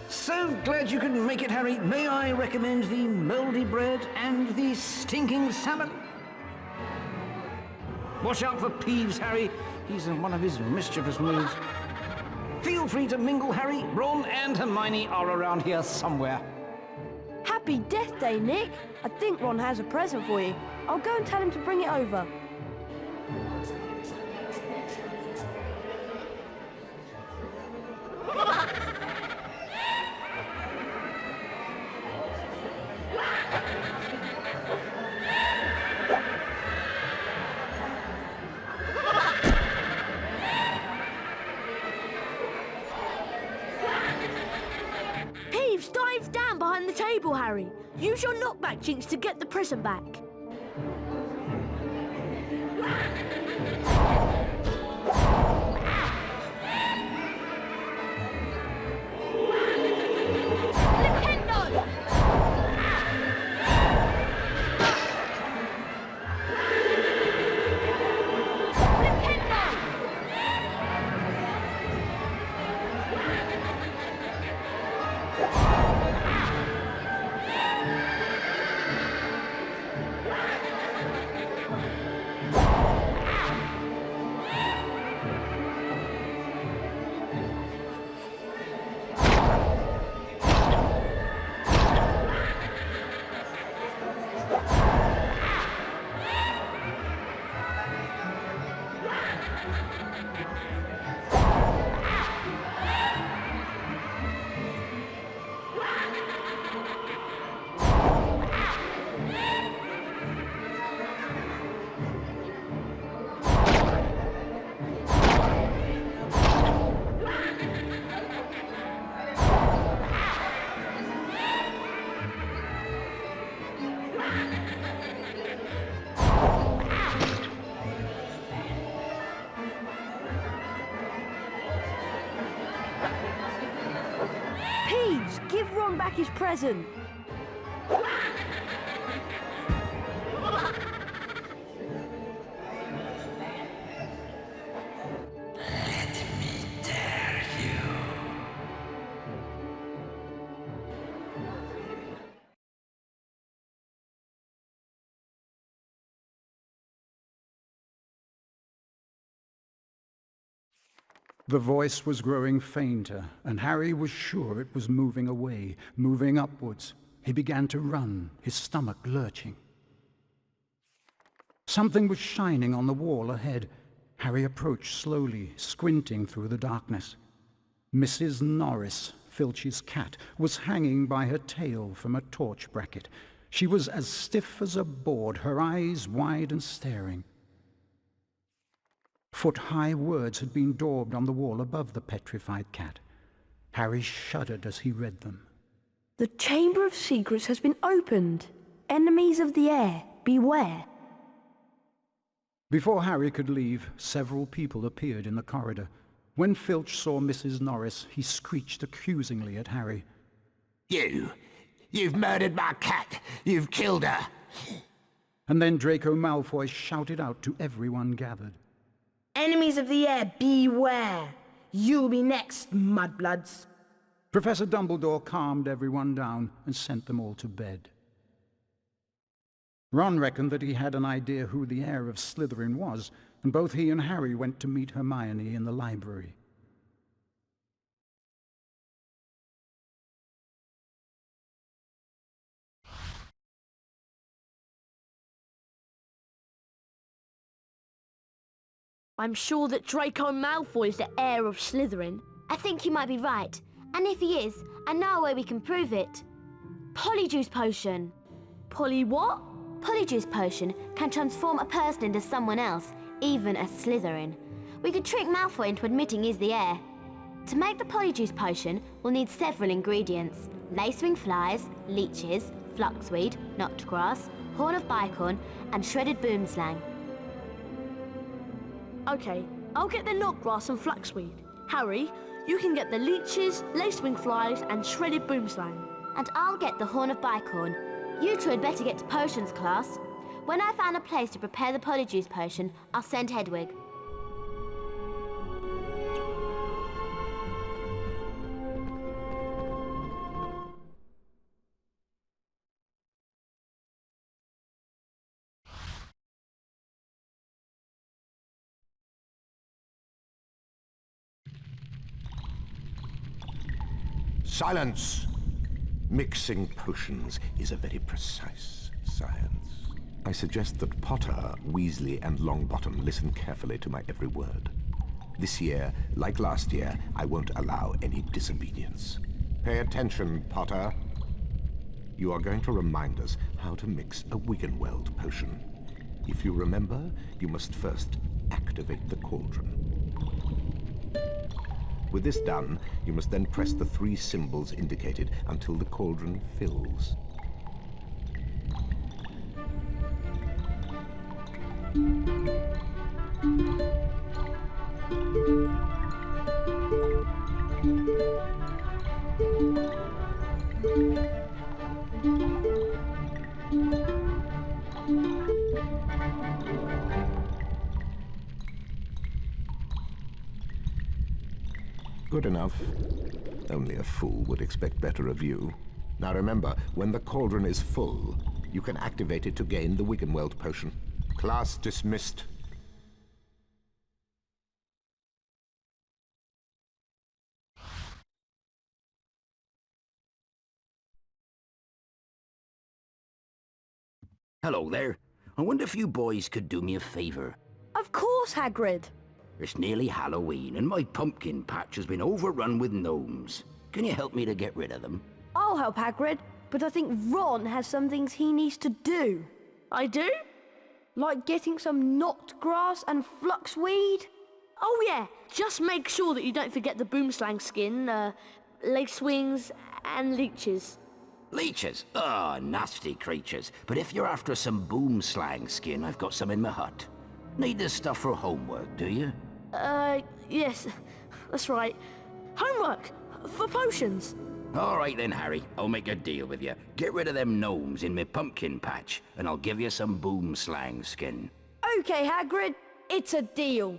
So glad you could make it, Harry. May I recommend the mouldy bread and the stinking salmon? Watch out for Peeves, Harry. He's in one of his mischievous moods. Feel free to mingle, Harry. Ron and Hermione are around here somewhere. Happy Death Day, Nick. I think Ron has a present for you. I'll go and tell him to bring it over. Peeves, dive down behind the table, Harry. Use your knockback jinx to get the prism back. Give Ron back his present. The voice was growing fainter, and Harry was sure it was moving away, moving upwards. He began to run, his stomach lurching. Something was shining on the wall ahead. Harry approached slowly, squinting through the darkness. Mrs. Norris, Filch's cat, was hanging by her tail from a torch bracket. She was as stiff as a board, her eyes wide and staring. Foot-high words had been daubed on the wall above the petrified cat. Harry shuddered as he read them. The Chamber of Secrets has been opened. Enemies of the air, beware. Before Harry could leave, several people appeared in the corridor. When Filch saw Mrs. Norris, he screeched accusingly at Harry. You've murdered my cat! You've killed her! And then Draco Malfoy shouted out to everyone gathered. Enemies of the air, beware! You'll be next, mudbloods. Professor Dumbledore calmed everyone down and sent them all to bed. Ron reckoned that he had an idea who the heir of Slytherin was, and both he and Harry went to meet Hermione in the library. I'm sure that Draco Malfoy is the heir of Slytherin. I think you might be right. And if he is, I know a way we can prove it. Polyjuice potion. Polly what? Polyjuice potion can transform a person into someone else, even a Slytherin. We could trick Malfoy into admitting he's the heir. To make the Polyjuice potion, we'll need several ingredients. Lacewing flies, leeches, fluxweed, knocked grass, horn of bicorn, and shredded boomslang. Okay, I'll get the knotgrass and flaxweed. Harry, you can get the leeches, lacewing flies, and shredded boomslang. And I'll get the horn of bicorn. You two had better get to potions class. When I found a place to prepare the Polyjuice potion, I'll send Hedwig. Silence! Mixing potions is a very precise science. I suggest that Potter, Weasley, and Longbottom listen carefully to my every word. This year, like last year, I won't allow any disobedience. Pay attention, Potter. You are going to remind us how to mix a Wiggenweld potion. If you remember, you must first activate the cauldron. With this done, you must then press the 3 symbols indicated until the cauldron fills. Good enough. Only a fool would expect better of you. Now remember, when the cauldron is full, you can activate it to gain the Wiggenweld potion. Class dismissed. Hello there. I wonder if you boys could do me a favor. Of course, Hagrid. It's nearly Halloween, and my pumpkin patch has been overrun with gnomes. Can you help me to get rid of them? I'll help Hagrid, but I think Ron has some things he needs to do. I do? Like getting some knot grass and fluxweed? Oh yeah, just make sure that you don't forget the boomslang skin, lacewings, and leeches. Leeches? Ah, nasty creatures. But if you're after some boomslang skin, I've got some in my hut. Need this stuff for homework, do you? Yes, that's right. Homework! For potions! All right then, Harry. I'll make a deal with you. Get rid of them gnomes in my pumpkin patch, and I'll give you some boomslang skin. Okay, Hagrid, it's a deal.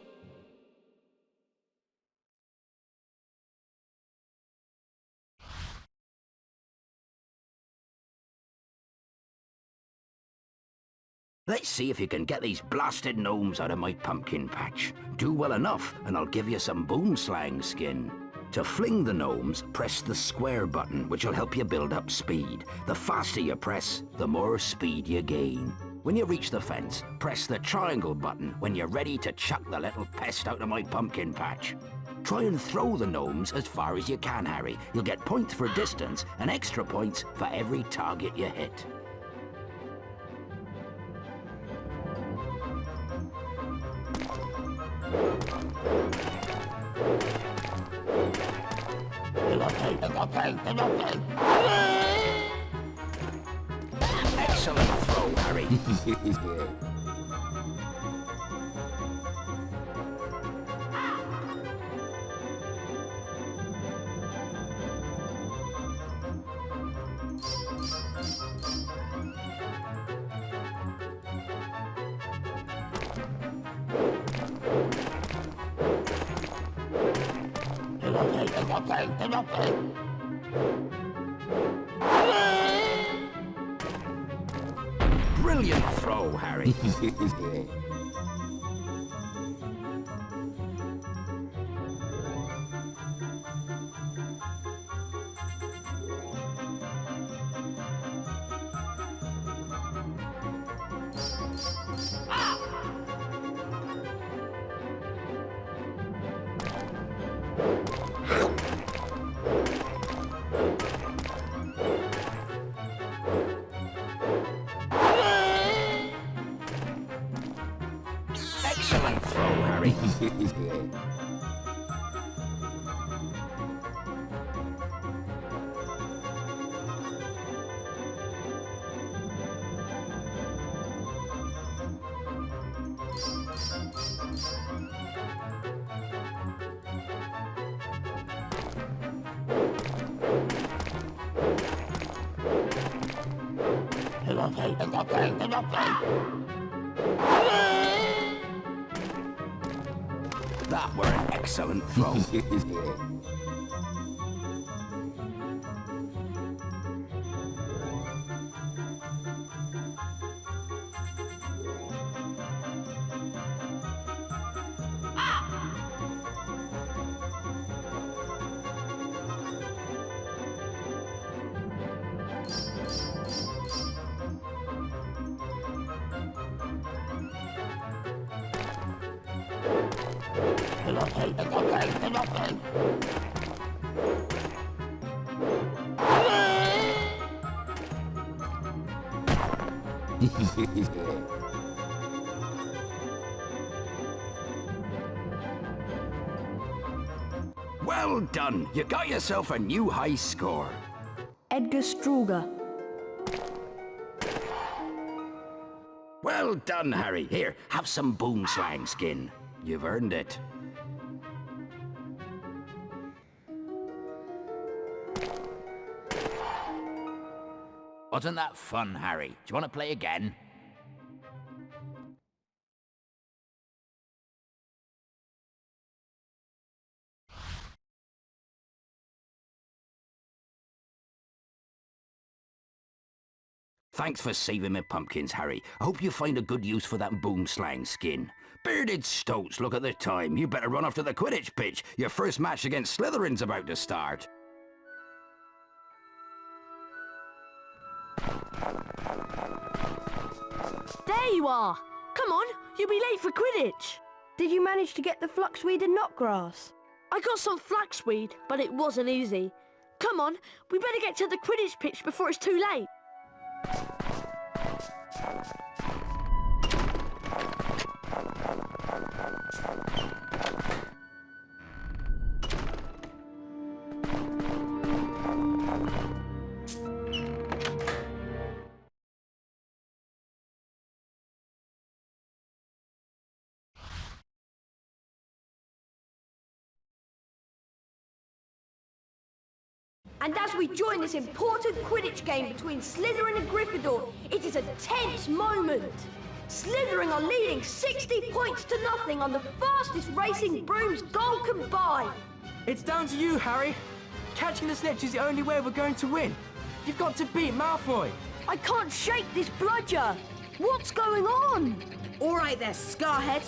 Let's see if you can get these blasted gnomes out of my pumpkin patch. Do well enough, and I'll give you some boomslang skin. To fling the gnomes, press the square button, which will help you build up speed. The faster you press, the more speed you gain. When you reach the fence, press the triangle button when you're ready to chuck the little pest out of my pumpkin patch. Try and throw the gnomes as far as you can, Harry. You'll get points for distance and extra points for every target you hit. Excellent throw, Harry. Brilliant throw, Harry. That were an excellent throw. Well done. You got yourself a new high score. Edgar Struger. Well done, Harry. Here, have some boomslang skin. You've earned it. Wasn't that fun, Harry? Do you want to play again? Thanks for saving me pumpkins, Harry. I hope you find a good use for that boomslang skin. Bearded stoats, look at the time. You better run off to the Quidditch pitch. Your first match against Slytherin's about to start. There you are! Come on, you'll be late for Quidditch. Did you manage to get the fluxweed and knotgrass? I got some flaxweed, but it wasn't easy. Come on, we better get to the Quidditch pitch before it's too late. And as we join this important Quidditch game between Slytherin and Gryffindor, it is a tense moment. Slytherin are leading 60 points to nothing on the fastest racing brooms goal can buy. It's down to you, Harry. Catching the snitch is the only way we're going to win. You've got to beat Malfoy. I can't shake this bludger. What's going on? All right there, Scarhead.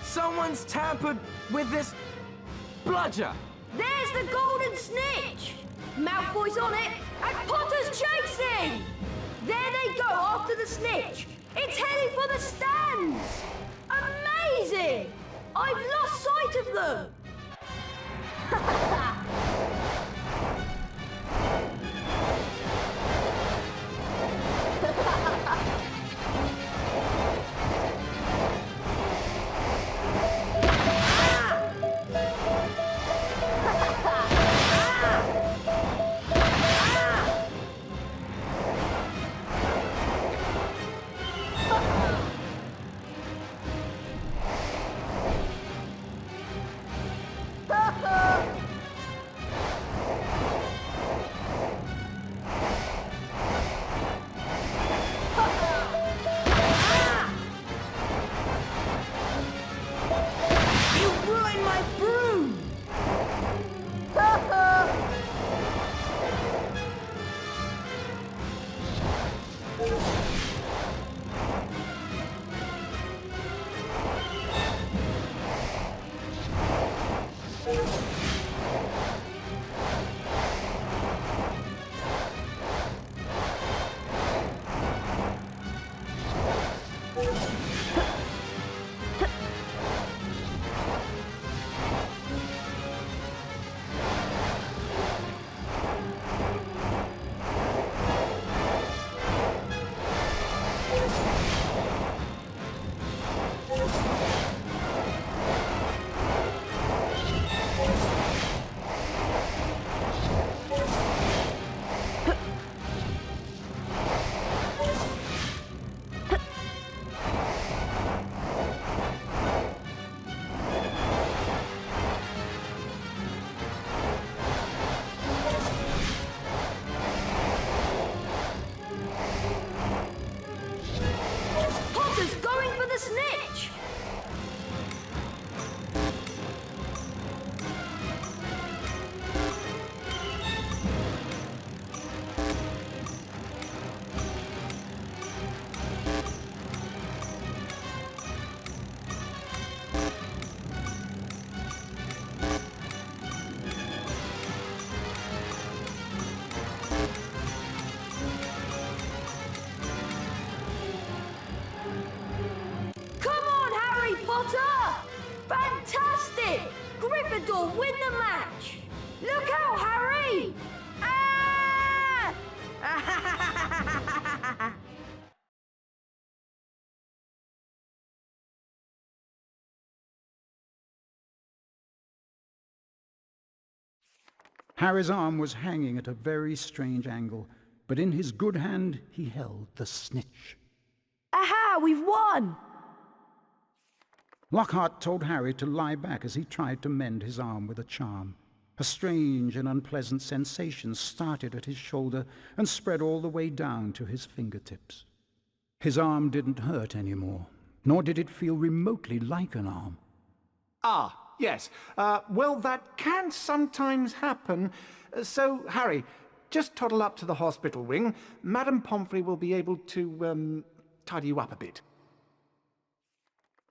Someone's tampered with this bludger. There's the golden snitch. Malfoy's on it, and Potter's chasing! There they go after the snitch. It's heading for the stands! Amazing! I've lost sight of them! win the match! Look out, Harry! Ah! Harry's arm was hanging at a very strange angle, but in his good hand he held the snitch. Aha! We've won! Lockhart told Harry to lie back as he tried to mend his arm with a charm. A strange and unpleasant sensation started at his shoulder and spread all the way down to his fingertips. His arm didn't hurt anymore, nor did it feel remotely like an arm. Ah, yes. Well, that can sometimes happen. So, Harry, just toddle up to the hospital wing. Madame Pomfrey will be able to, tidy you up a bit.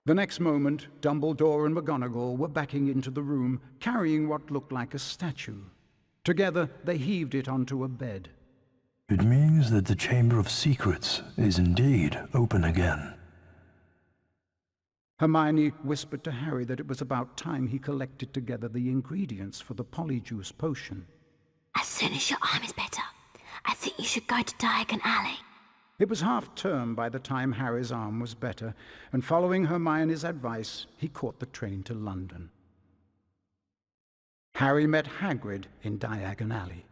The next moment, Dumbledore and McGonagall were backing into the room, carrying what looked like a statue. Together, they heaved it onto a bed. It means that the Chamber of Secrets is indeed open again. Hermione whispered to Harry that it was about time he collected together the ingredients for the Polyjuice potion. As soon as your arm is better, I think you should go to Diagon Alley. It was half-term by the time Harry's arm was better, and following Hermione's advice, he caught the train to London. Harry met Hagrid in Diagon Alley.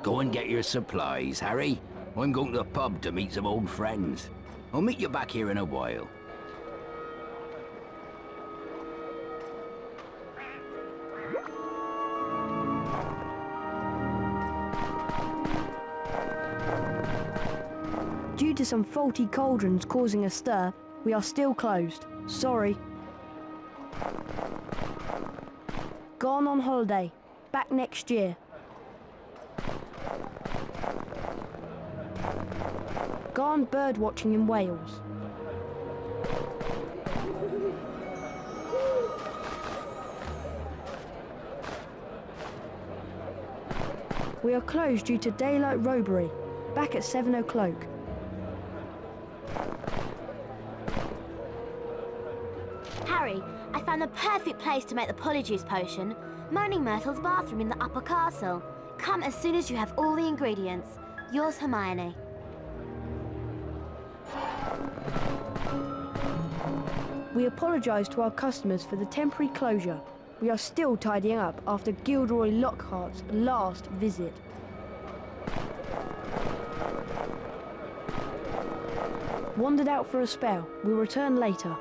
Go and get your supplies, Harry. I'm going to the pub to meet some old friends. I'll meet you back here in a while. Due to some faulty cauldrons causing a stir, we are still closed. Sorry. Gone on holiday. Back next year. Gone bird watching in Wales. We are closed due to daylight robbery. Back at 7 o'clock. Harry, I found the perfect place to make the Polyjuice potion. Moaning Myrtle's bathroom in the upper castle. Come as soon as you have all the ingredients. Yours, Hermione. We apologise to our customers for the temporary closure. We are still tidying up after Gilderoy Lockhart's last visit. Wandered out for a spell. We'll return later.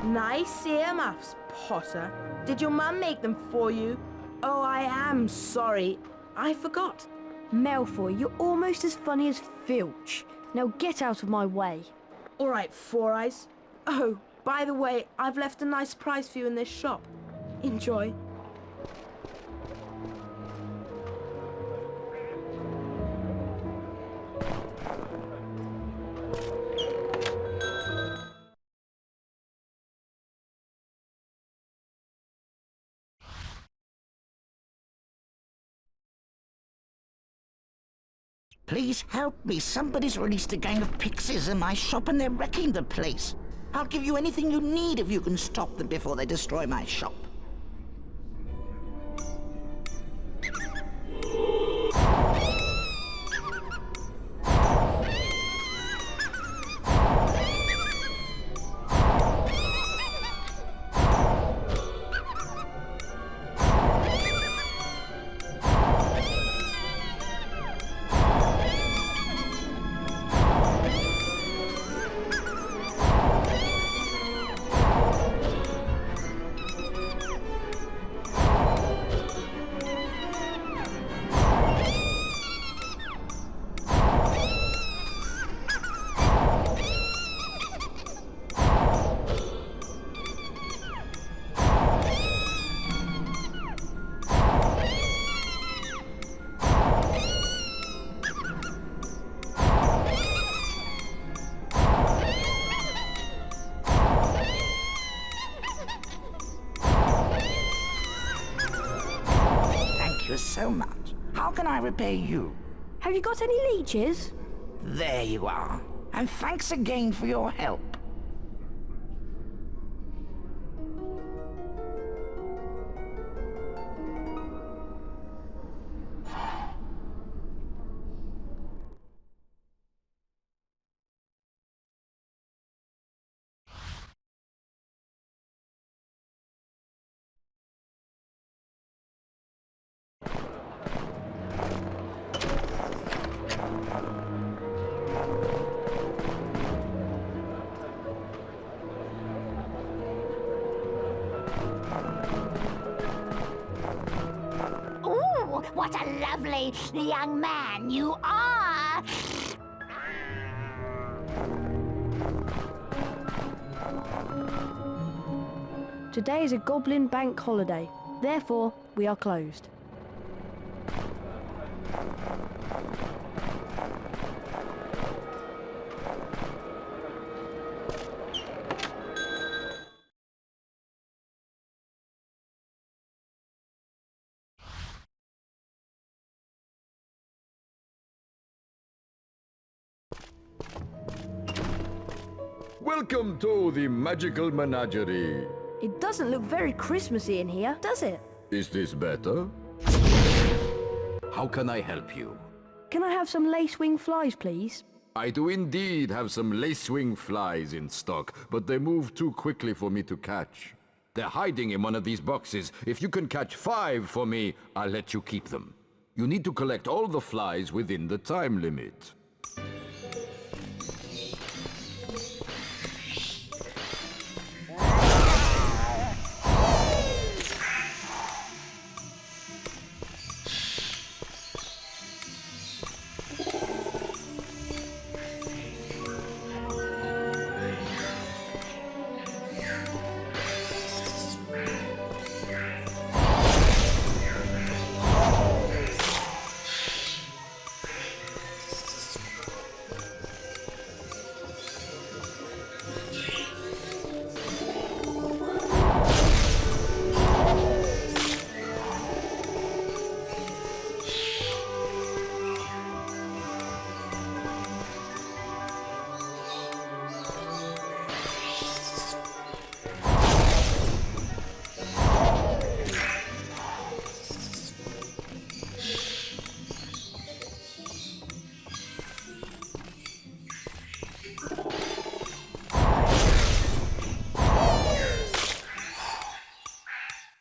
Nice earmuffs, Potter. Did your mum make them for you? Oh, I am sorry. I forgot. Malfoy, you're almost as funny as Filch. Now get out of my way. All right, Four Eyes. Oh, by the way, I've left a nice prize for you in this shop. Enjoy. Please help me. Somebody's released a gang of pixies in my shop and they're wrecking the place. I'll give you anything you need if you can stop them before they destroy my shop. How can I repay you? Have you got any leeches? There you are. And thanks again for your help. Ooh, what a lovely young man you are! Today is a Goblin Bank holiday. Therefore, we are closed. Welcome to the magical menagerie. It doesn't look very Christmassy in here, does it? Is this better? How can I help you? Can I have some lace-wing flies, please? I do indeed have some lacewing flies in stock, but they move too quickly for me to catch. They're hiding in one of these boxes. If you can catch 5 for me, I'll let you keep them. You need to collect all the flies within the time limit.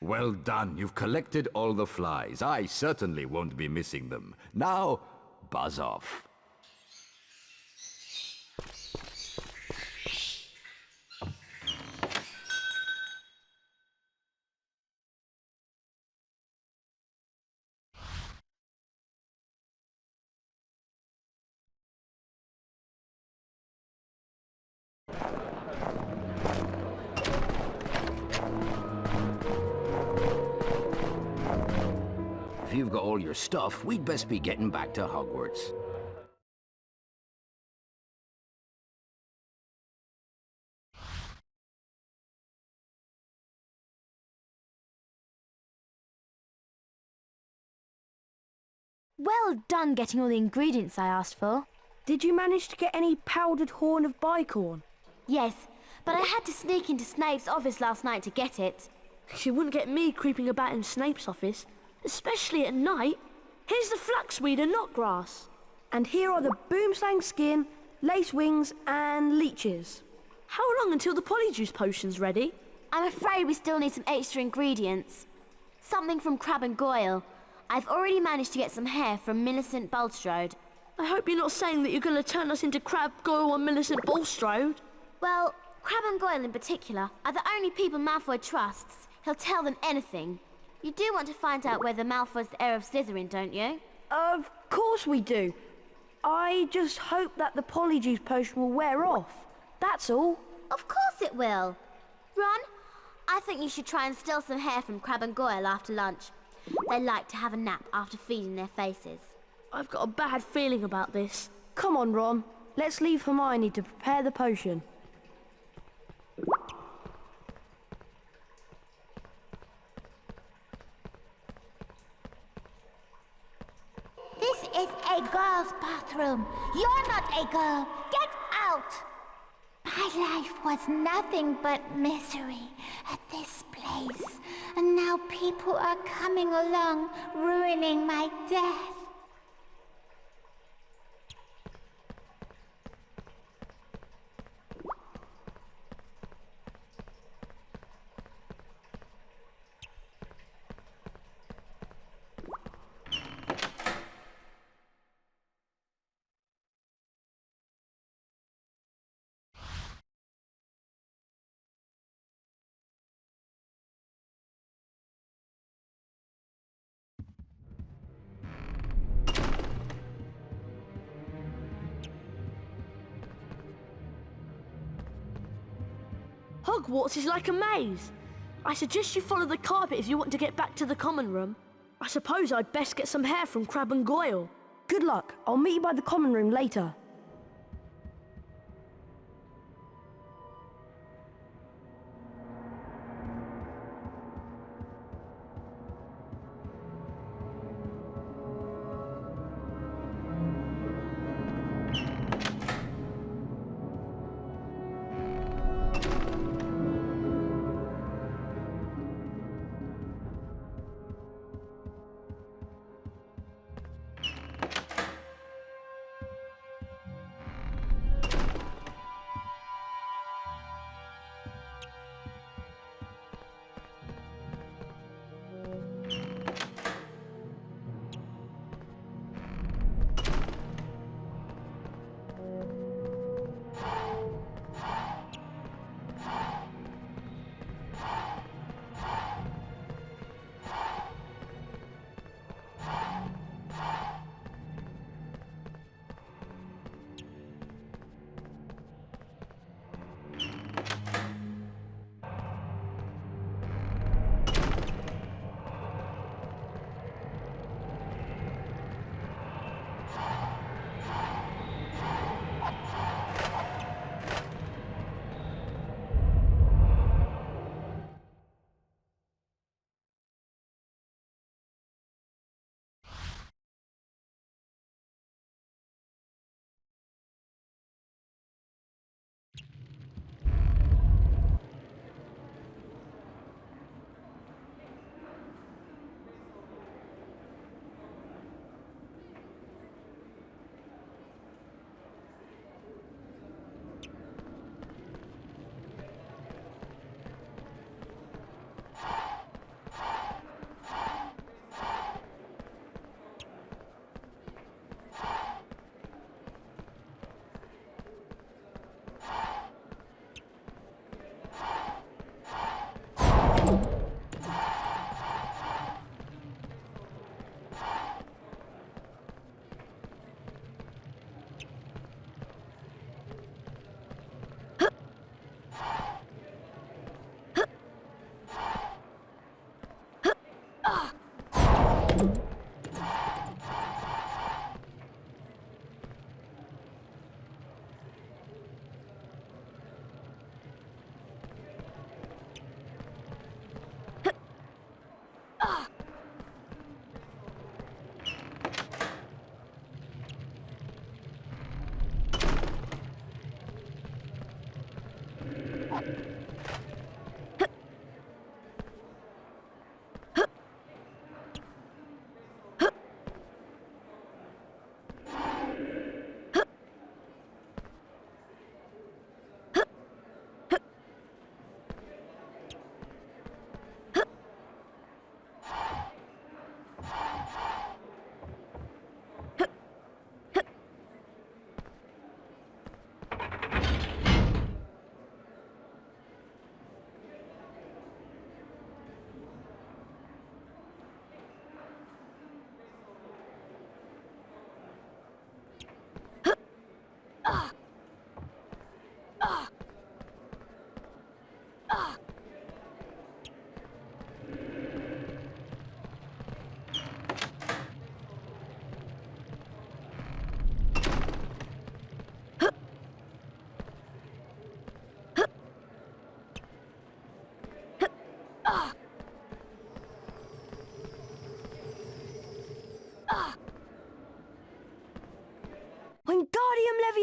Well done, you've collected all the flies. I certainly won't be missing them. Now, buzz off. If you've got all your stuff, we'd best be getting back to Hogwarts. Well done getting all the ingredients I asked for. Did you manage to get any powdered horn of bicorn? Yes, but I had to sneak into Snape's office last night to get it. She wouldn't get me creeping about in Snape's office, especially at night. Here's the flaxweed and knotgrass. And here are the boomslang skin, lace wings and leeches. How long until the polyjuice potion's ready? I'm afraid we still need some extra ingredients. Something from Crab and Goyle. I've already managed to get some hair from Millicent Bulstrode. I hope you're not saying that you're going to turn us into Crab, Goyle and Millicent Bulstrode. Well, Crab and Goyle in particular are the only people Malfoy trusts. He'll tell them anything. You do want to find out whether Malfoy's the heir of Slytherin, don't you? Of course we do. I just hope that the Polyjuice potion will wear off. That's all. Of course it will. Ron, I think you should try and steal some hair from Crab and Goyle after lunch. They like to have a nap after feeding their faces. I've got a bad feeling about this. Come on, Ron. Let's leave Hermione to prepare the potion. a girl's bathroom. You're not a girl. Get out! My life was nothing but misery at this place. And now people are coming along, ruining my death. Hogwarts is like a maze. I suggest you follow the carpet if you want to get back to the common room. I suppose I'd best get some hair from Crab and Goyle. Good luck. I'll meet you by the common room later.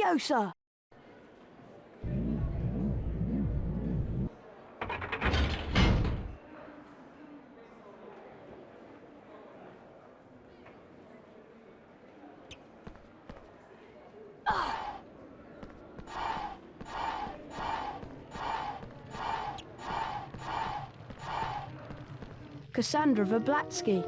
Leviosa! Cassandra Verblatsky.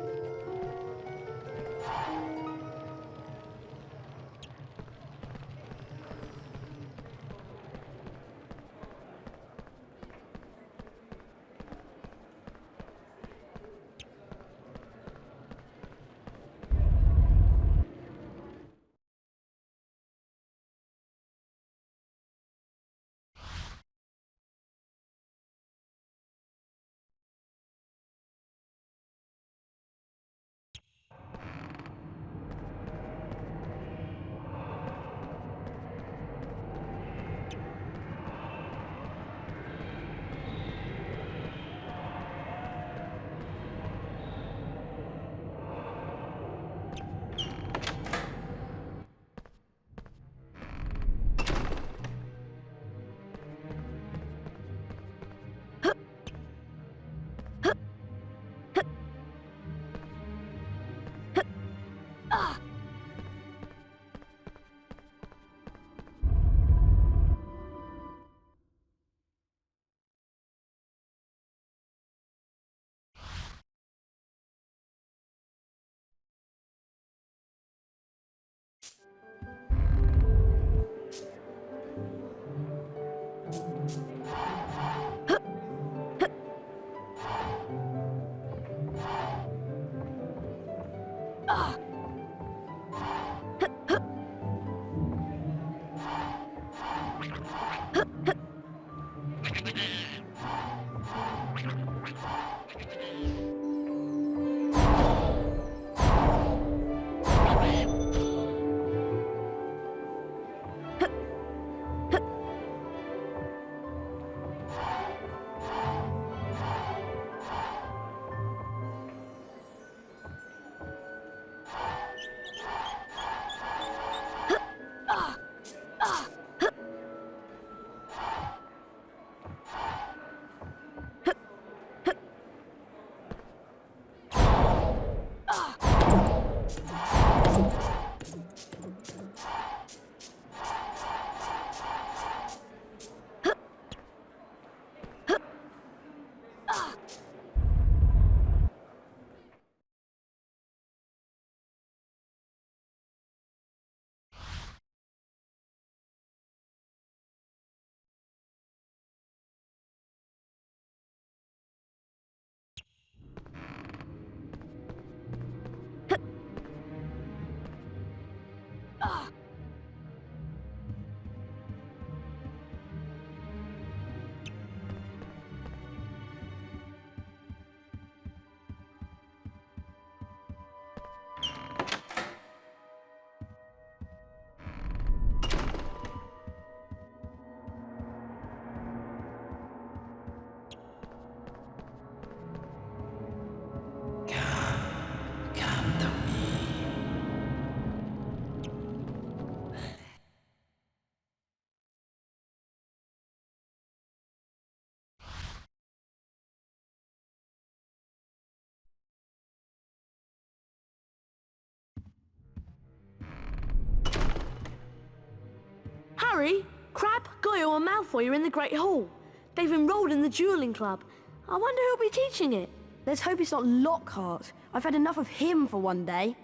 Harry, Crabbe, Goyle and Malfoy are in the Great Hall. They've enrolled in the Dueling Club. I wonder who'll be teaching it. Let's hope it's not Lockhart. I've had enough of him for one day.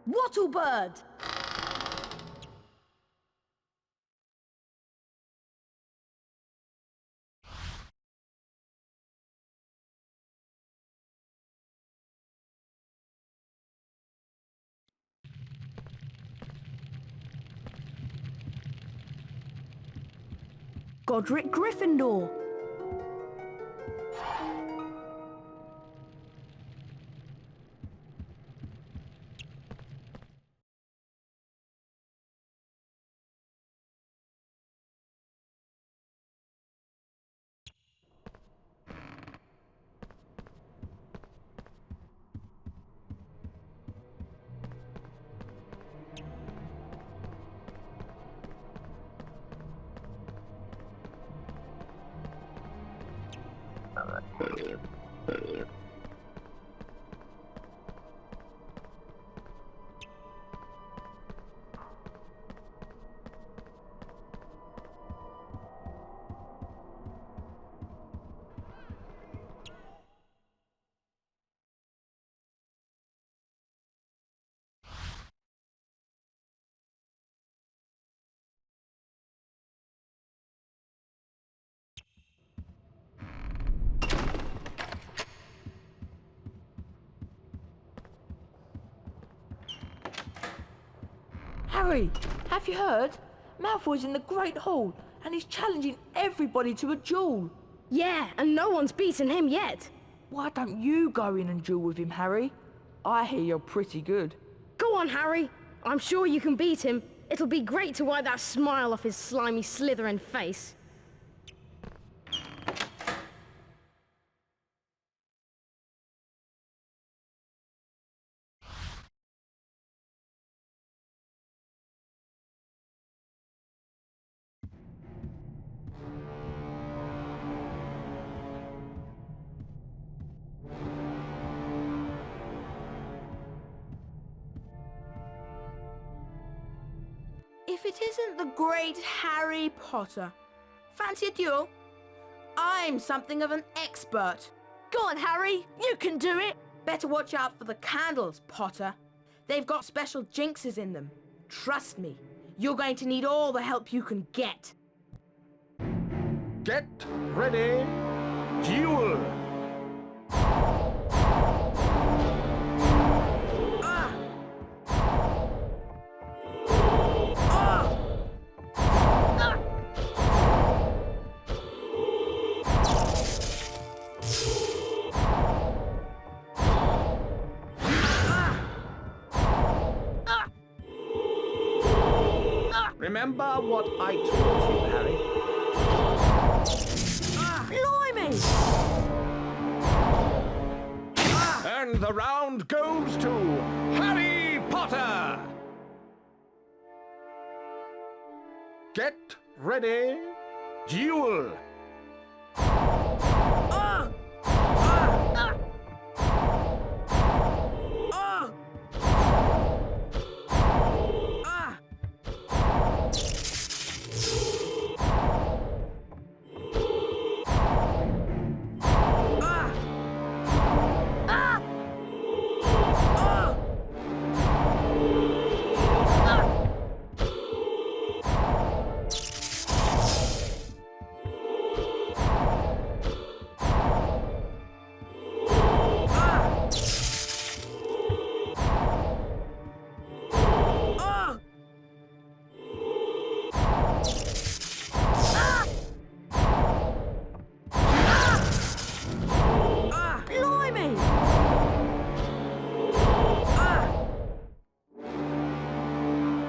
Wattlebird! Godric Gryffindor. Harry, have you heard? Malfoy's in the Great Hall and he's challenging everybody to a duel. Yeah, and no one's beaten him yet. Why don't you go in and duel with him, Harry? I hear you're pretty good. Go on, Harry. I'm sure you can beat him. It'll be great to wipe that smile off his slimy Slytherin face. If it isn't the great Harry Potter. Fancy a duel? I'm something of an expert. Go on, Harry. You can do it. Better watch out for the candles, Potter. They've got special jinxes in them. Trust me, you're going to need all the help you can get. Get ready. Duel. Remember what I taught you, Harry. Blimey! And the round goes to Harry Potter! Get ready, duel!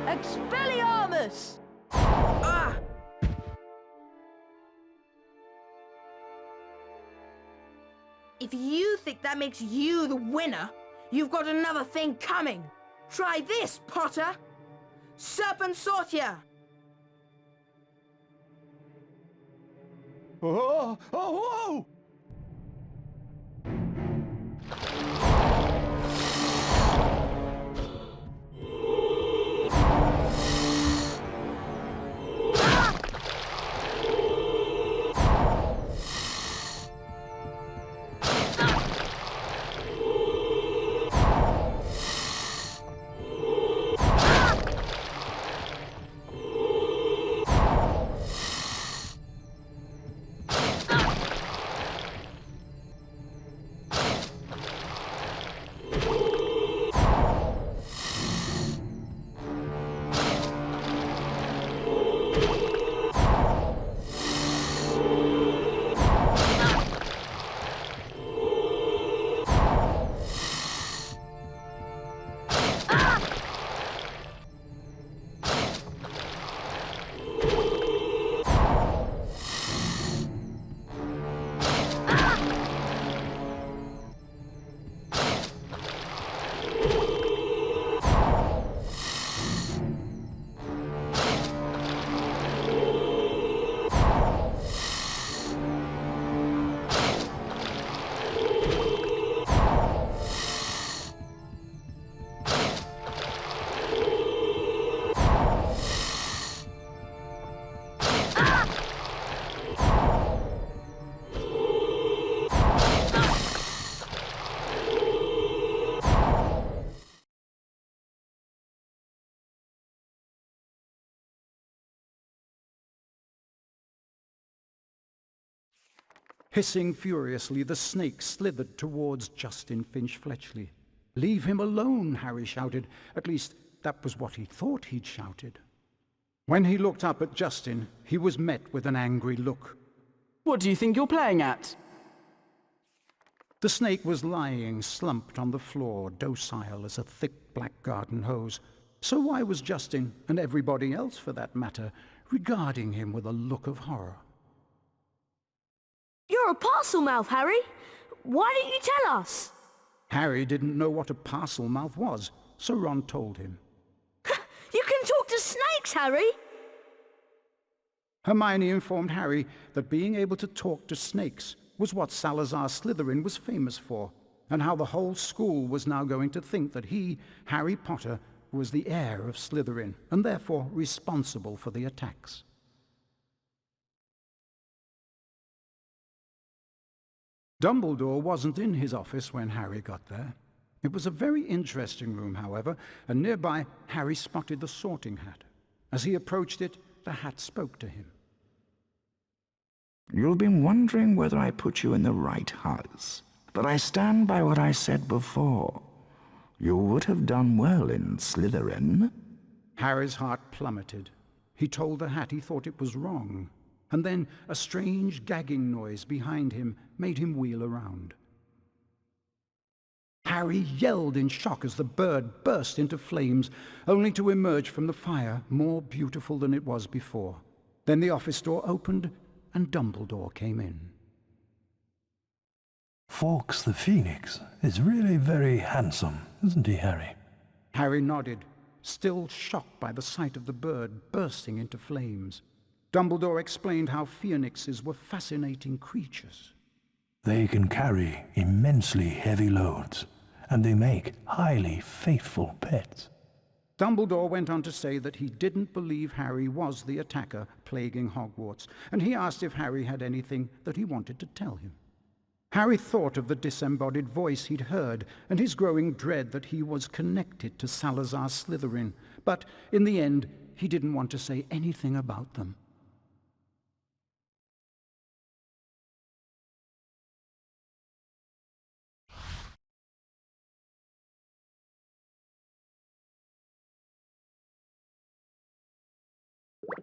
Expelliarmus! If you think that makes you the winner, you've got another thing coming. Try this, Potter. Serpent Sortia. Oh, oh, oh! Hissing furiously, the snake slithered towards Justin Finch-Fletchley. "Leave him alone," Harry shouted. At least, that was what he thought he'd shouted. When he looked up at Justin, he was met with an angry look. "What do you think you're playing at?" The snake was lying slumped on the floor, docile as a thick black garden hose. So why was Justin, and everybody else for that matter, regarding him with a look of horror? You're a parcel mouth, Harry. Why didn't you tell us? Harry didn't know what a parcel mouth was, so Ron told him. You can talk to snakes, Harry! Hermione informed Harry that being able to talk to snakes was what Salazar Slytherin was famous for, and how the whole school was now going to think that he, Harry Potter, was the heir of Slytherin, and therefore responsible for the attacks. Dumbledore wasn't in his office when Harry got there. It was a very interesting room, however, and nearby Harry spotted the sorting hat. As he approached it, the hat spoke to him. You've been wondering whether I put you in the right house, but I stand by what I said before. You would have done well in Slytherin. Harry's heart plummeted. He told the hat he thought it was wrong, and then a strange gagging noise behind him made him wheel around. Harry yelled in shock as the bird burst into flames, only to emerge from the fire more beautiful than it was before. Then the office door opened, and Dumbledore came in. Fawkes the Phoenix is really very handsome, isn't he, Harry? Harry nodded, still shocked by the sight of the bird bursting into flames. Dumbledore explained how phoenixes were fascinating creatures. They can carry immensely heavy loads, and they make highly faithful pets. Dumbledore went on to say that he didn't believe Harry was the attacker plaguing Hogwarts, and he asked if Harry had anything that he wanted to tell him. Harry thought of the disembodied voice he'd heard, and his growing dread that he was connected to Salazar Slytherin, but in the end, he didn't want to say anything about them.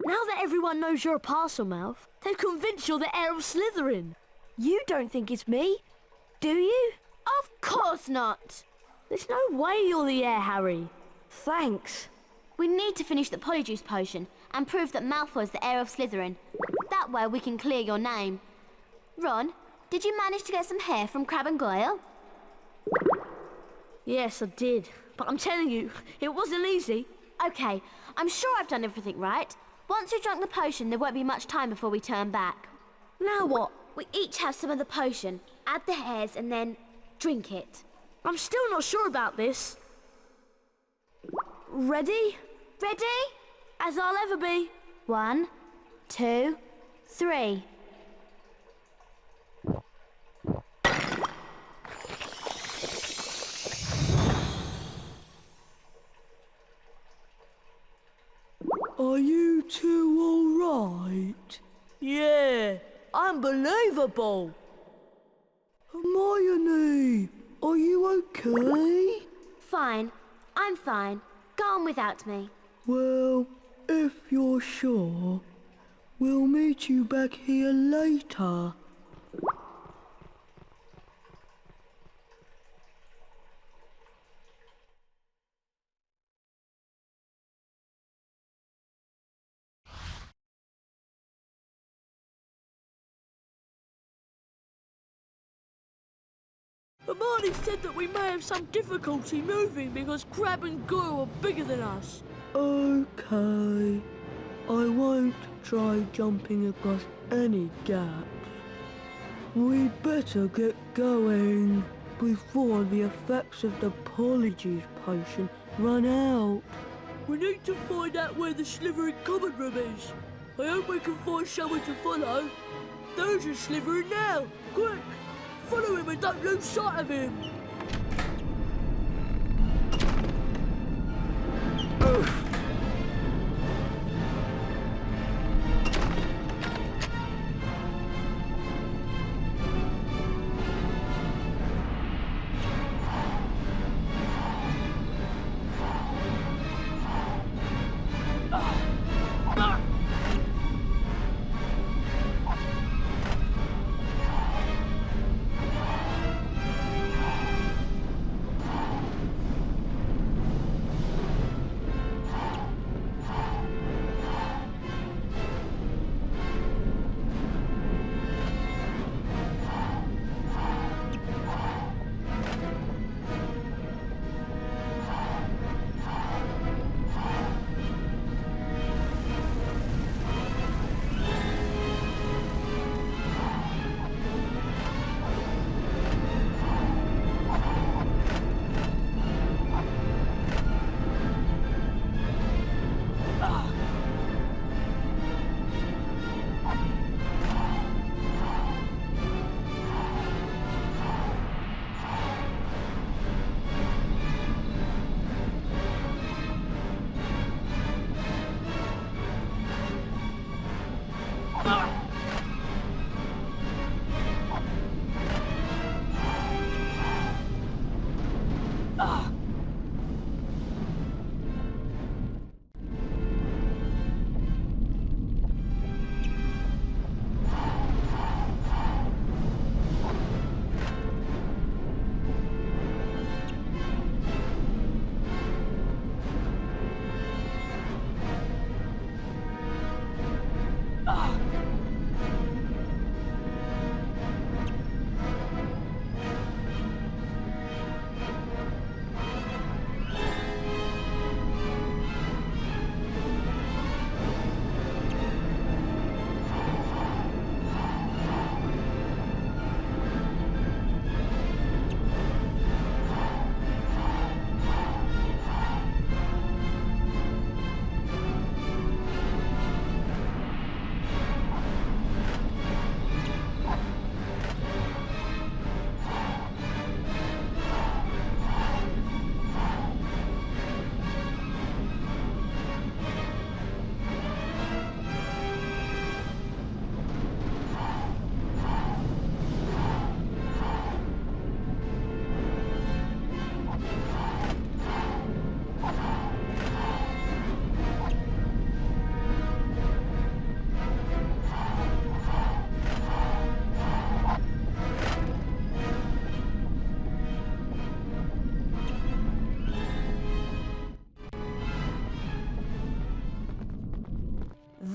Now that everyone knows you're a parcel mouth, they've convinced you're the heir of Slytherin. You don't think it's me, do you? Of course not. There's no way you're the heir, Harry. Thanks. We need to finish the Polyjuice potion and prove that Malfoy's the heir of Slytherin. That way we can clear your name. Ron, did you manage to get some hair from Crabbe and Goyle? Yes, I did. But I'm telling you, it wasn't easy. Okay, I'm sure I've done everything right. Once you've drunk the potion, there won't be much time before we turn back. Now what? We each have some of the potion, add the hairs, and then drink it. I'm still not sure about this. Ready? Ready? As I'll ever be. 1, 2, 3. Are you two all right? Yeah, unbelievable. Hermione, are you okay? Fine. I'm fine. Go on without me. Well, if you're sure, we'll meet you back here later. Hermione said that we may have some difficulty moving because Crabbe and Goyle are bigger than us. Okay. I won't try jumping across any gaps. We'd better get going before the effects of the Polyjuice potion run out. We need to find out where the Slytherin common room is. I hope we can find someone to follow. There's a Slytherin now. Quick! Follow him and don't lose sight of him!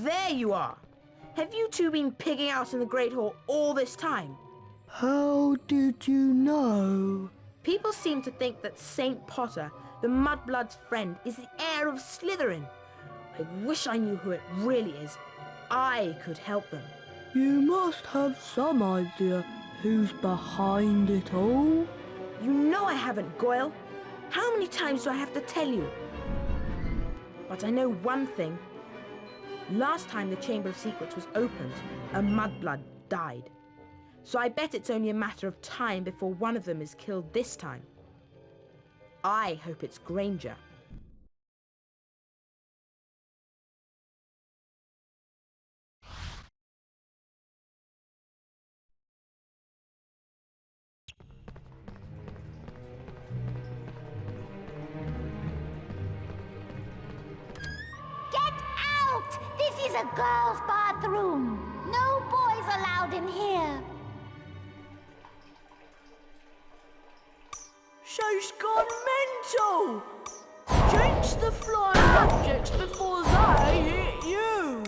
there you are. Have you two been pigging out in the Great Hall all this time? How did you know? People seem to think that St. Potter, the Mudblood's friend, is the heir of Slytherin. I wish I knew who it really is. I could help them. You must have some idea who's behind it all. You know I haven't, Goyle. How many times do I have to tell you? But I know one thing. Last time the Chamber of Secrets was opened, a Mudblood died. So I bet it's only a matter of time before one of them is killed this time. I hope it's Granger. Get out! This is a girls' bathroom. No boys allowed in here. She's gone mental! Jinx the flying objects before they hit you!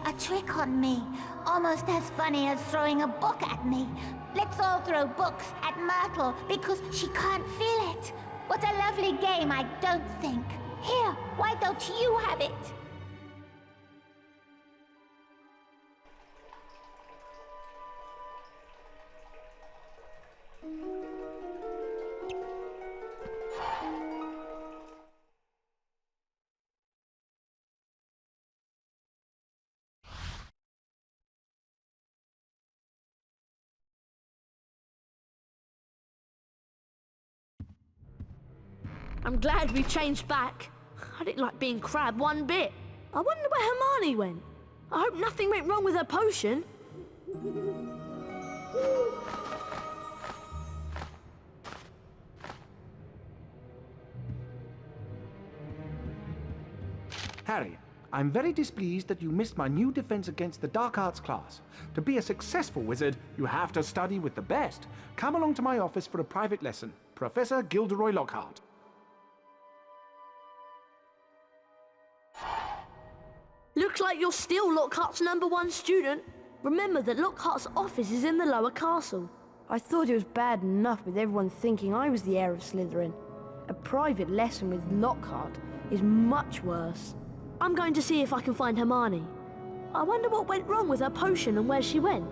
A trick on me. Almost as funny as throwing a book at me. Let's all throw books at Myrtle because she can't feel it. What a lovely game, I don't think. Here, why don't you have it? I'm glad we changed back. I didn't like being Crab one bit. I wonder where Hermione went. I hope nothing went wrong with her potion. Harry, I'm very displeased that you missed my new defense against the dark arts class. To be a successful wizard, you have to study with the best. Come along to my office for a private lesson. Professor Gilderoy Lockhart. Looks like you're still Lockhart's #1 student. Remember that Lockhart's office is in the lower castle. I thought it was bad enough with everyone thinking I was the heir of Slytherin. A private lesson with Lockhart is much worse. I'm going to see if I can find Hermione. I wonder what went wrong with her potion and where she went.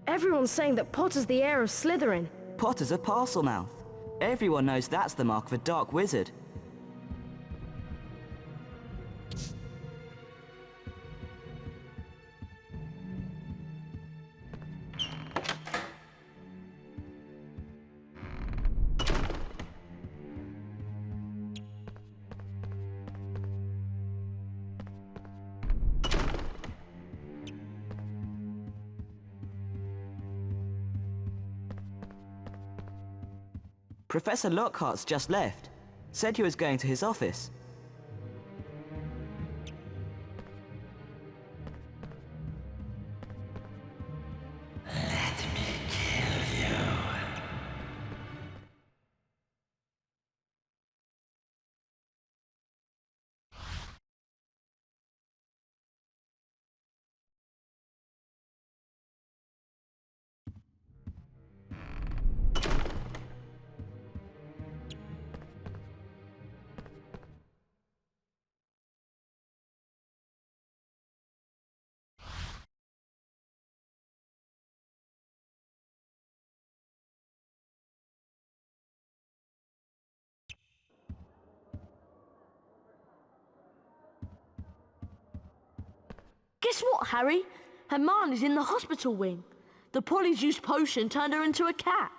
Everyone's saying that Potter's the heir of Slytherin. Potter's a Parselmouth. Everyone knows that's the mark of a dark wizard. Professor Lockhart's just left. Said he was going to his office. Guess what, Harry? Hermione's in the hospital wing. The Polyjuice potion turned her into a cat.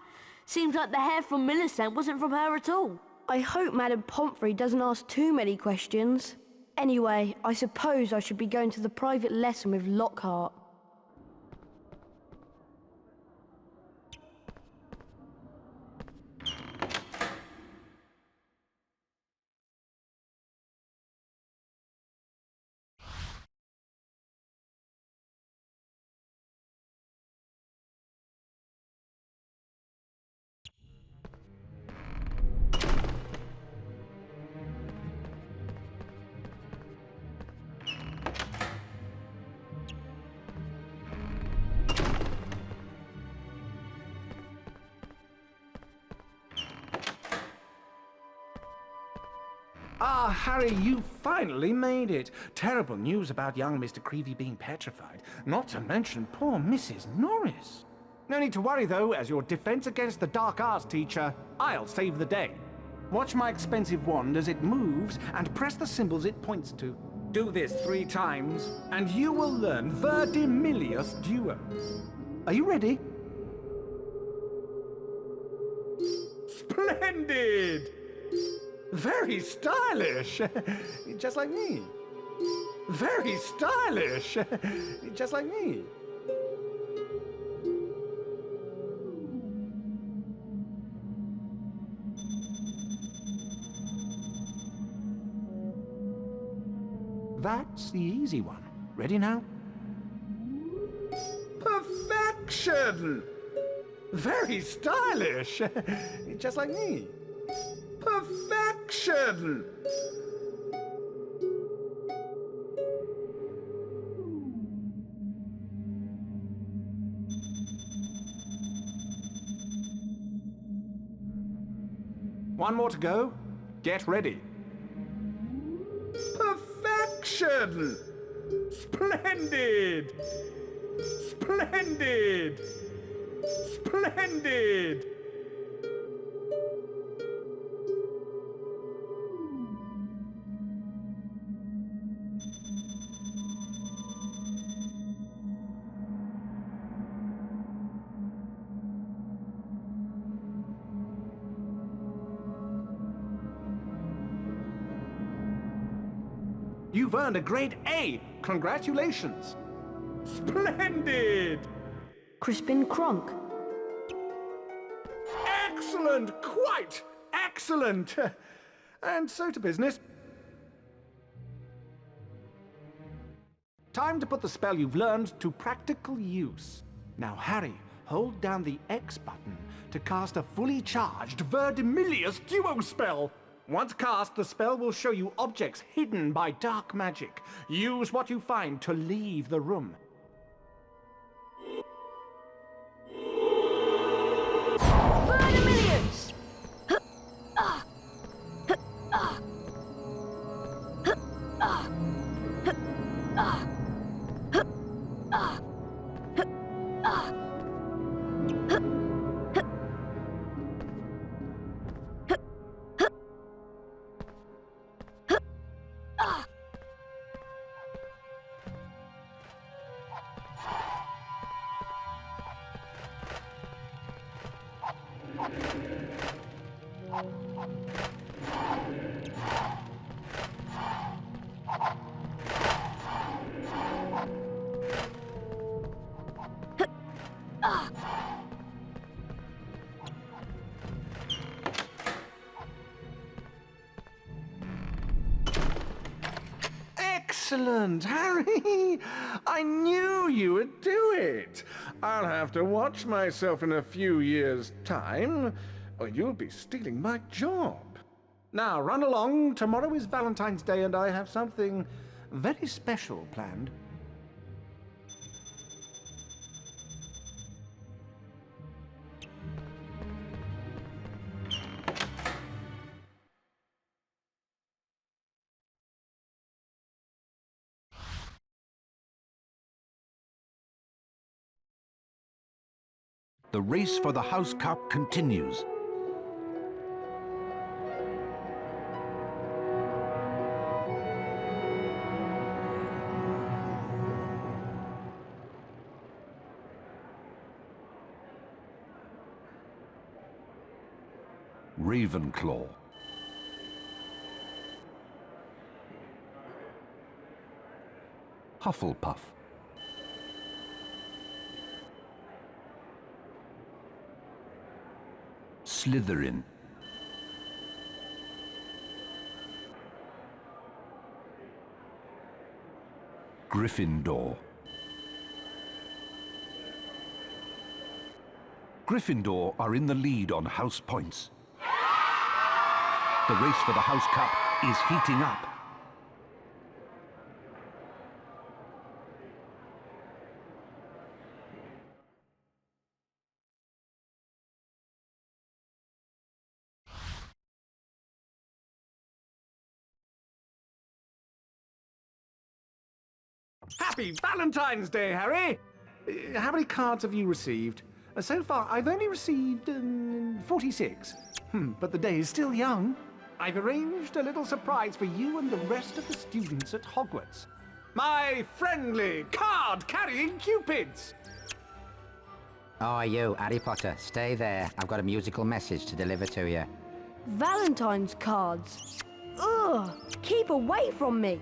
Seems like the hair from Millicent wasn't from her at all. I hope Madame Pomfrey doesn't ask too many questions. Anyway, I suppose I should be going to the private lesson with Lockhart. Ah, Harry, you finally made it. Terrible news about young Mr. Creevy being petrified, not to mention poor Mrs. Norris. No need to worry, though, as your defense against the dark arts teacher, I'll save the day. Watch my expensive wand as it moves and press the symbols it points to. Do this 3 times, and you will learn Verdimillious Duo. Are you ready? Splendid! Very stylish! Just like me. Very stylish! Just like me. That's the easy one. Ready now? Perfection! Very stylish! Just like me. Perfection! One more to go. Get ready. Perfection! Splendid! Splendid! Splendid! You've earned a grade A! Congratulations! Splendid! Crispin Kronk. Excellent! Quite excellent! And so to business. Time to put the spell you've learned to practical use. Now, Harry, hold down the X button to cast a fully charged Verdimillious Duo spell. Once cast, the spell will show you objects hidden by dark magic. Use what you find to leave the room. Verdimillious! Excellent, Harry! I knew you would do it! I'll have to watch myself in a few years' time, or you'll be stealing my job. Now, run along. Tomorrow is Valentine's Day, and I have something very special planned. The race for the House Cup continues. Ravenclaw. Hufflepuff. Slytherin. Gryffindor. Gryffindor are in the lead on house points. The race for the House Cup is heating up. Happy Valentine's Day, Harry! How many cards have you received? So far, I've only received 46. But the day is still young. I've arranged a little surprise for you and the rest of the students at Hogwarts. My friendly card-carrying cupids! Oh, you, Harry Potter, stay there. I've got a musical message to deliver to you. Valentine's cards. Ugh! Keep away from me!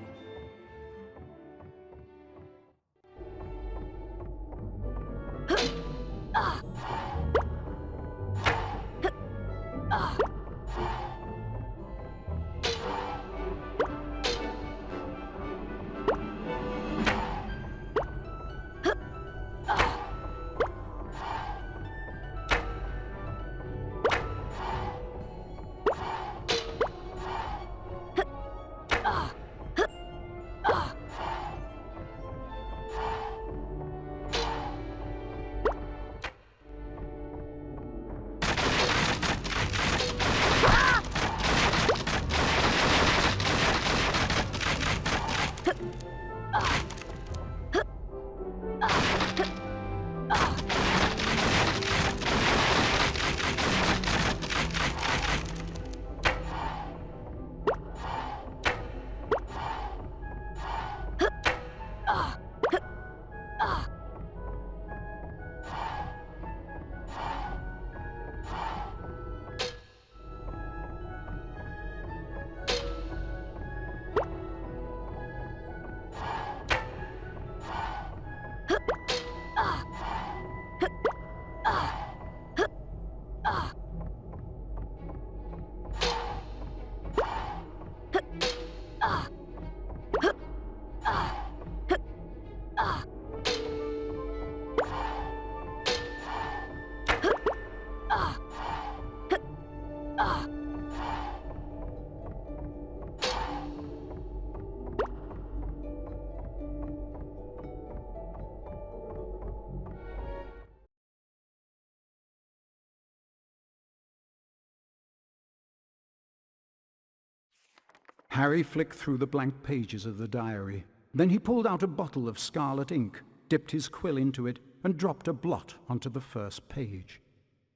Harry flicked through the blank pages of the diary. Then he pulled out a bottle of scarlet ink, dipped his quill into it, and dropped a blot onto the first page.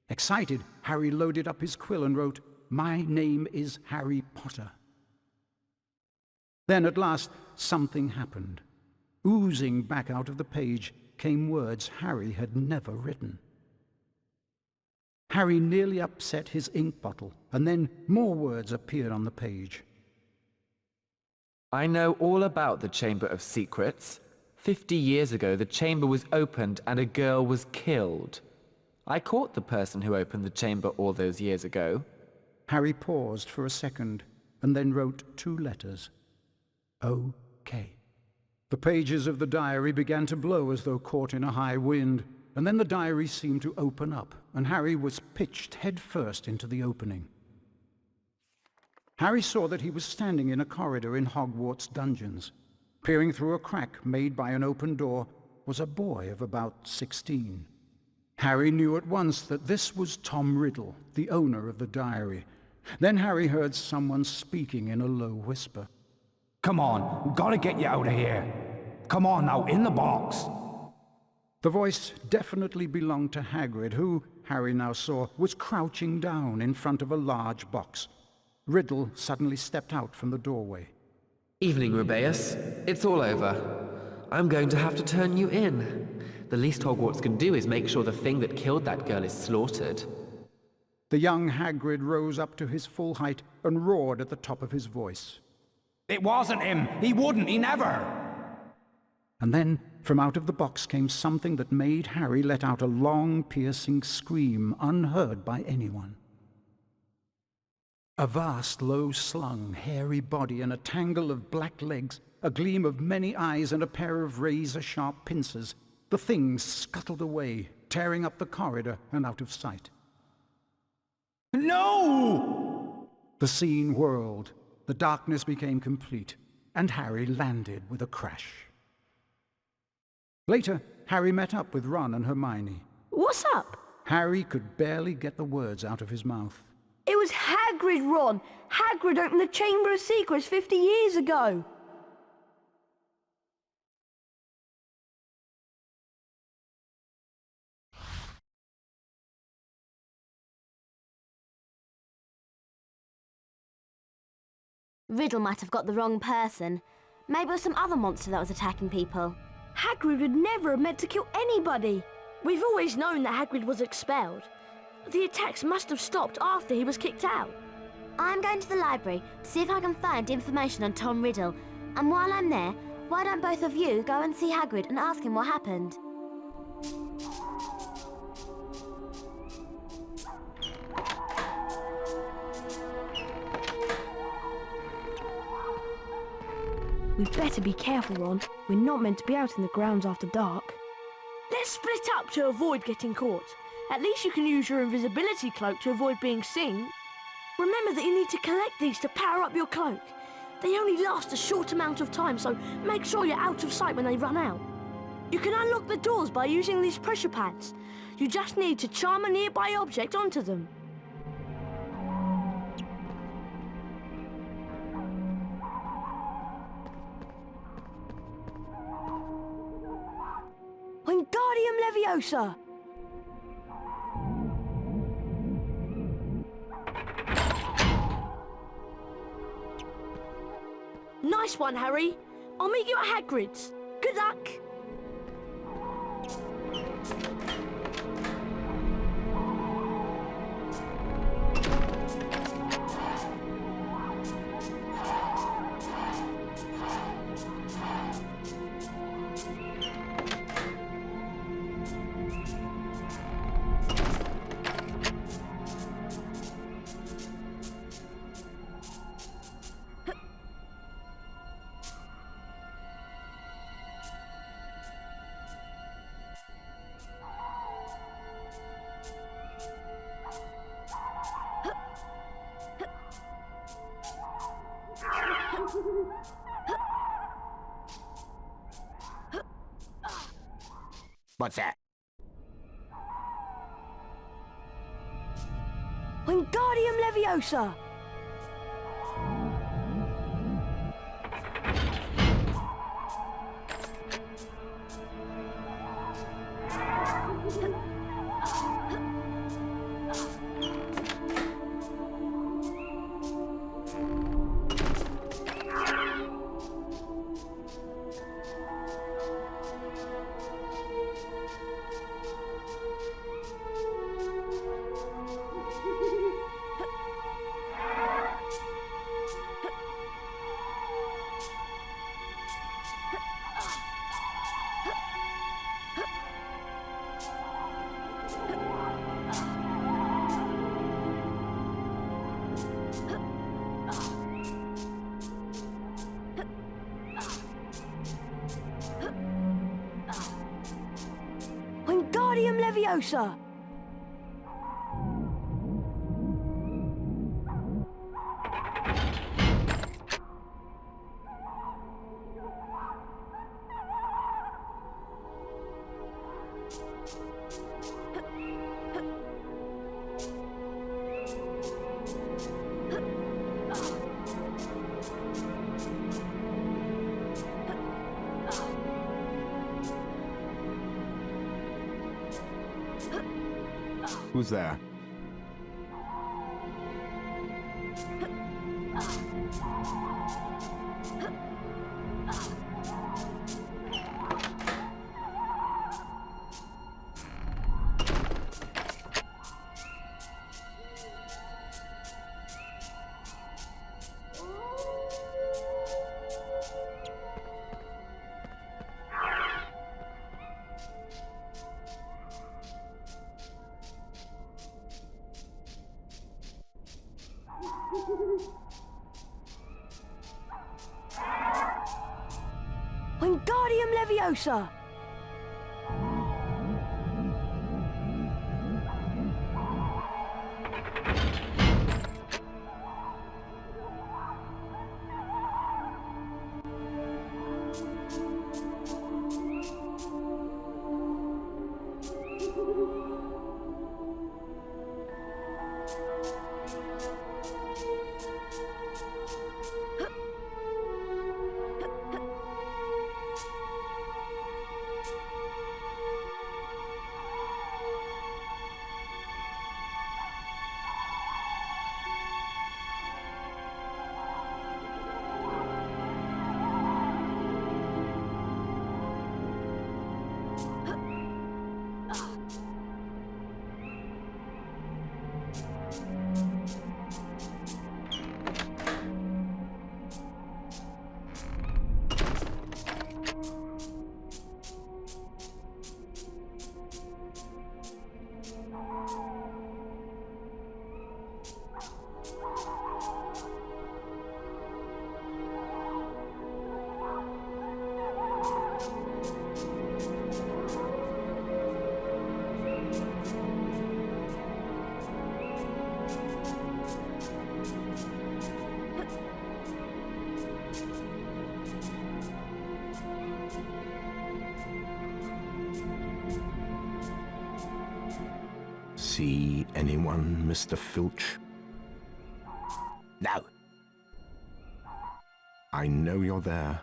Excited, Harry loaded up his quill and wrote, "My name is Harry Potter." Then at last, something happened. Oozing back out of the page came words Harry had never written. Harry nearly upset his ink bottle, and then more words appeared on the page. I know all about the Chamber of Secrets. 50 years ago, the chamber was opened and a girl was killed. I caught the person who opened the chamber all those years ago. Harry paused for a second and then wrote 2 letters. OK. The pages of the diary began to blow as though caught in a high wind, and then the diary seemed to open up, and Harry was pitched headfirst into the opening. Harry saw that he was standing in a corridor in Hogwarts dungeons. Peering through a crack made by an open door was a boy of about 16. Harry knew at once that this was Tom Riddle, the owner of the diary. Then Harry heard someone speaking in a low whisper. Come on, we've got to get you out of here. Come on now, in the box. The voice definitely belonged to Hagrid, who, Harry now saw, was crouching down in front of a large box. Riddle suddenly stepped out from the doorway. Evening, Rubeus. It's all over. I'm going to have to turn you in. The least Hogwarts can do is make sure the thing that killed that girl is slaughtered. The young Hagrid rose up to his full height and roared at the top of his voice. It wasn't him! He wouldn't! He never! And then, from out of the box came something that made Harry let out a long, piercing scream unheard by anyone. A vast, low-slung, hairy body and a tangle of black legs, a gleam of many eyes and a pair of razor-sharp pincers, the thing scuttled away, tearing up the corridor and out of sight. No! The scene whirled, the darkness became complete, and Harry landed with a crash. Later, Harry met up with Ron and Hermione. What's up? Harry could barely get the words out of his mouth. It was Hagrid, Ron! Hagrid opened the Chamber of Secrets 50 years ago! Riddle might have got the wrong person. Maybe it was some other monster that was attacking people. Hagrid would never have meant to kill anybody. We've always known that Hagrid was expelled. The attacks must have stopped after he was kicked out. I'm going to the library to see if I can find information on Tom Riddle. And while I'm there, why don't both of you go and see Hagrid and ask him what happened? We'd better be careful, Ron. We're not meant to be out in the grounds after dark. Let's split up to avoid getting caught. At least you can use your invisibility cloak to avoid being seen. Remember that you need to collect these to power up your cloak. They only last a short amount of time, so make sure you're out of sight when they run out. You can unlock the doors by using these pressure pads. You just need to charm a nearby object onto them. Wingardium Leviosa! Nice one, Harry. I'll meet you at Hagrid's. Good luck. What's that? Wingardium Leviosa! Wingardium Leviosa! Who's there? Leviosa! See anyone, Mr. Filch? No. I know you're there.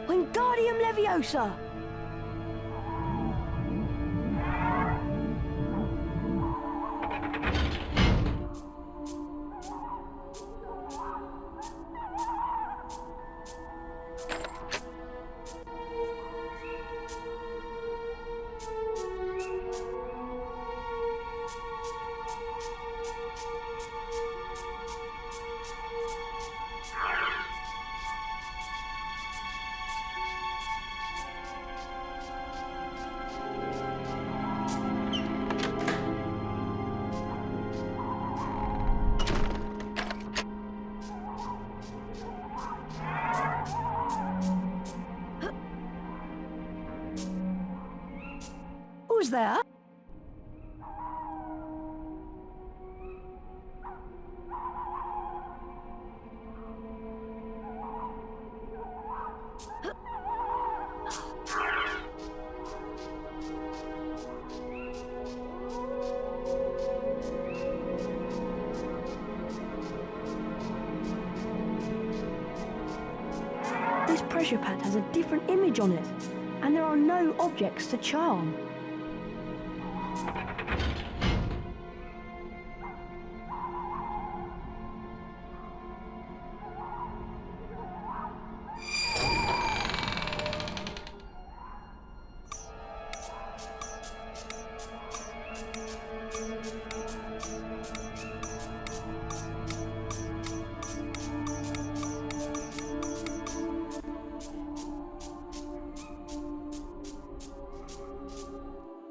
Wingardium Leviosa! Who's there? This pressure pad has a different image on it, and there are no objects to charm.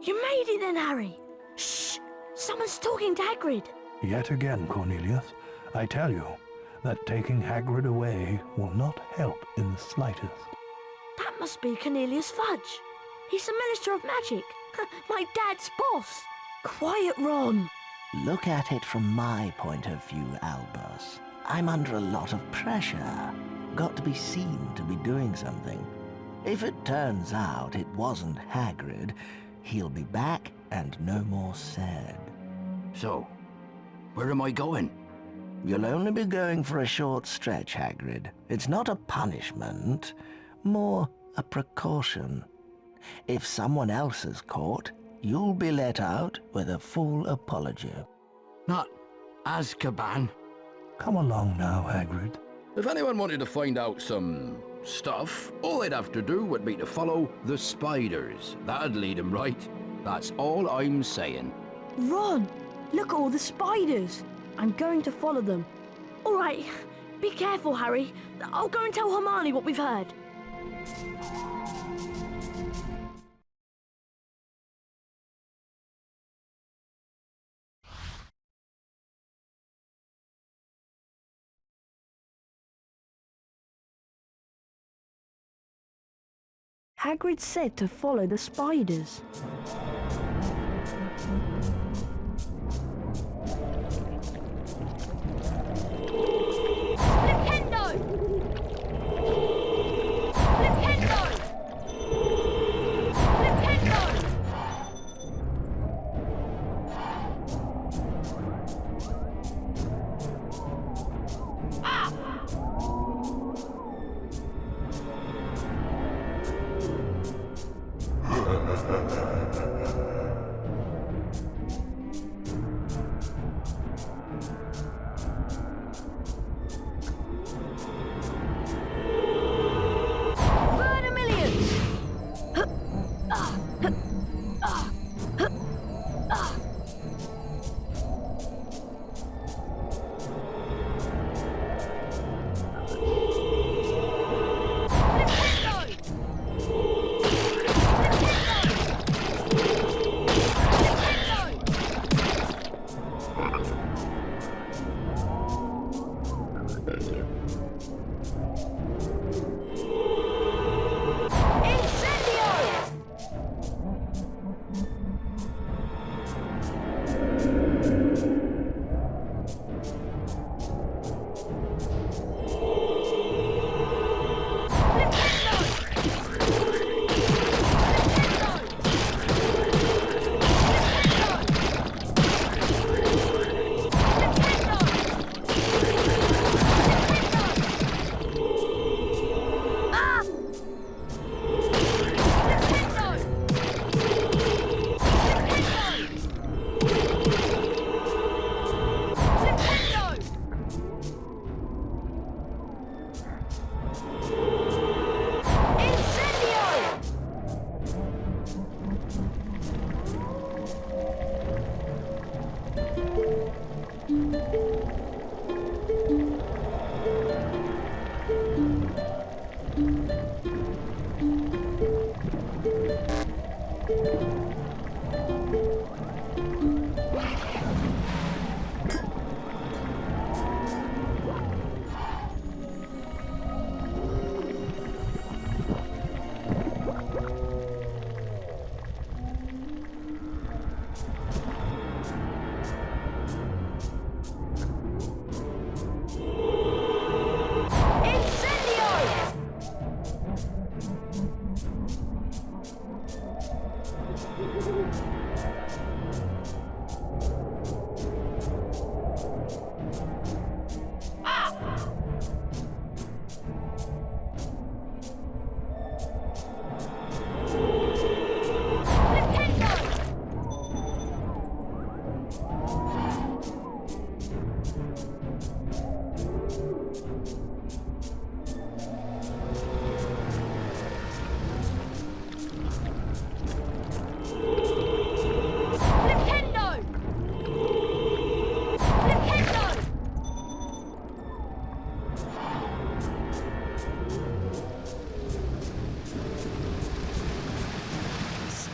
You made it then, Harry! Shh! Someone's talking to Hagrid! Yet again, Cornelius, I tell you that taking Hagrid away will not help in the slightest. That must be Cornelius Fudge. He's the Minister of Magic. My dad's boss. Quiet, Ron. Look at it from my point of view, Albus. I'm under a lot of pressure. Got to be seen to be doing something. If it turns out it wasn't Hagrid, he'll be back and no more said. So, where am I going? You'll only be going for a short stretch, Hagrid. It's not a punishment, more a precaution. If someone else is caught, you'll be let out with a full apology. Not Azkaban. Come along now, Hagrid. If anyone wanted to find out some stuff, all they'd have to do would be to follow the spiders. That'd lead them right. That's all I'm saying. Ron, look at all the spiders. I'm going to follow them. All right, be careful, Harry. I'll go and tell Hermione what we've heard. Hagrid said to follow the spiders.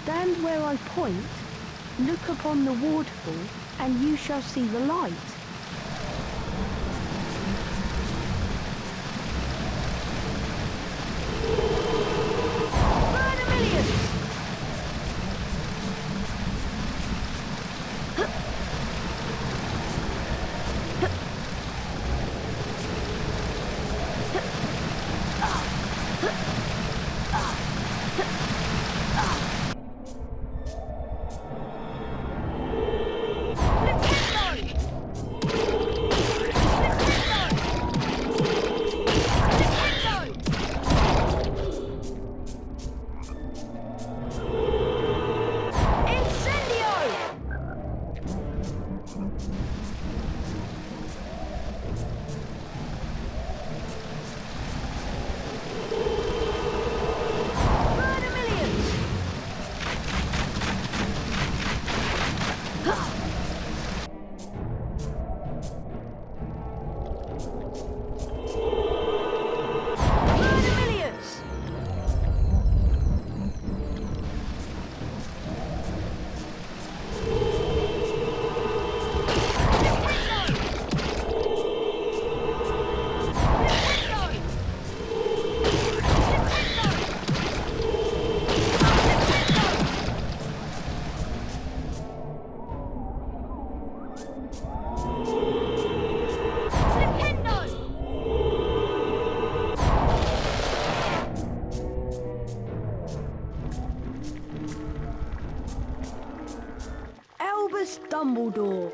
Stand where I point, look upon the waterfall, and you shall see the light. Albus Dumbledore.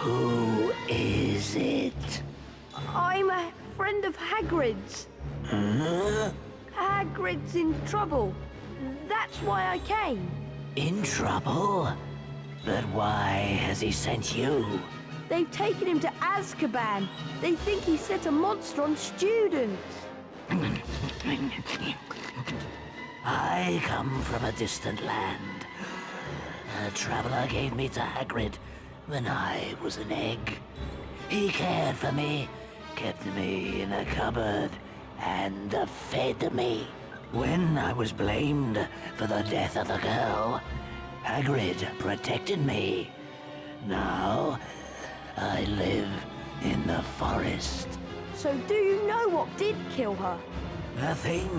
Who is it? I'm a friend of Hagrid's. Huh? Hagrid's in trouble. That's why I came. In trouble? But why has he sent you? They've taken him to Azkaban. They think he set a monster on students. I come from a distant land. A traveler gave me to Hagrid when I was an egg. He cared for me, kept me in a cupboard, and fed me. When I was blamed for the death of the girl, Hagrid protected me. Now, I live in the forest. So do you know what did kill her? The thing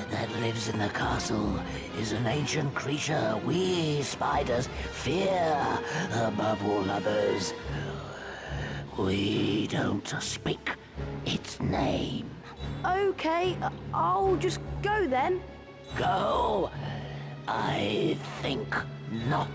that lives in the castle is an ancient creature we spiders fear above all others. We don't speak its name. Okay, I'll just go then. Go? I think not.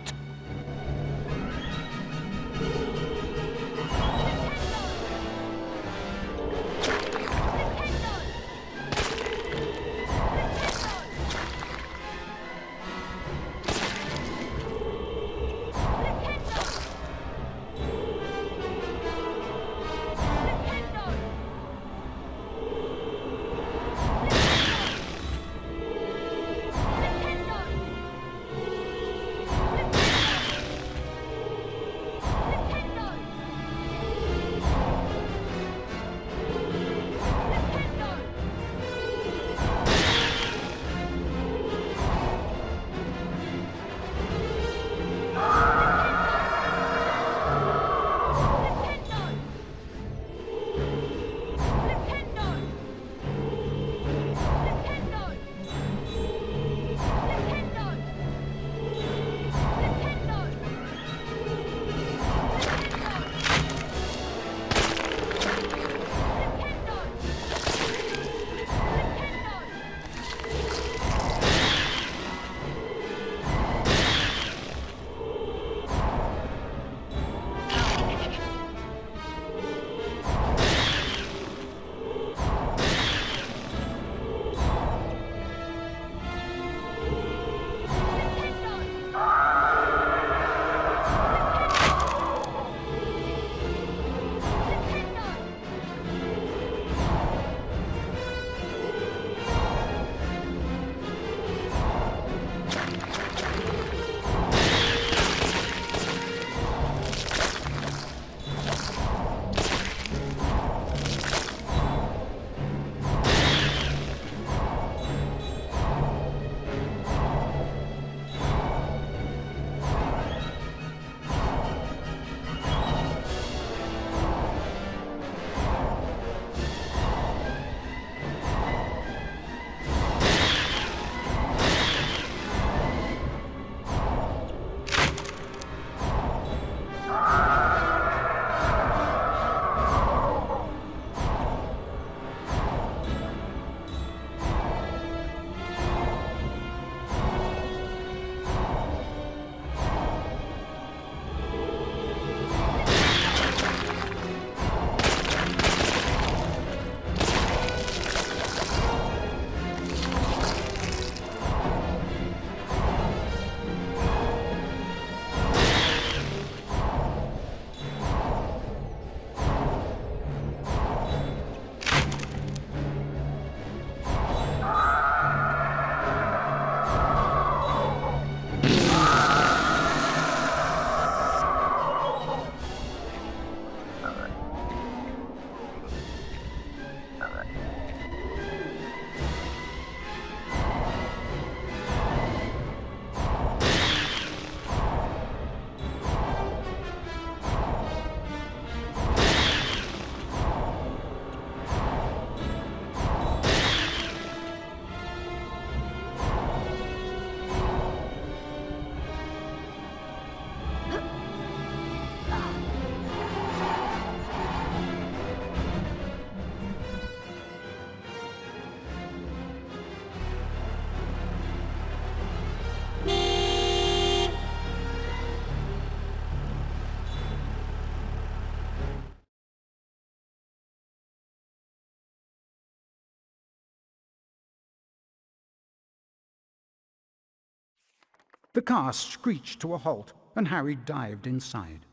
The car screeched to a halt, and Harry dived inside.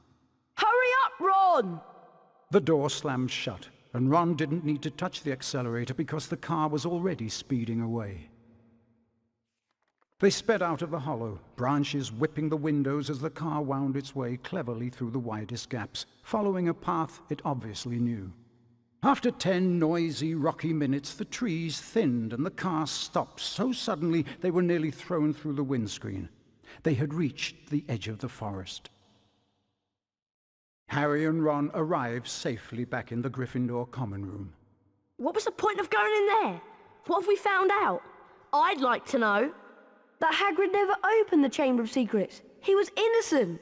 Hurry up, Ron! The door slammed shut, and Ron didn't need to touch the accelerator because the car was already speeding away. They sped out of the hollow, branches whipping the windows as the car wound its way cleverly through the widest gaps, following a path it obviously knew. After 10 noisy, rocky minutes, the trees thinned and the car stopped so suddenly they were nearly thrown through the windscreen. They had reached the edge of the forest. Harry and Ron arrived safely back in the Gryffindor common room. What was the point of going in there? What have we found out? I'd like to know. That Hagrid never opened the Chamber of Secrets. He was innocent.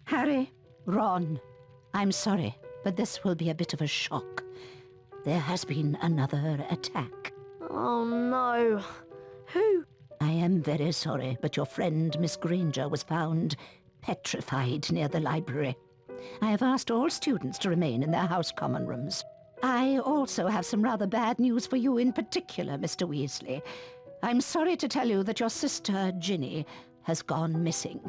Harry, Ron, I'm sorry, but this will be a bit of a shock. There has been another attack. Oh no. Who? I am very sorry, but your friend Miss Granger was found petrified near the library. I have asked all students to remain in their house common rooms. I also have some rather bad news for you in particular, Mr. Weasley. I'm sorry to tell you that your sister, Ginny, has gone missing.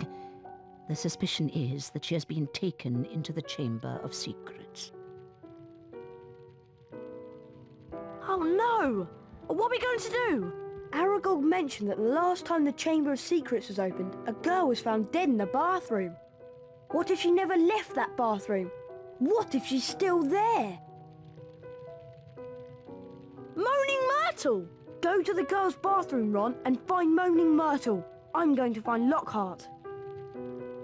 The suspicion is that she has been taken into the Chamber of Secrets. Oh no! What are we going to do? Aragog mentioned that the last time the Chamber of Secrets was opened, a girl was found dead in the bathroom. What if she never left that bathroom? What if she's still there? Moaning Myrtle! Go to the girls' bathroom, Ron, and find Moaning Myrtle. I'm going to find Lockhart.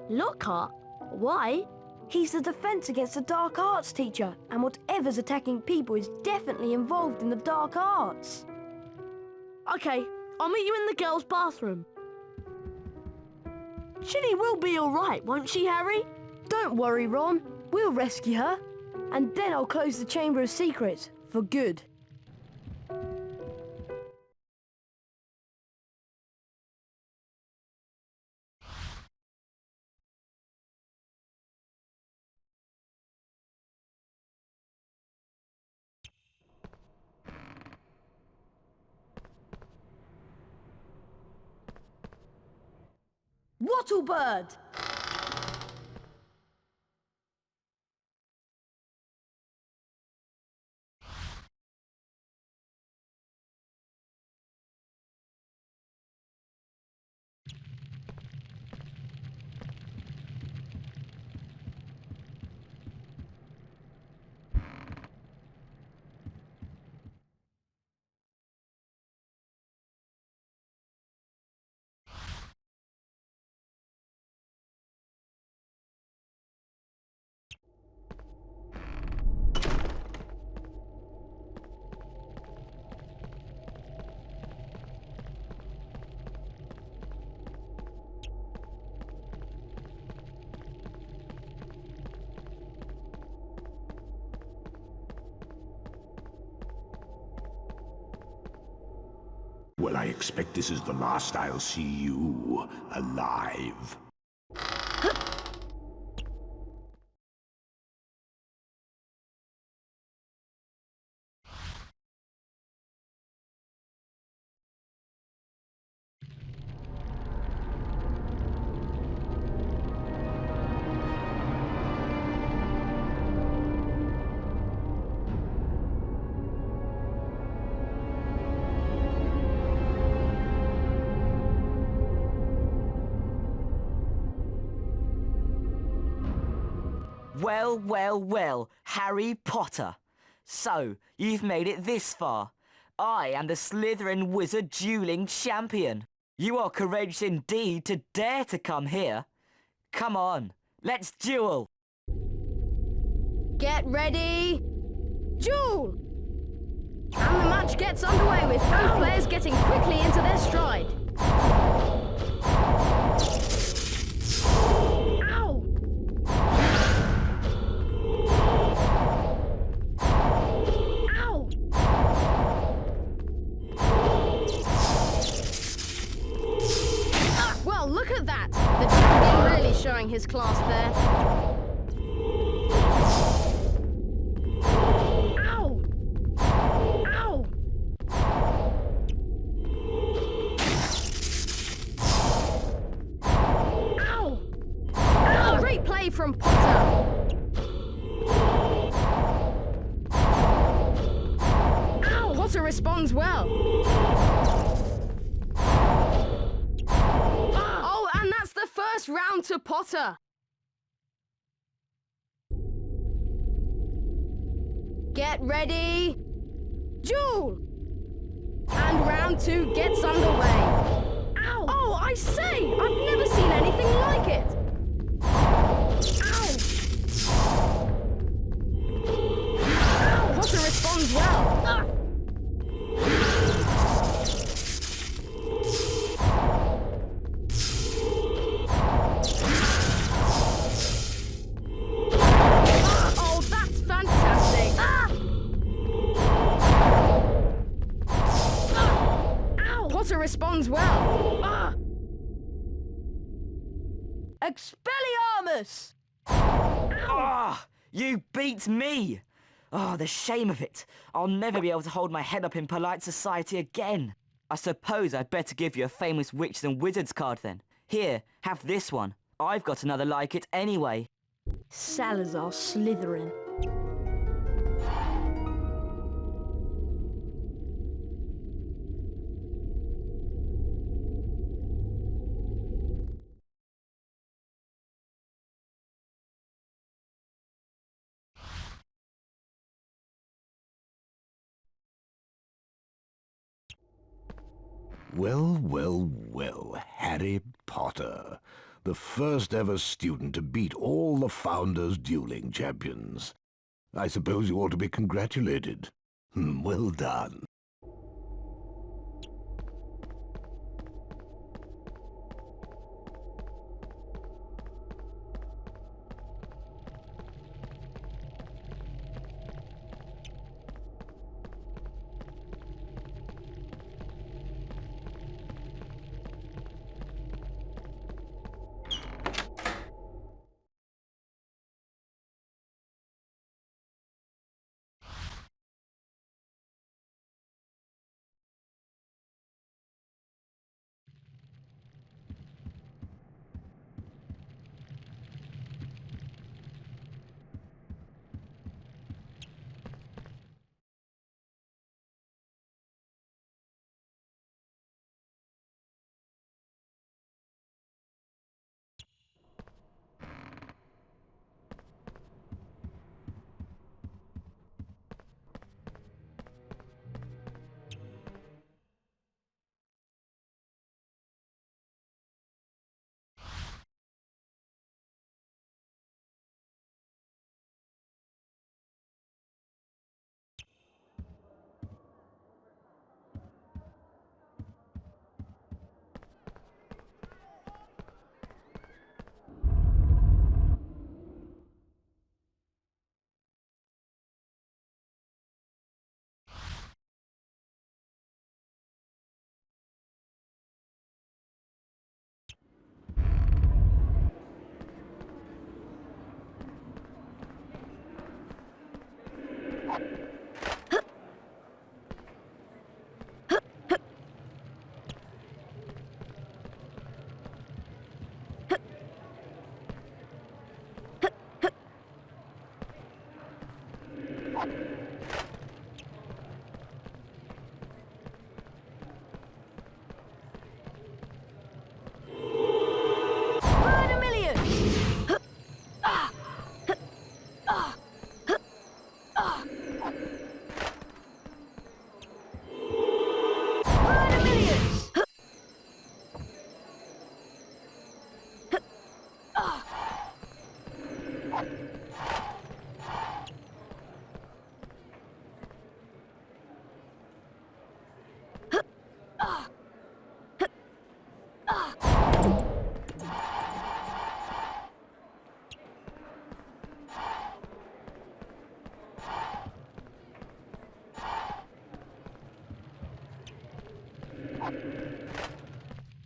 Lockhart? Why? He's the Defense Against the Dark Arts teacher, and whatever's attacking people is definitely involved in the dark arts. Okay, I'll meet you in the girls' bathroom. Ginny will be all right, won't she, Harry? Don't worry, Ron. We'll rescue her. And then I'll close the Chamber of Secrets for good. Wattlebird! Well, I expect this is the last I'll see you alive. Well, well, well, Harry Potter. So, you've made it this far. I am the Slytherin Wizard Dueling Champion. You are courageous indeed to dare to come here. Come on, let's duel. Get ready. Duel! And the match gets underway with both players getting quickly into their stride. Look at that! The champion really showing his class there. away from Potter! Ow! Potter responds well. Oh, and that's the first round to Potter. Get ready. Duel! And round 2 gets underway. Ow! Oh, I say! I've never seen anything like it! Ow! Ow! Potter responds well. Ah! Oh, that's fantastic! Ah! Potter responds well. Ah! Expelliarmus! Ah! You beat me! Oh, the shame of it. I'll never be able to hold my head up in polite society again. I suppose I'd better give you a famous witches and wizards card then. Here, have this one. I've got another like it anyway. Salazar Slytherin. Well, well, well, Harry Potter. The first ever student to beat all the Founders dueling champions. I suppose you ought to be congratulated. Well done.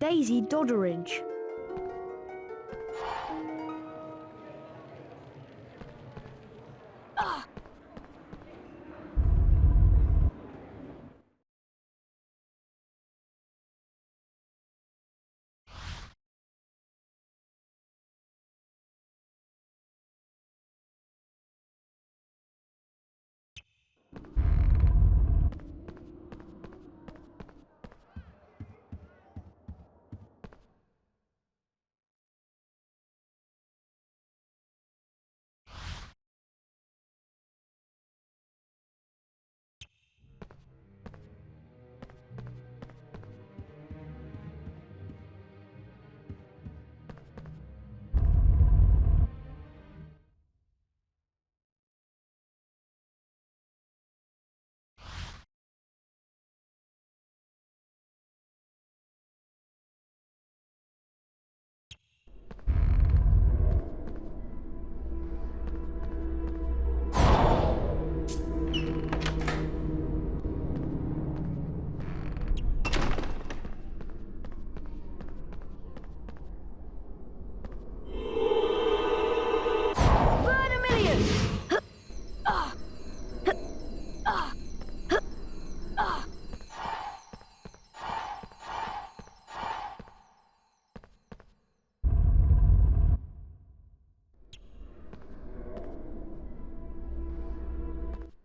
Daisy Dodderidge.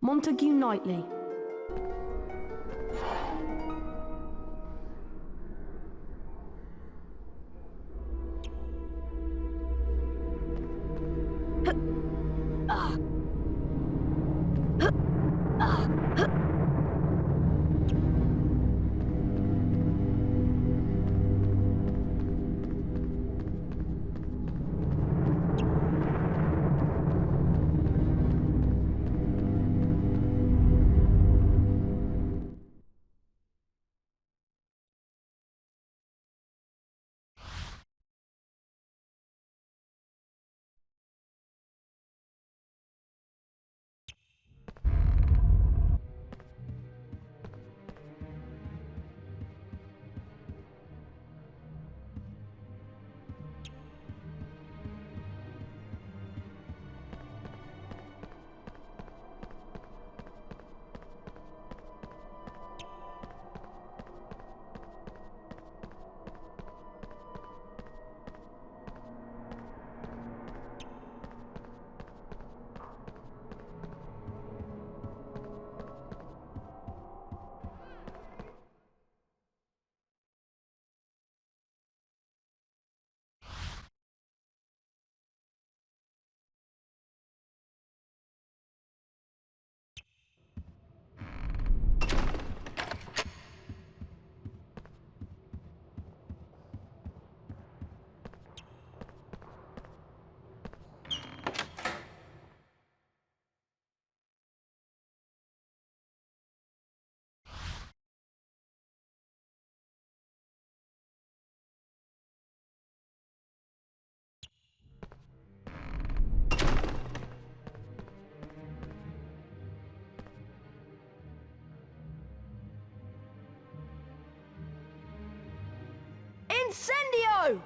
Montague Knightley. Incendio!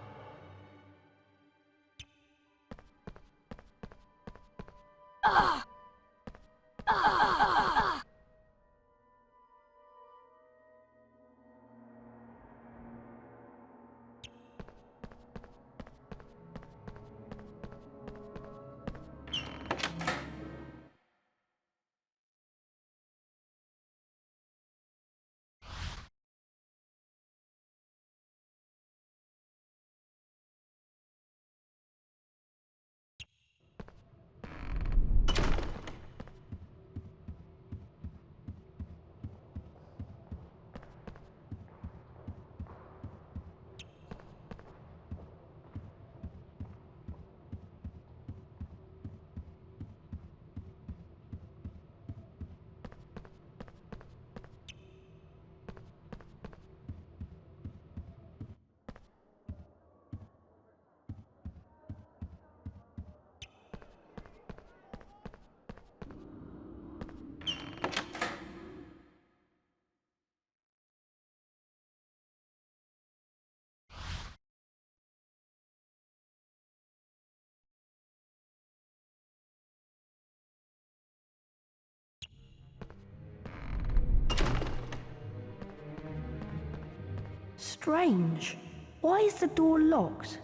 Strange. Why is the door locked?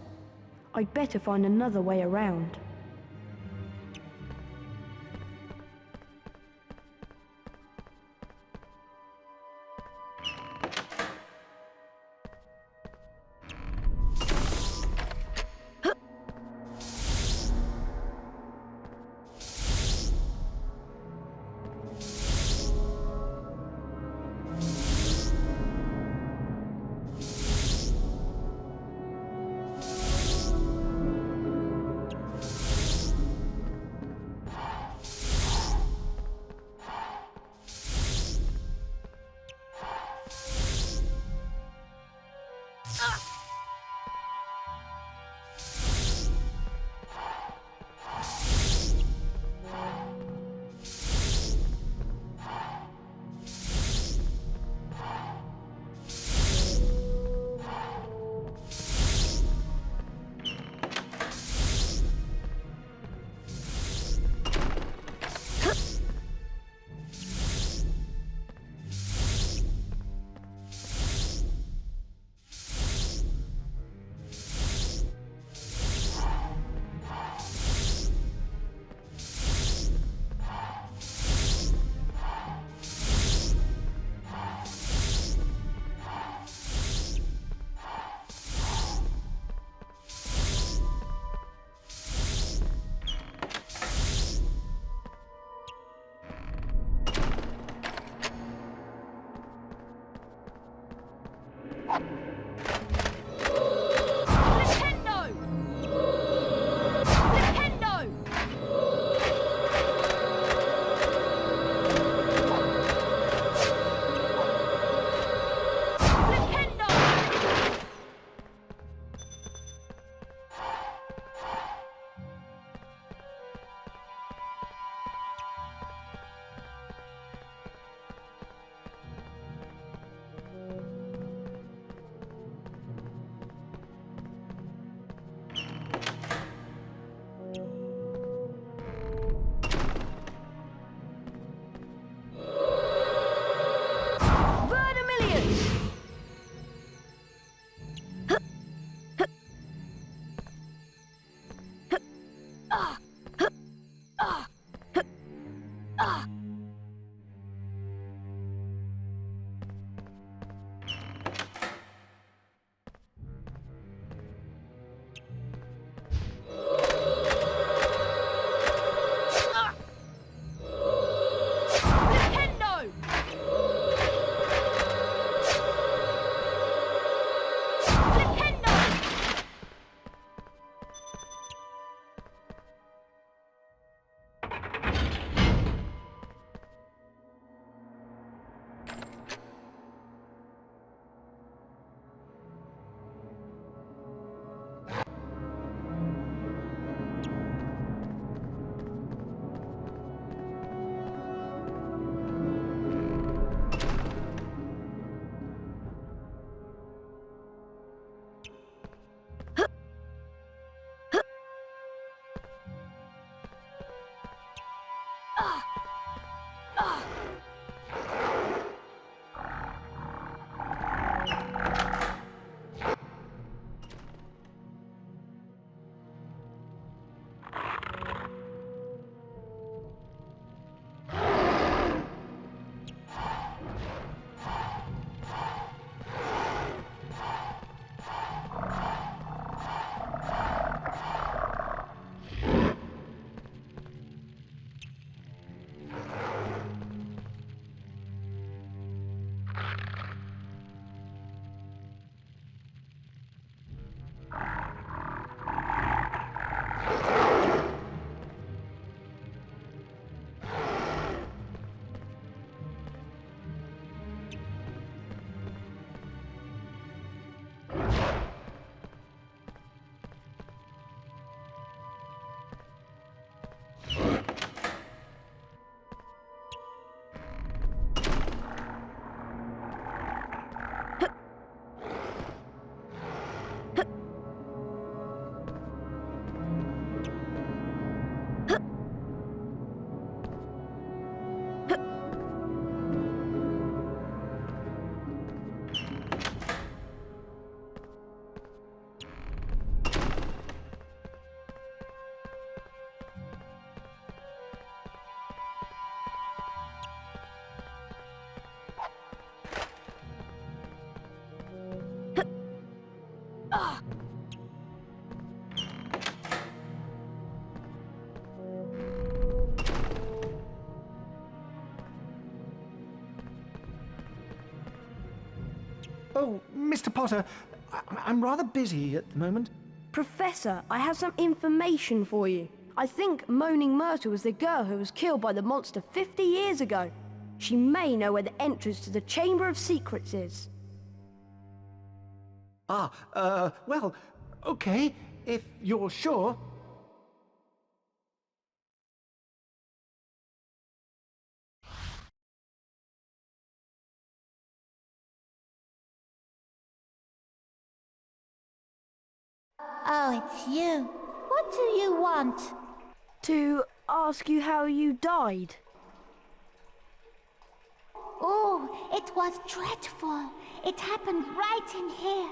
I'd better find another way around. Oh, Mr. Potter, I'm rather busy at the moment. Professor, I have some information for you. I think Moaning Myrtle was the girl who was killed by the monster 50 years ago. She may know where the entrance to the Chamber of Secrets is. Well, okay, if you're sure. Oh, it's you. What do you want? To ask you how you died. Oh, it was dreadful. It happened right in here.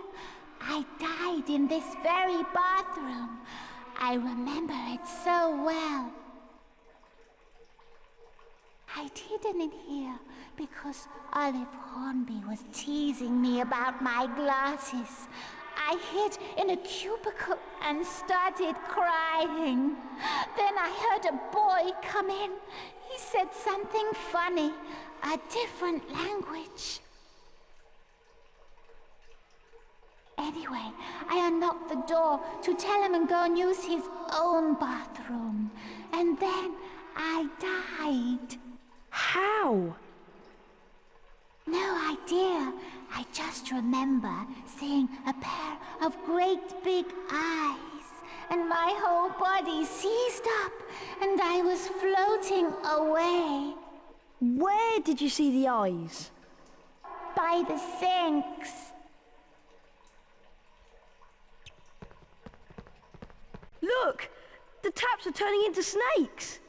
I died in this very bathroom. I remember it so well. I'd hidden in here because Olive Hornby was teasing me about my glasses. I hid in a cubicle and started crying. Then I heard a boy come in. He said something funny, a different language. Anyway, I unlocked the door to tell him and go and use his own bathroom. And then I died. How? No idea. I just remember seeing a pair of great big eyes, and my whole body seized up, and I was floating away. Where did you see the eyes? By the sinks. Look! The taps are turning into snakes!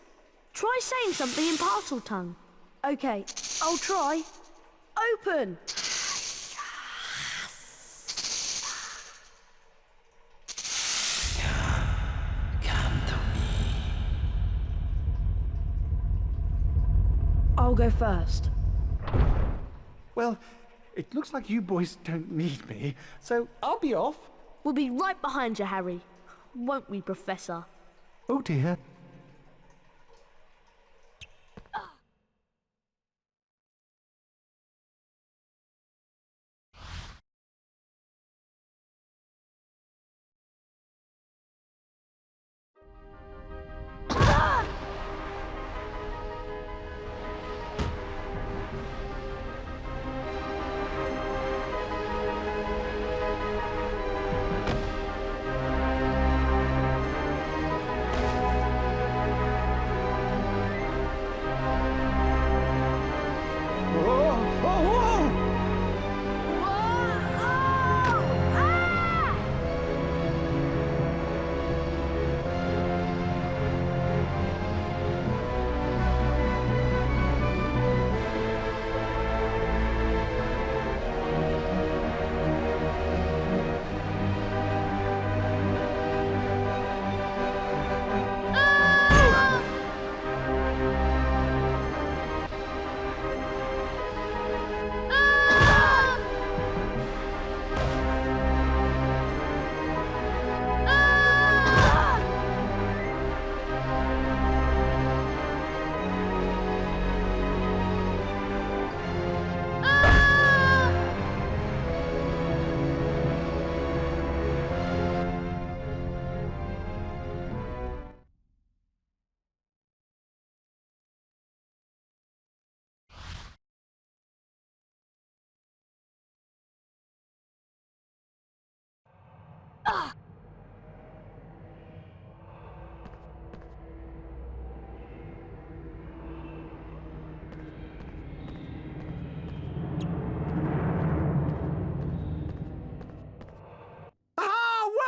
Try saying something in parcel tongue. Okay, I'll try. Open! I'll go first. Well, it looks like you boys don't need me, so I'll be off. We'll be right behind you, Harry. Won't we, Professor? Oh dear.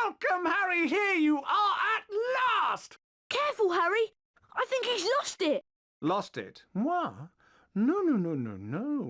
Welcome, Harry! Here you are at last! Careful, Harry! I think he's lost it! Lost it? What? No.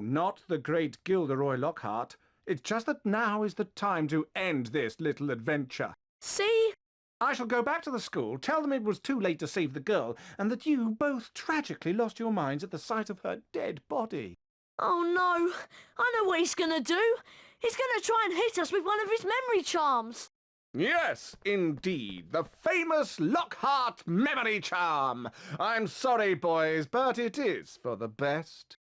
Not the great Gilderoy Lockhart. It's just that now is the time to end this little adventure. See? I shall go back to the school, tell them it was too late to save the girl, and that you both tragically lost your minds at the sight of her dead body. Oh no! I know what he's gonna do! He's gonna try and hit us with one of his memory charms! Yes, indeed, the famous Lockhart memory charm. I'm sorry, boys, but it is for the best.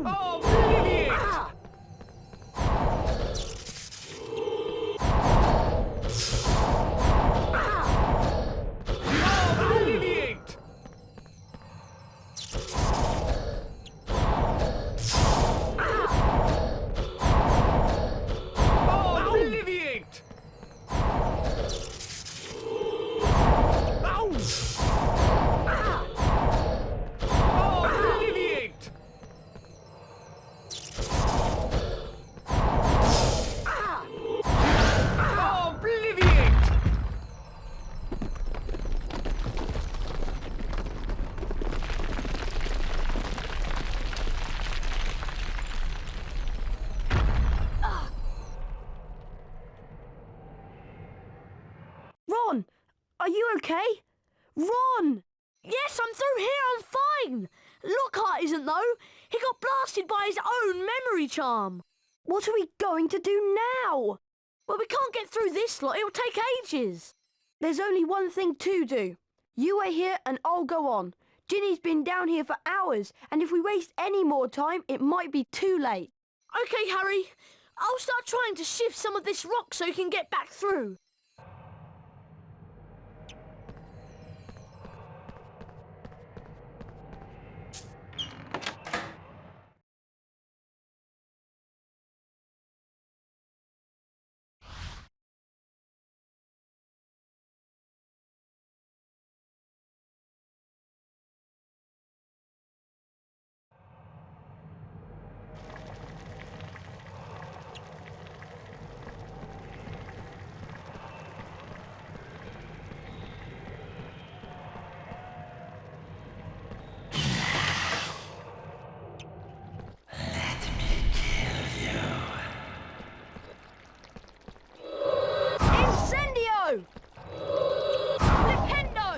Oh, brilliant! Ah! Oh, brilliant! Oh, brilliant! Ow! Oh, brilliant! Oh, brilliant! Ron, are you okay? Ron! Yes, I'm through here, I'm fine! Lockhart isn't though. He got blasted by his own memory charm. What are we going to do now? Well, we can't get through this lot, it'll take ages. There's only one thing to do. You wait here and I'll go on. Ginny's been down here for hours, and if we waste any more time, it might be too late. Okay, Harry. I'll start trying to shift some of this rock so you can get back through. Incendio! Flipendo!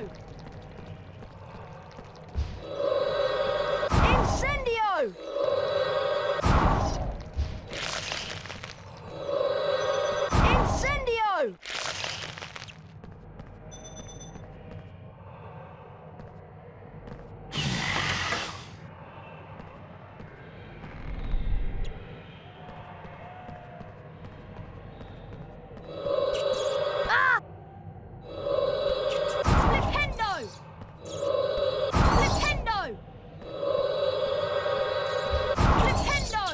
Incendio! Incendio! Ah! Flipendo! Flipendo! Flipendo! Flipendo!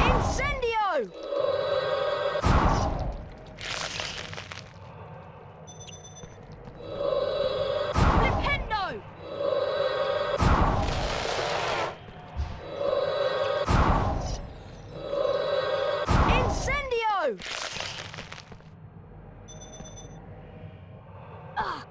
Incendio! Flipendo! Incendio! Ah!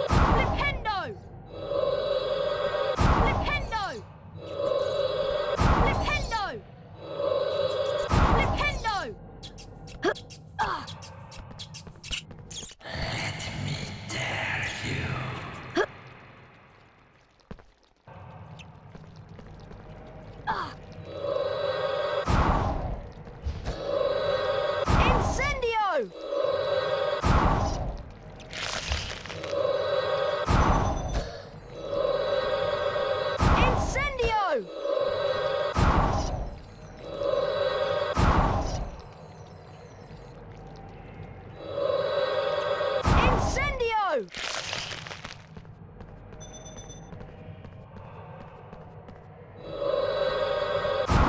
Flipendo! Flipendo! Flipendo! Flipendo! Ah! Floo!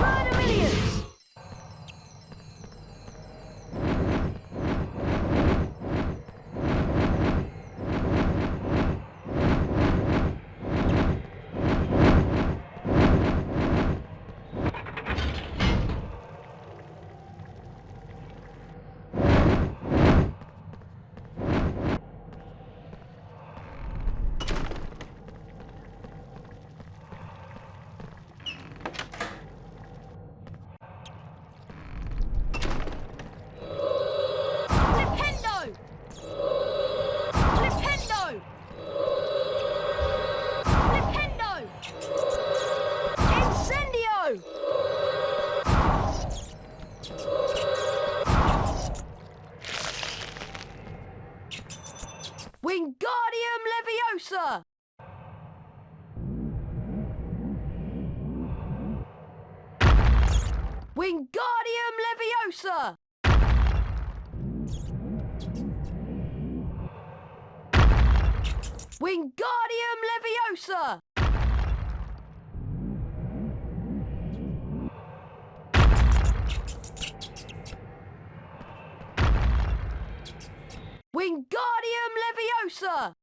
Murder Millions! Wingardium Leviosa! Wingardium Leviosa! Wingardium Leviosa! Wingardium Leviosa!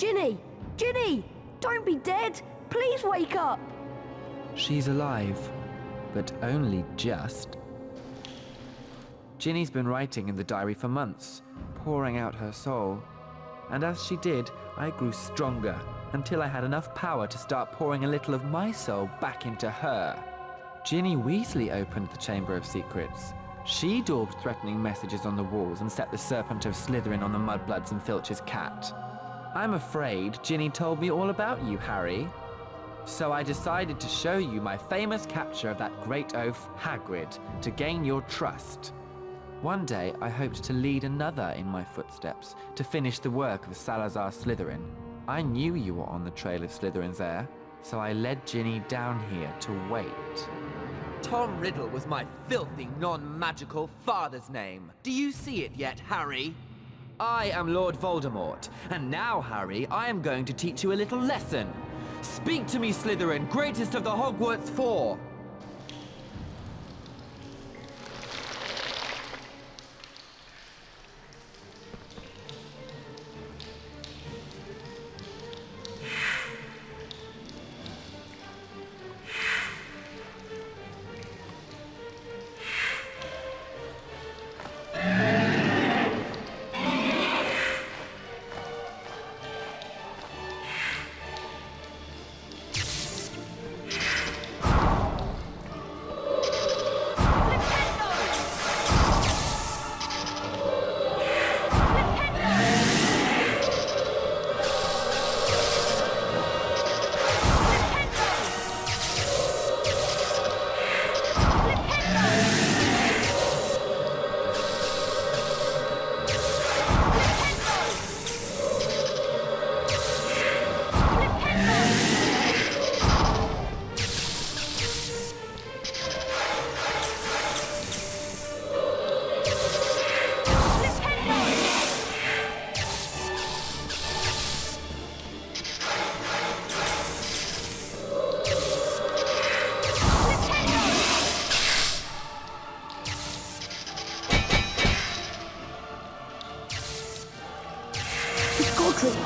Ginny! Ginny! Don't be dead! Please wake up! She's alive, but only just. Ginny's been writing in the diary for months, pouring out her soul. And as she did, I grew stronger, until I had enough power to start pouring a little of my soul back into her. Ginny Weasley opened the Chamber of Secrets. She daubed threatening messages on the walls and set the Serpent of Slytherin on the Mudbloods and Filch's cat. I'm afraid Ginny told me all about you, Harry. So I decided to show you my famous capture of that great oaf, Hagrid, to gain your trust. One day, I hoped to lead another in my footsteps, to finish the work of Salazar Slytherin. I knew you were on the trail of Slytherin's heir, so I led Ginny down here to wait. Tom Riddle was my filthy, non-magical father's name. Do you see it yet, Harry? I am Lord Voldemort, and now, Harry, I am going to teach you a little lesson. Speak to me, Slytherin, greatest of the Hogwarts Four!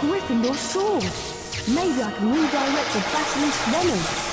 Gryffindor sword. Maybe I can redirect the Basilisk venom.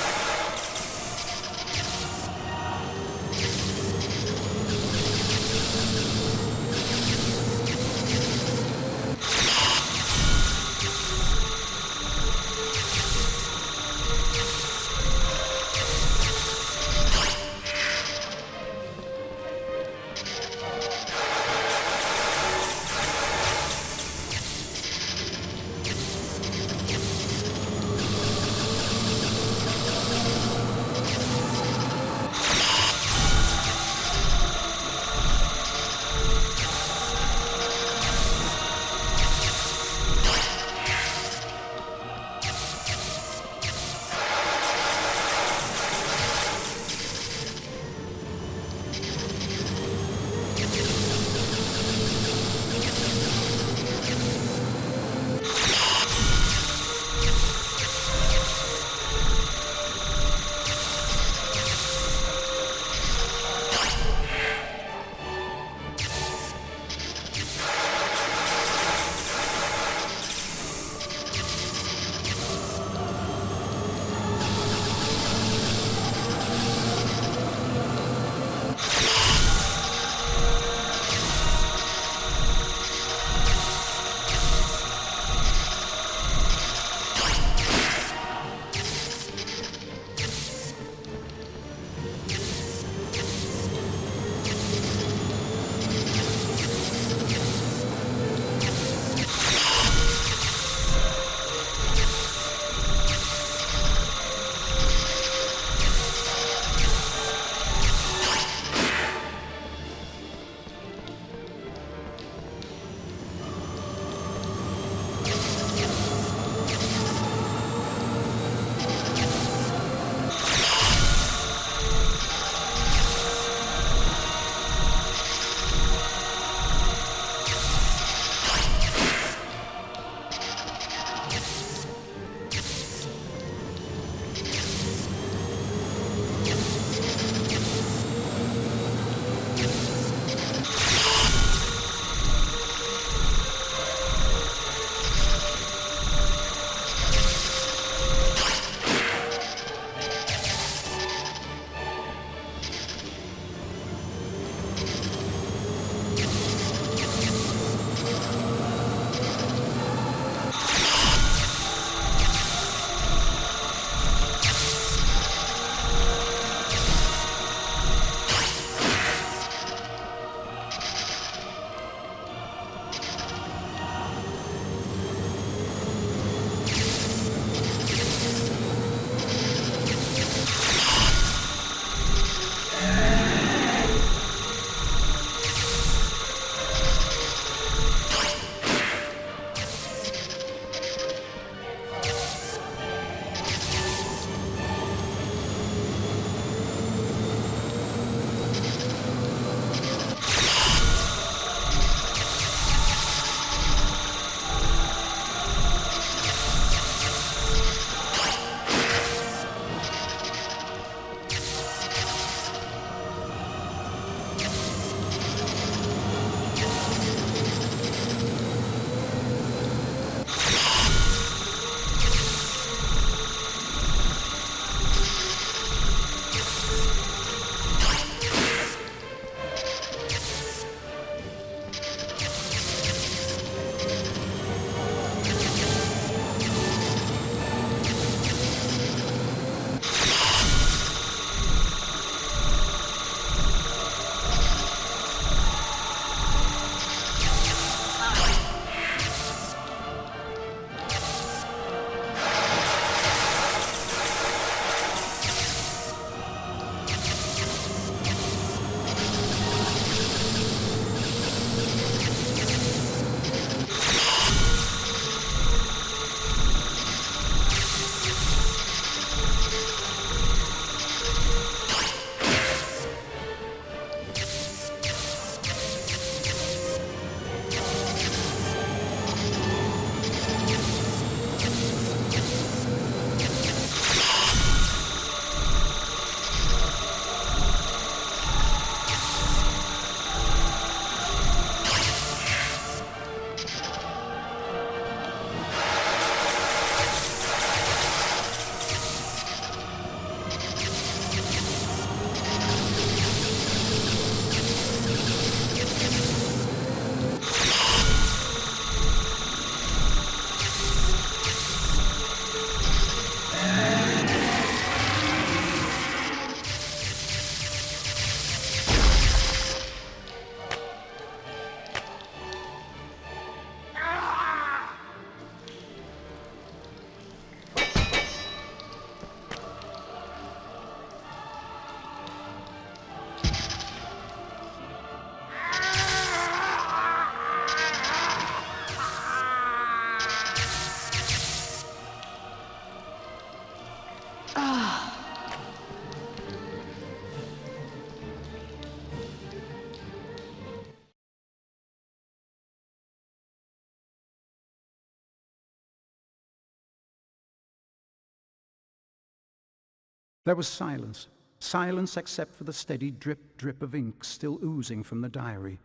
There was silence. Silence except for the steady drip of ink still oozing from the diary.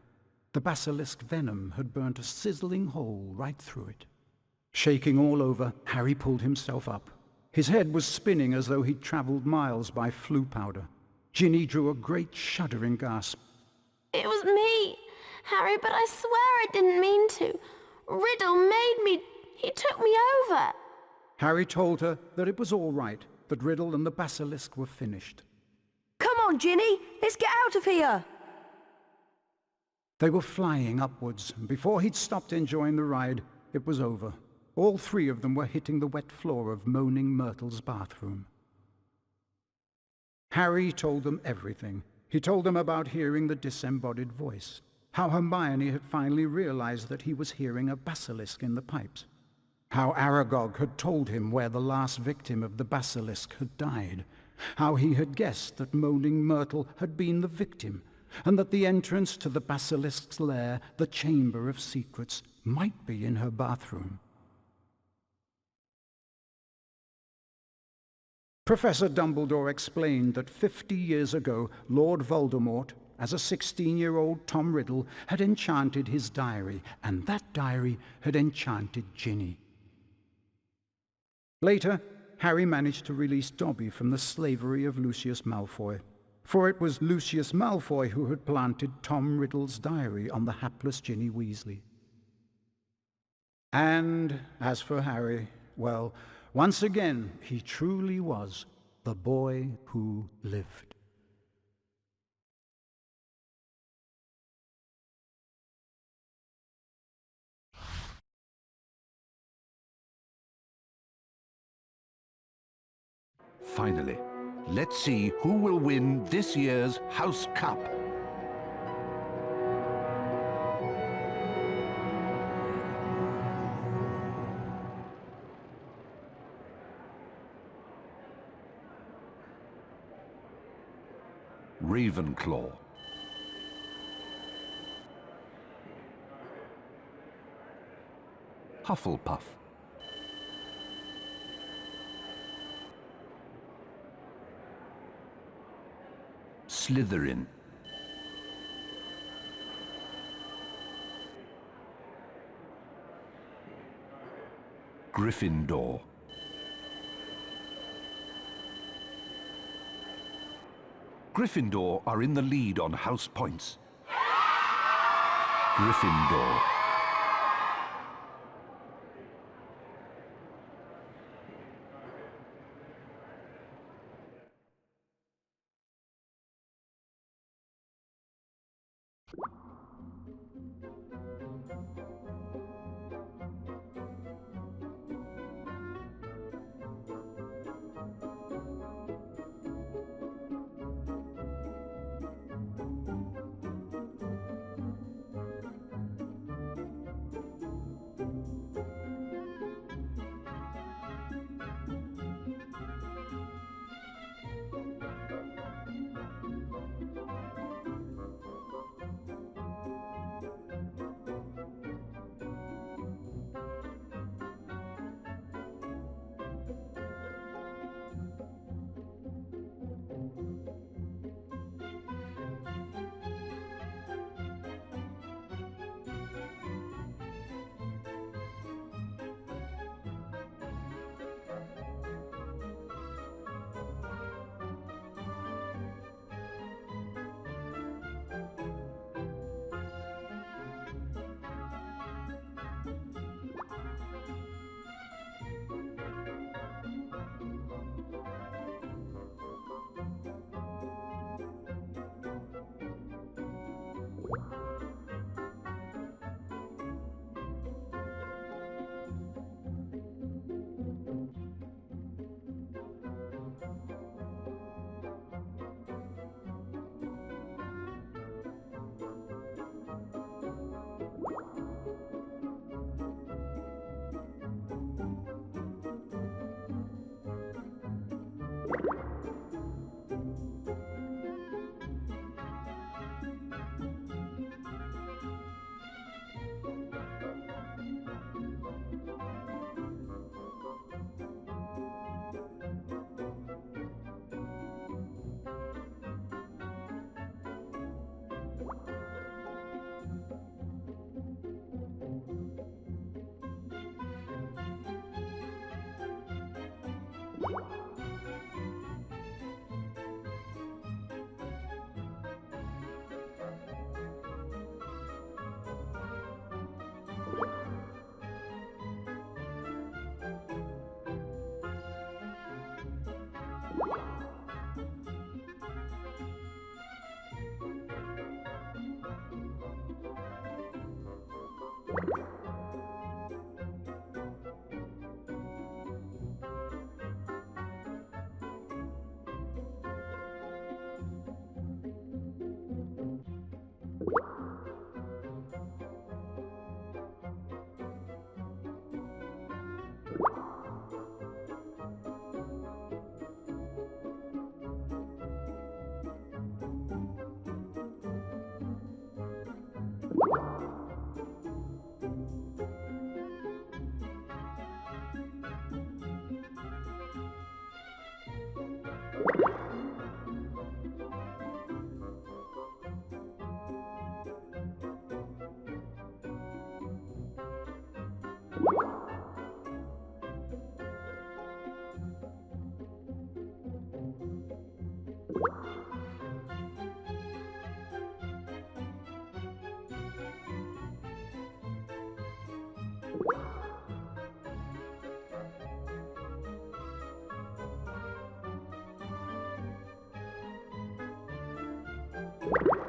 The basilisk venom had burnt a sizzling hole right through it. Shaking all over, Harry pulled himself up. His head was spinning as though he'd travelled miles by Floo powder. Ginny drew a great shuddering gasp. It was me, Harry, but I swear I didn't mean to. Riddle made me. He took me over. Harry told her that it was all right, that Riddle and the basilisk were finished. Come on, Ginny, let's get out of here. They were flying upwards, and before he'd stopped enjoying the ride, it was over. All three of them were hitting the wet floor of Moaning Myrtle's bathroom. Harry told them everything. He told them about hearing the disembodied voice, how Hermione had finally realized that he was hearing a basilisk in the pipes, how Aragog had told him where the last victim of the basilisk had died, how he had guessed that Moaning Myrtle had been the victim, and that the entrance to the basilisk's lair, the Chamber of Secrets, might be in her bathroom. Professor Dumbledore explained that 50 years ago, Lord Voldemort, as a 16-year-old Tom Riddle, had enchanted his diary, and that diary had enchanted Ginny. Later, Harry managed to release Dobby from the slavery of Lucius Malfoy, for it was Lucius Malfoy who had planted Tom Riddle's diary on the hapless Ginny Weasley. And as for Harry, well, once again, he truly was the boy who lived. Finally, let's see who will win this year's House Cup. Ravenclaw. Hufflepuff. Slytherin. Gryffindor. Gryffindor are in the lead on house points. Gryffindor. you